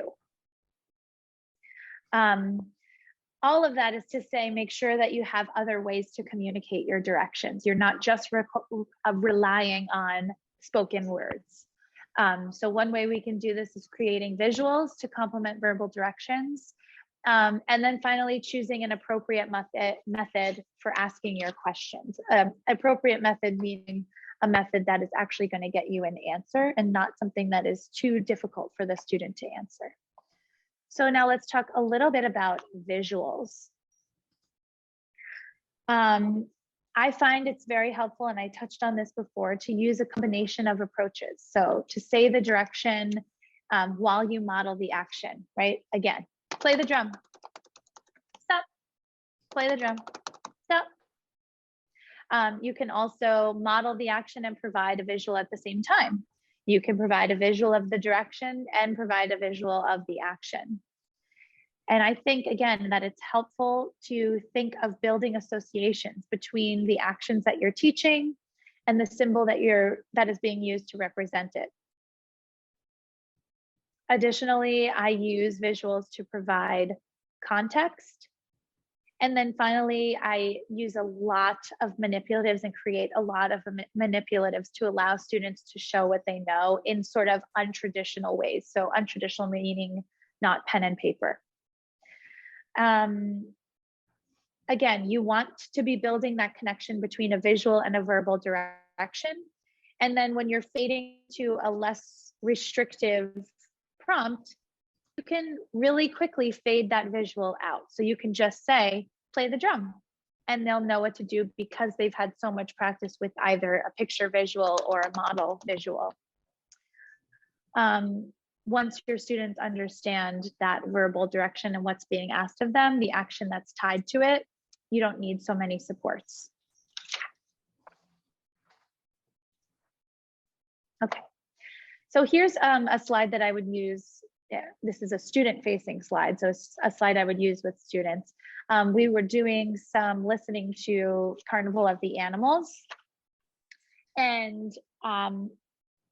All of that is to say, make sure that you have other ways to communicate your directions. You're not just relying on spoken words. So one way we can do this is creating visuals to complement verbal directions. And then finally, choosing an appropriate method for asking your questions. Appropriate method meaning a method that is actually going to get you an answer and not something that is too difficult for the student to answer. So now let's talk a little bit about visuals. I find it's very helpful, and I touched on this before, to use a combination of approaches. So to say the direction while you model the action, right? Again, play the drum, stop, play the drum, stop. You can also model the action and provide a visual at the same time. You can provide a visual of the direction and provide a visual of the action. And I think, again, that it's helpful to think of building associations between the actions that you're teaching and the symbol that is being used to represent it. Additionally, I use visuals to provide context. And then finally, I use a lot of manipulatives and create a lot of manipulatives to allow students to show what they know in sort of untraditional ways. So untraditional meaning not pen and paper. Again, you want to be building that connection between a visual and a verbal direction. And then when you're fading to a less restrictive prompt, you can really quickly fade that visual out. So you can just say, play the drum, and they'll know what to do because they've had so much practice with either a picture visual or a model visual. Once your students understand that verbal direction and what's being asked of them, the action that's tied to it, you don't need so many supports. Okay, so here's a slide that I would use. Yeah, this is a student-facing slide, so it's a slide I would use with students. We were doing some listening to Carnival of the Animals, and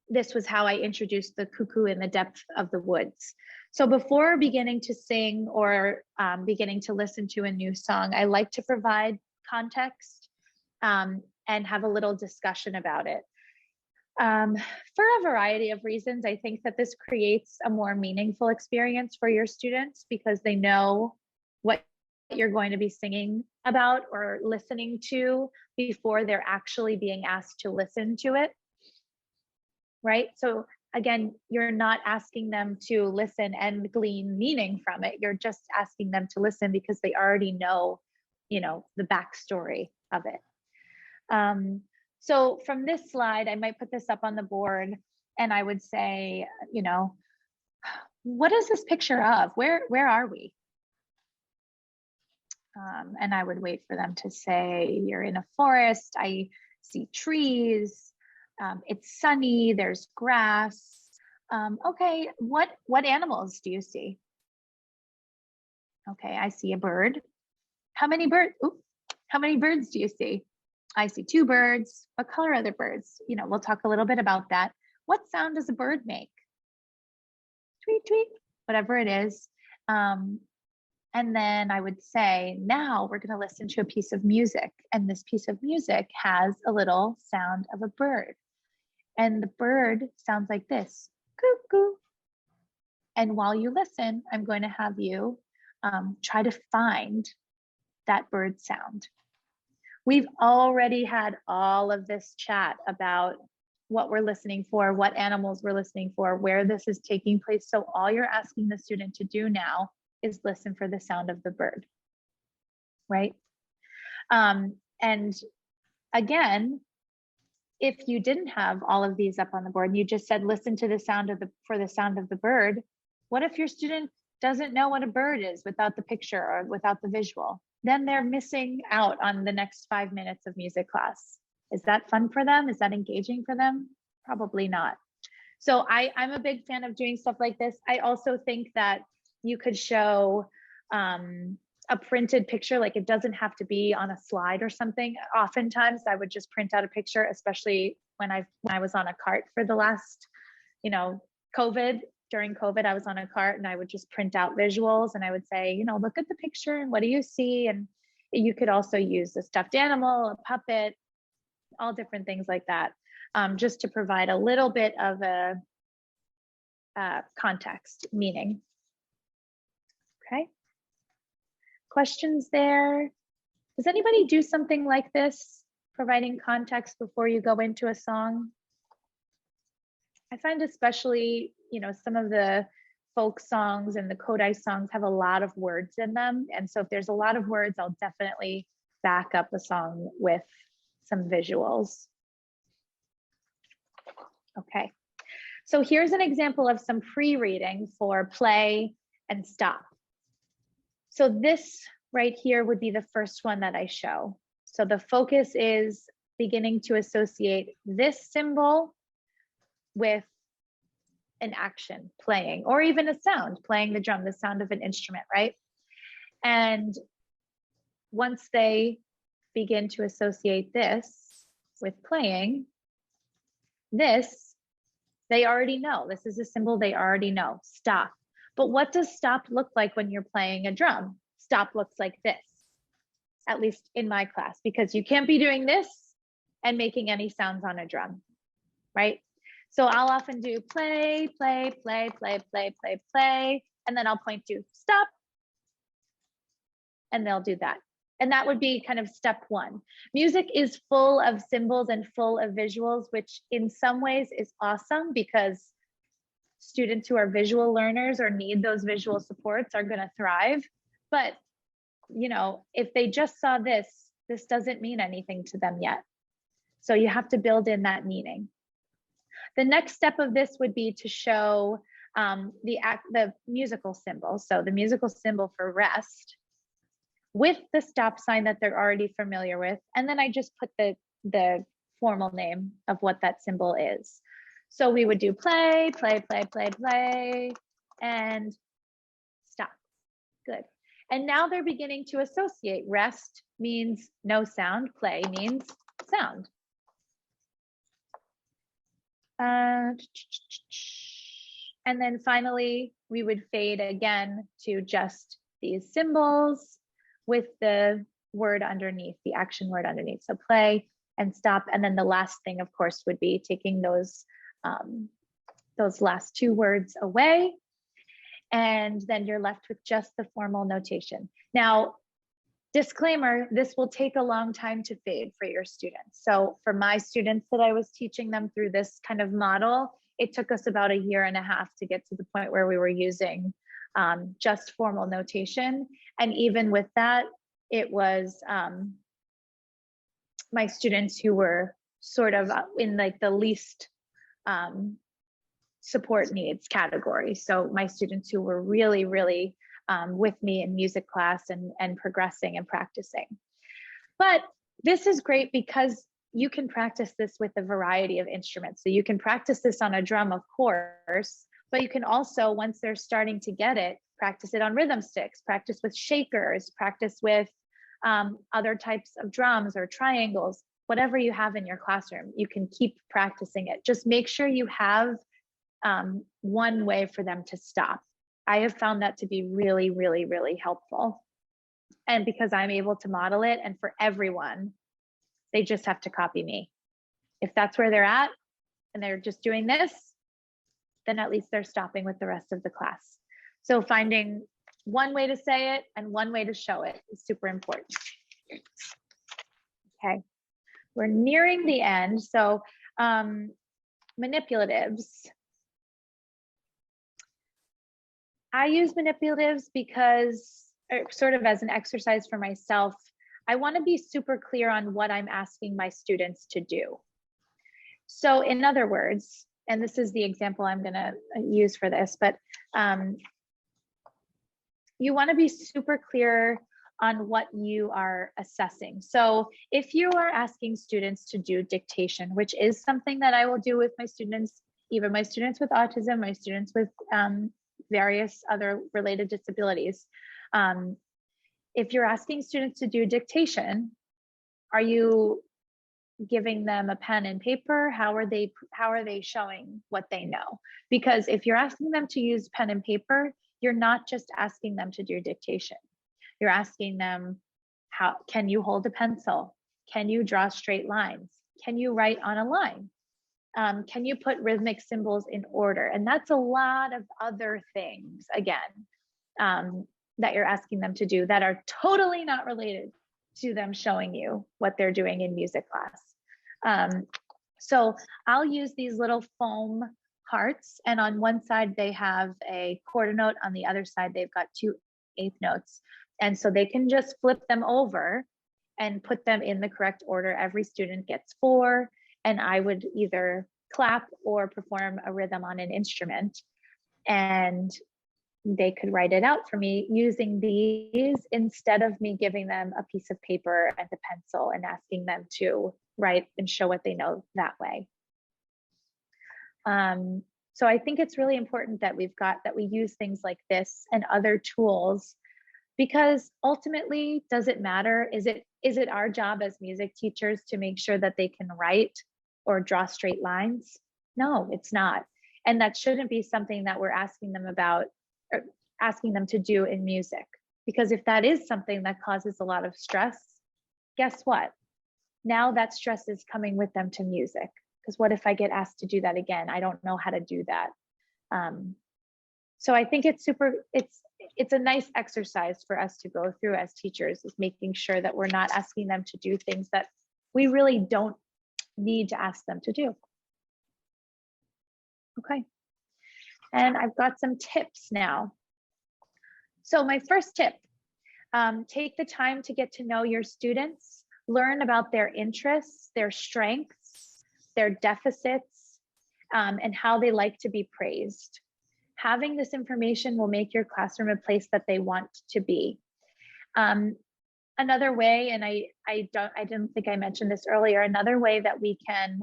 this was how I introduced the cuckoo in the depth of the woods. So before beginning to sing or beginning to listen to a new song, I like to provide context and have a little discussion about it. For a variety of reasons, I think that this creates a more meaningful experience for your students because they know what you're going to be singing about or listening to before they're actually being asked to listen to it. Right? So again, you're not asking them to listen and glean meaning from it. You're just asking them to listen because they already know, the backstory of it. So from this slide, I might put this up on the board and I would say, what is this picture of? Where are we? And I would wait for them to say, you're in a forest, I see trees, it's sunny, there's grass. Okay, what animals do you see? Okay, I see a bird. How many birds do you see? I see 2 birds. What color are the birds? We'll talk a little bit about that. What sound does a bird make? Tweet, tweet, whatever it is. And then I would say, now we're going to listen to a piece of music. And this piece of music has a little sound of a bird. And the bird sounds like this, cuckoo. And while you listen, I'm going to have you try to find that bird sound. We've already had all of this chat about what we're listening for, what animals we're listening for, where this is taking place. So all you're asking the student to do now is listen for the sound of the bird, right? And again, if you didn't have all of these up on the board and you just said, listen to the sound of the bird, what if your student doesn't know what a bird is without the picture or without the visual? Then they're missing out on the next 5 minutes of music class. Is that fun for them? Is that engaging for them? Probably not. So I'm a big fan of doing stuff like this. I also think that you could show a printed picture, like it doesn't have to be on a slide or something. Oftentimes I would just print out a picture, especially when I was on a cart for the last, during COVID, I was on a cart and I would just print out visuals and I would say, look at the picture and what do you see? And you could also use a stuffed animal, a puppet, all different things like that, just to provide a little bit of a context, meaning. Okay. Questions there? Does anybody do something like this, providing context before you go into a song? I find especially, some of the folk songs and the Kodai songs have a lot of words in them. And so if there's a lot of words, I'll definitely back up a song with some visuals. Okay, so here's an example of some pre-reading for play and stop. So this right here would be the first one that I show. So the focus is beginning to associate this symbol with an action, playing, or even a sound, playing the drum, the sound of an instrument, right? And once they begin to associate this with playing, this, they already know. This is a symbol they already know, stop. But what does stop look like when you're playing a drum? Stop looks like this, at least in my class, because you can't be doing this and making any sounds on a drum, right? So I'll often do play, play, play, play, play, play, play, and then I'll point to stop, and they'll do that. And that would be kind of step one. Music is full of symbols and full of visuals, which in some ways is awesome because students who are visual learners or need those visual supports are going to thrive. But, you know, if they just saw this doesn't mean anything to them yet. So you have to build in that meaning. The next step of this would be to show the musical symbol. So the musical symbol for rest with the stop sign that they're already familiar with. And then I just put the formal name of what that symbol is. So we would do play, play, play, play, play, and stop. Good. And now they're beginning to associate. Rest means no sound, play means sound. And then finally, we would fade again to just these symbols with the word underneath, the action word underneath. So play and stop. And then the last thing, of course, would be taking those last two words away. And then you're left with just the formal notation. Now, disclaimer, this will take a long time to fade for your students. So for my students that I was teaching them through this kind of model, it took us about 1.5 years to get to the point where we were using just formal notation. And even with that, it was my students who were sort of in like the least support needs category. So my students who were really, really with me in music class and progressing and practicing. But this is great because you can practice this with a variety of instruments. So you can practice this on a drum, of course, but you can also, once they're starting to get it, practice it on rhythm sticks, practice with shakers, practice with other types of drums or triangles, whatever you have in your classroom, you can keep practicing it. Just make sure you have one way for them to stop. I have found that to be really, really, really helpful. And because I'm able to model it, and for everyone, they just have to copy me. If that's where they're at and they're just doing this, then at least they're stopping with the rest of the class. So finding one way to say it and one way to show it is super important. Okay, we're nearing the end. So manipulatives. I use manipulatives because, sort of as an exercise for myself, I want to be super clear on what I'm asking my students to do. So in other words, and this is the example I'm going to use for this, but you want to be super clear on what you are assessing. So if you are asking students to do dictation, which is something that I will do with my students, even my students with autism, my students with various other related disabilities. If you're asking students to do dictation, are you giving them a pen and paper? How are they showing what they know? Because if you're asking them to use pen and paper, you're not just asking them to do dictation. You're asking them, how can you hold a pencil? Can you draw straight lines? Can you write on a line? Can you put rhythmic symbols in order? And that's a lot of other things, again, that you're asking them to do that are totally not related to them showing you what they're doing in music class. So I'll use these little foam hearts, and on one side they have a quarter note, on the other side they've got 2/8 notes. And so they can just flip them over and put them in the correct order. Every student gets 4. And I would either clap or perform a rhythm on an instrument, and they could write it out for me using these instead of me giving them a piece of paper and a pencil and asking them to write and show what they know that way. So I think it's really important that we use things like this and other tools, because ultimately, does it matter? Is it our job as music teachers to make sure that they can write or draw straight lines? No, it's not. And that shouldn't be something that we're asking them about or asking them to do in music. Because if that is something that causes a lot of stress, guess what? Now that stress is coming with them to music. Because what if I get asked to do that again? I don't know how to do that. So I think it's a nice exercise for us to go through as teachers, is making sure that we're not asking them to do things that we really don't need to ask them to do. Okay. And I've got some tips now. So my first tip, take the time to get to know your students, learn about their interests, their strengths, their deficits, and how they like to be praised. Having this information will make your classroom a place that they want to be. Another way, and I didn't think I mentioned this earlier, another way that we can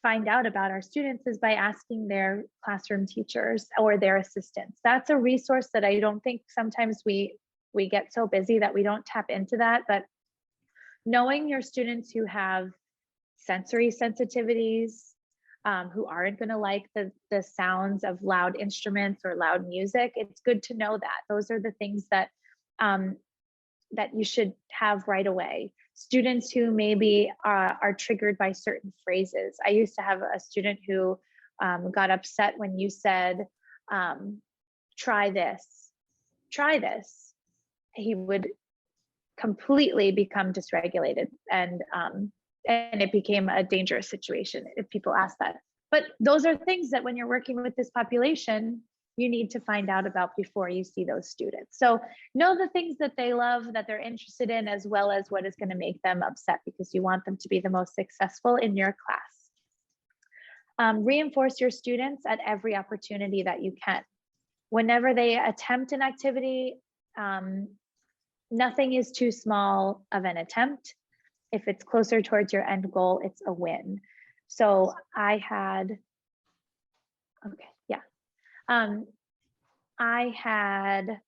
find out about our students is by asking their classroom teachers or their assistants. That's a resource that I don't think sometimes we get so busy that we don't tap into that, but knowing your students who have sensory sensitivities, who aren't going to like the sounds of loud instruments or loud music, it's good to know that. Those are the things that that you should have right away. Students who maybe are triggered by certain phrases. I used to have a student who got upset when you said, try this, try this. He would completely become dysregulated, and it became a dangerous situation if people ask that. But those are things that when you're working with this population, you need to find out about before you see those students. So know the things that they love, that they're interested in, as well as what is going to make them upset, because you want them to be the most successful in your class. Reinforce your students at every opportunity that you can. Whenever they attempt an activity, nothing is too small of an attempt. If it's closer towards your end goal, it's a win. So I had, I had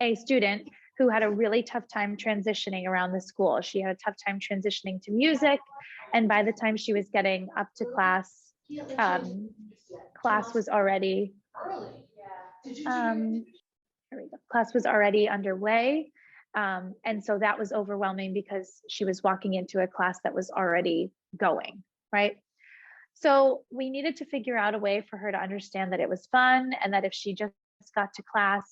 a student who had a really tough time transitioning around the school. She had a tough time transitioning to music. And by the time she was getting up to class, class was already, class was already underway. And so that was overwhelming because she was walking into a class that was already going, right? So we needed to figure out a way for her to understand that it was fun, and that if she just got to class,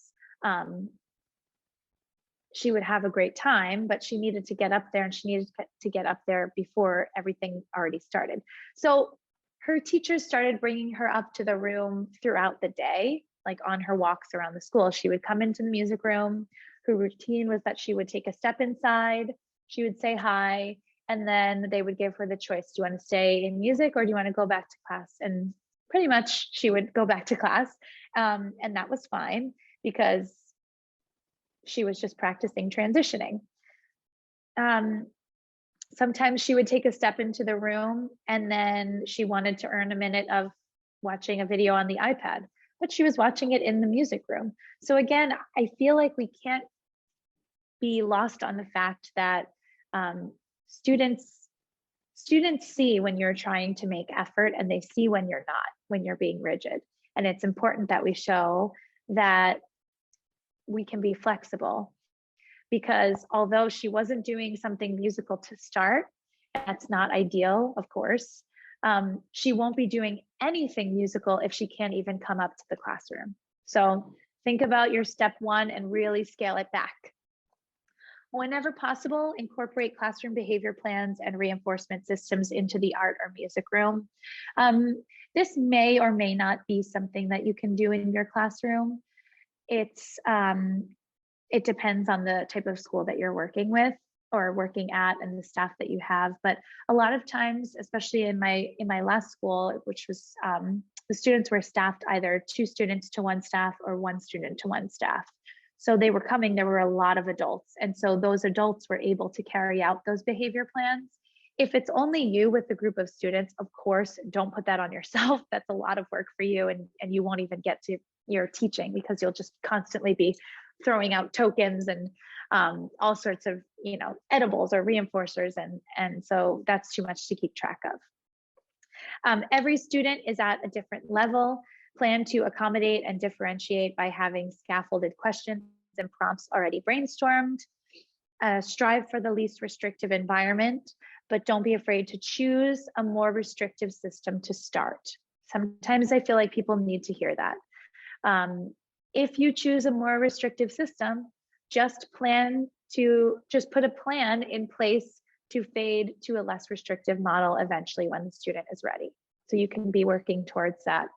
she would have a great time, but she needed to get up there, and she needed to get up there before everything already started. So her teachers started bringing her up to the room throughout the day, like on her walks around the school. She would come into the music room. Her routine was that she would take a step inside, she would say hi, and then they would give her the choice. Do you want to stay in music or do you want to go back to class? And pretty much she would go back to class. And that was fine because she was just practicing transitioning. Sometimes she would take a step into the room and then she wanted to earn a minute of watching a video on the iPad, but she was watching it in the music room. So again, I feel like we can't be lost on the fact that students see when you're trying to make effort, and they see when you're not, when you're being rigid. And it's important that we show that we can be flexible, because although she wasn't doing something musical to start, that's not ideal, of course, she won't be doing anything musical if she can't even come up to the classroom. So think about your step one and really scale it back. Whenever possible, incorporate classroom behavior plans and reinforcement systems into the art or music room. This may or may not be something that you can do in your classroom. It depends on the type of school that you're working with or working at and the staff that you have. But a lot of times, especially in my last school, which was the students were staffed either 2 students to 1 staff or 1 student to 1 staff. So they were coming, there were a lot of adults. And so those adults were able to carry out those behavior plans. If it's only you with a group of students, of course, don't put that on yourself. That's a lot of work for you, and you won't even get to your teaching because you'll just constantly be throwing out tokens and all sorts of, edibles or reinforcers. And so that's too much to keep track of. Every student is at a different level. Plan to accommodate and differentiate by having scaffolded questions and prompts already brainstormed. Strive for the least restrictive environment, but don't be afraid to choose a more restrictive system to start. Sometimes I feel like people need to hear that. If you choose a more restrictive system, just put a plan in place to fade to a less restrictive model eventually when the student is ready. So you can be working towards that.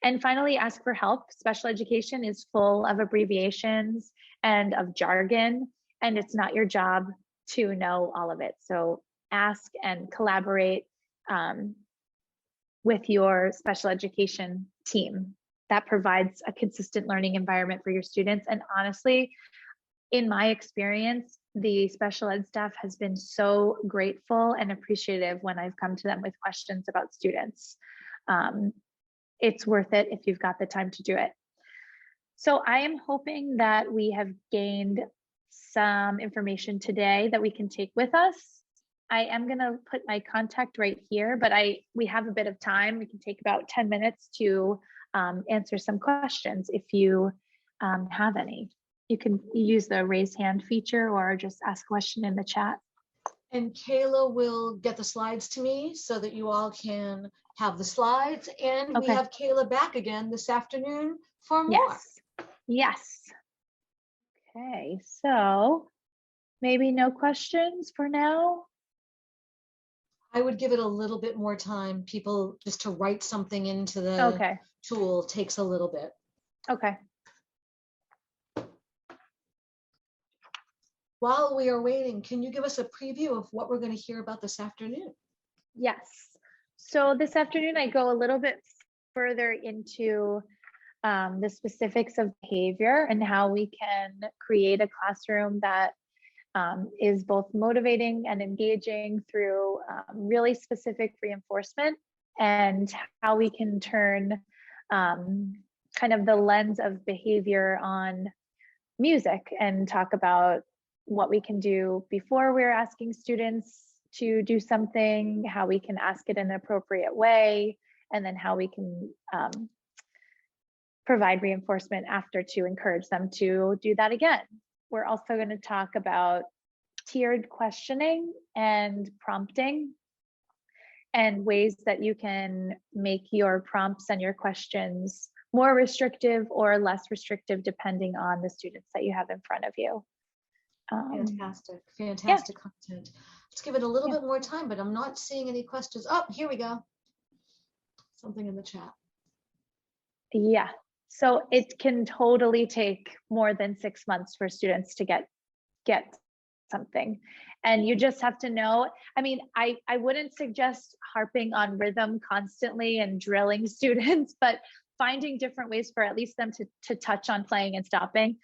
And finally, ask for help. Special education is full of abbreviations and of jargon, and it's not your job to know all of it. So ask and collaborate with your special education team. That provides a consistent learning environment for your students. And honestly, in my experience, the special ed staff has been so grateful and appreciative when I've come to them with questions about students. It's worth it if you've got the time to do it. So I am hoping that we have gained some information today that we can take with us. I am going to put my contact right here, but we have a bit of time. We can take about 10 minutes to answer some questions if you have any. You can use the raise hand feature or just ask a question in the chat. And Kayla will get the slides to me so that you all can have the slides. And we have Kayla back again this afternoon for more. Yes. Okay, so maybe no questions for now. I would give it a little bit more time. People just to write something into the tool takes a little bit. Okay. While we are waiting, can you give us a preview of what we're going to hear about this afternoon? Yes. So this afternoon, I go a little bit further into the specifics of behavior and how we can create a classroom that is both motivating and engaging through really specific reinforcement, and how we can turn kind of the lens of behavior on music and talk about what we can do before we're asking students to do something, how we can ask it in an appropriate way, and then how we can provide reinforcement after to encourage them to do that again. We're also going to talk about tiered questioning and prompting, and ways that you can make your prompts and your questions more restrictive or less restrictive depending on the students that you have in front of you. Fantastic content. Let's give it a little bit more time, but I'm not seeing any questions. Oh, here we go. Something in the chat. Yeah, so it can totally take more than 6 months for students to get something. And you just have to know, I mean, I wouldn't suggest harping on rhythm constantly and drilling students, but finding different ways for at least them to touch on playing and stopping.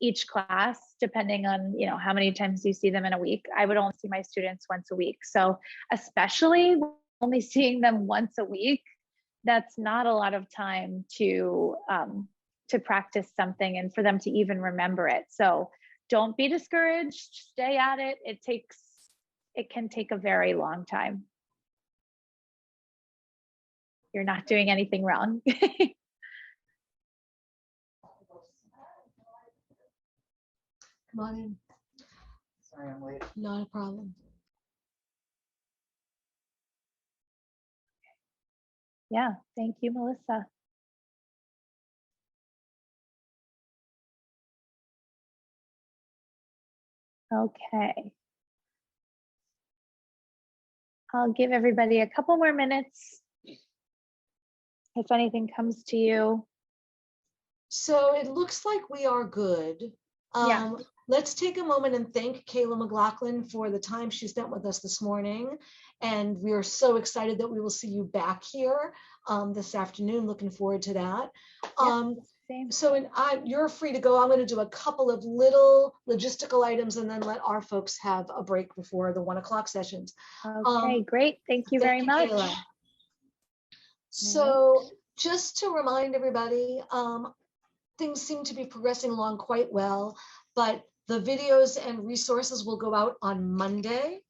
Each class, depending on how many times you see them in a week. I would only see my students once a week. So especially only seeing them once a week, that's not a lot of time to practice something and for them to even remember it. So don't be discouraged, stay at it. It can take a very long time. You're not doing anything wrong. Come on in. Sorry, I'm late. Not a problem. Yeah, thank you, Melissa. Okay. I'll give everybody a couple more minutes if anything comes to you. So it looks like we are good. Let's take a moment and thank Kayla Mclaughlin for the time she spent with us this morning. And we are so excited that we will see you back here this afternoon. Looking forward to that. So you're free to go. I'm going to do a couple of little logistical items and then let our folks have a break before the 1 o'clock sessions. Okay, great. Thank you very much. Kayla. So just to remind everybody, things seem to be progressing along quite well, but the videos and resources will go out on Monday.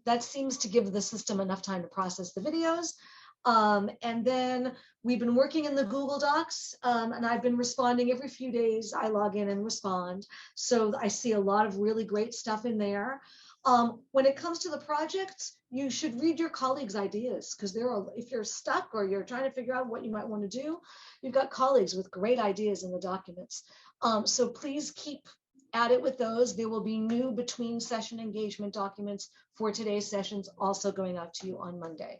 That seems to give the system enough time to process the videos. And then we've been working in the Google Docs, and I've been responding every few days. I log in and respond. So I see a lot of really great stuff in there. When it comes to the projects, you should read your colleagues' ideas, because if you're stuck or you're trying to figure out what you might want to do, you've got colleagues with great ideas in the documents. So please keep at it with those. There will be new between session engagement documents for today's sessions also going out to you on Monday.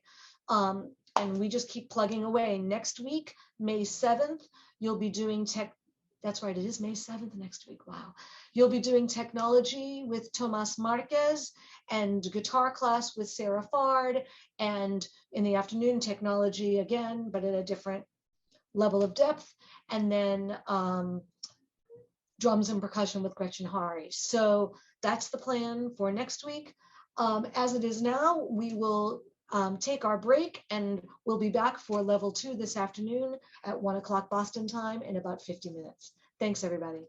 and we just keep plugging away. Next week, May 7th, you'll be doing that's right, it is May 7th next week. Wow. You'll be doing technology with Tomas Marquez and guitar class with Sarah Fard. And in the afternoon, technology again, but at a different level of depth. And then drums and percussion with Gretchen Hari. So that's the plan for next week. As it is now, we will take our break and we'll be back for level 2 this afternoon at 1 o'clock Boston time in about 50 minutes. Thanks, everybody.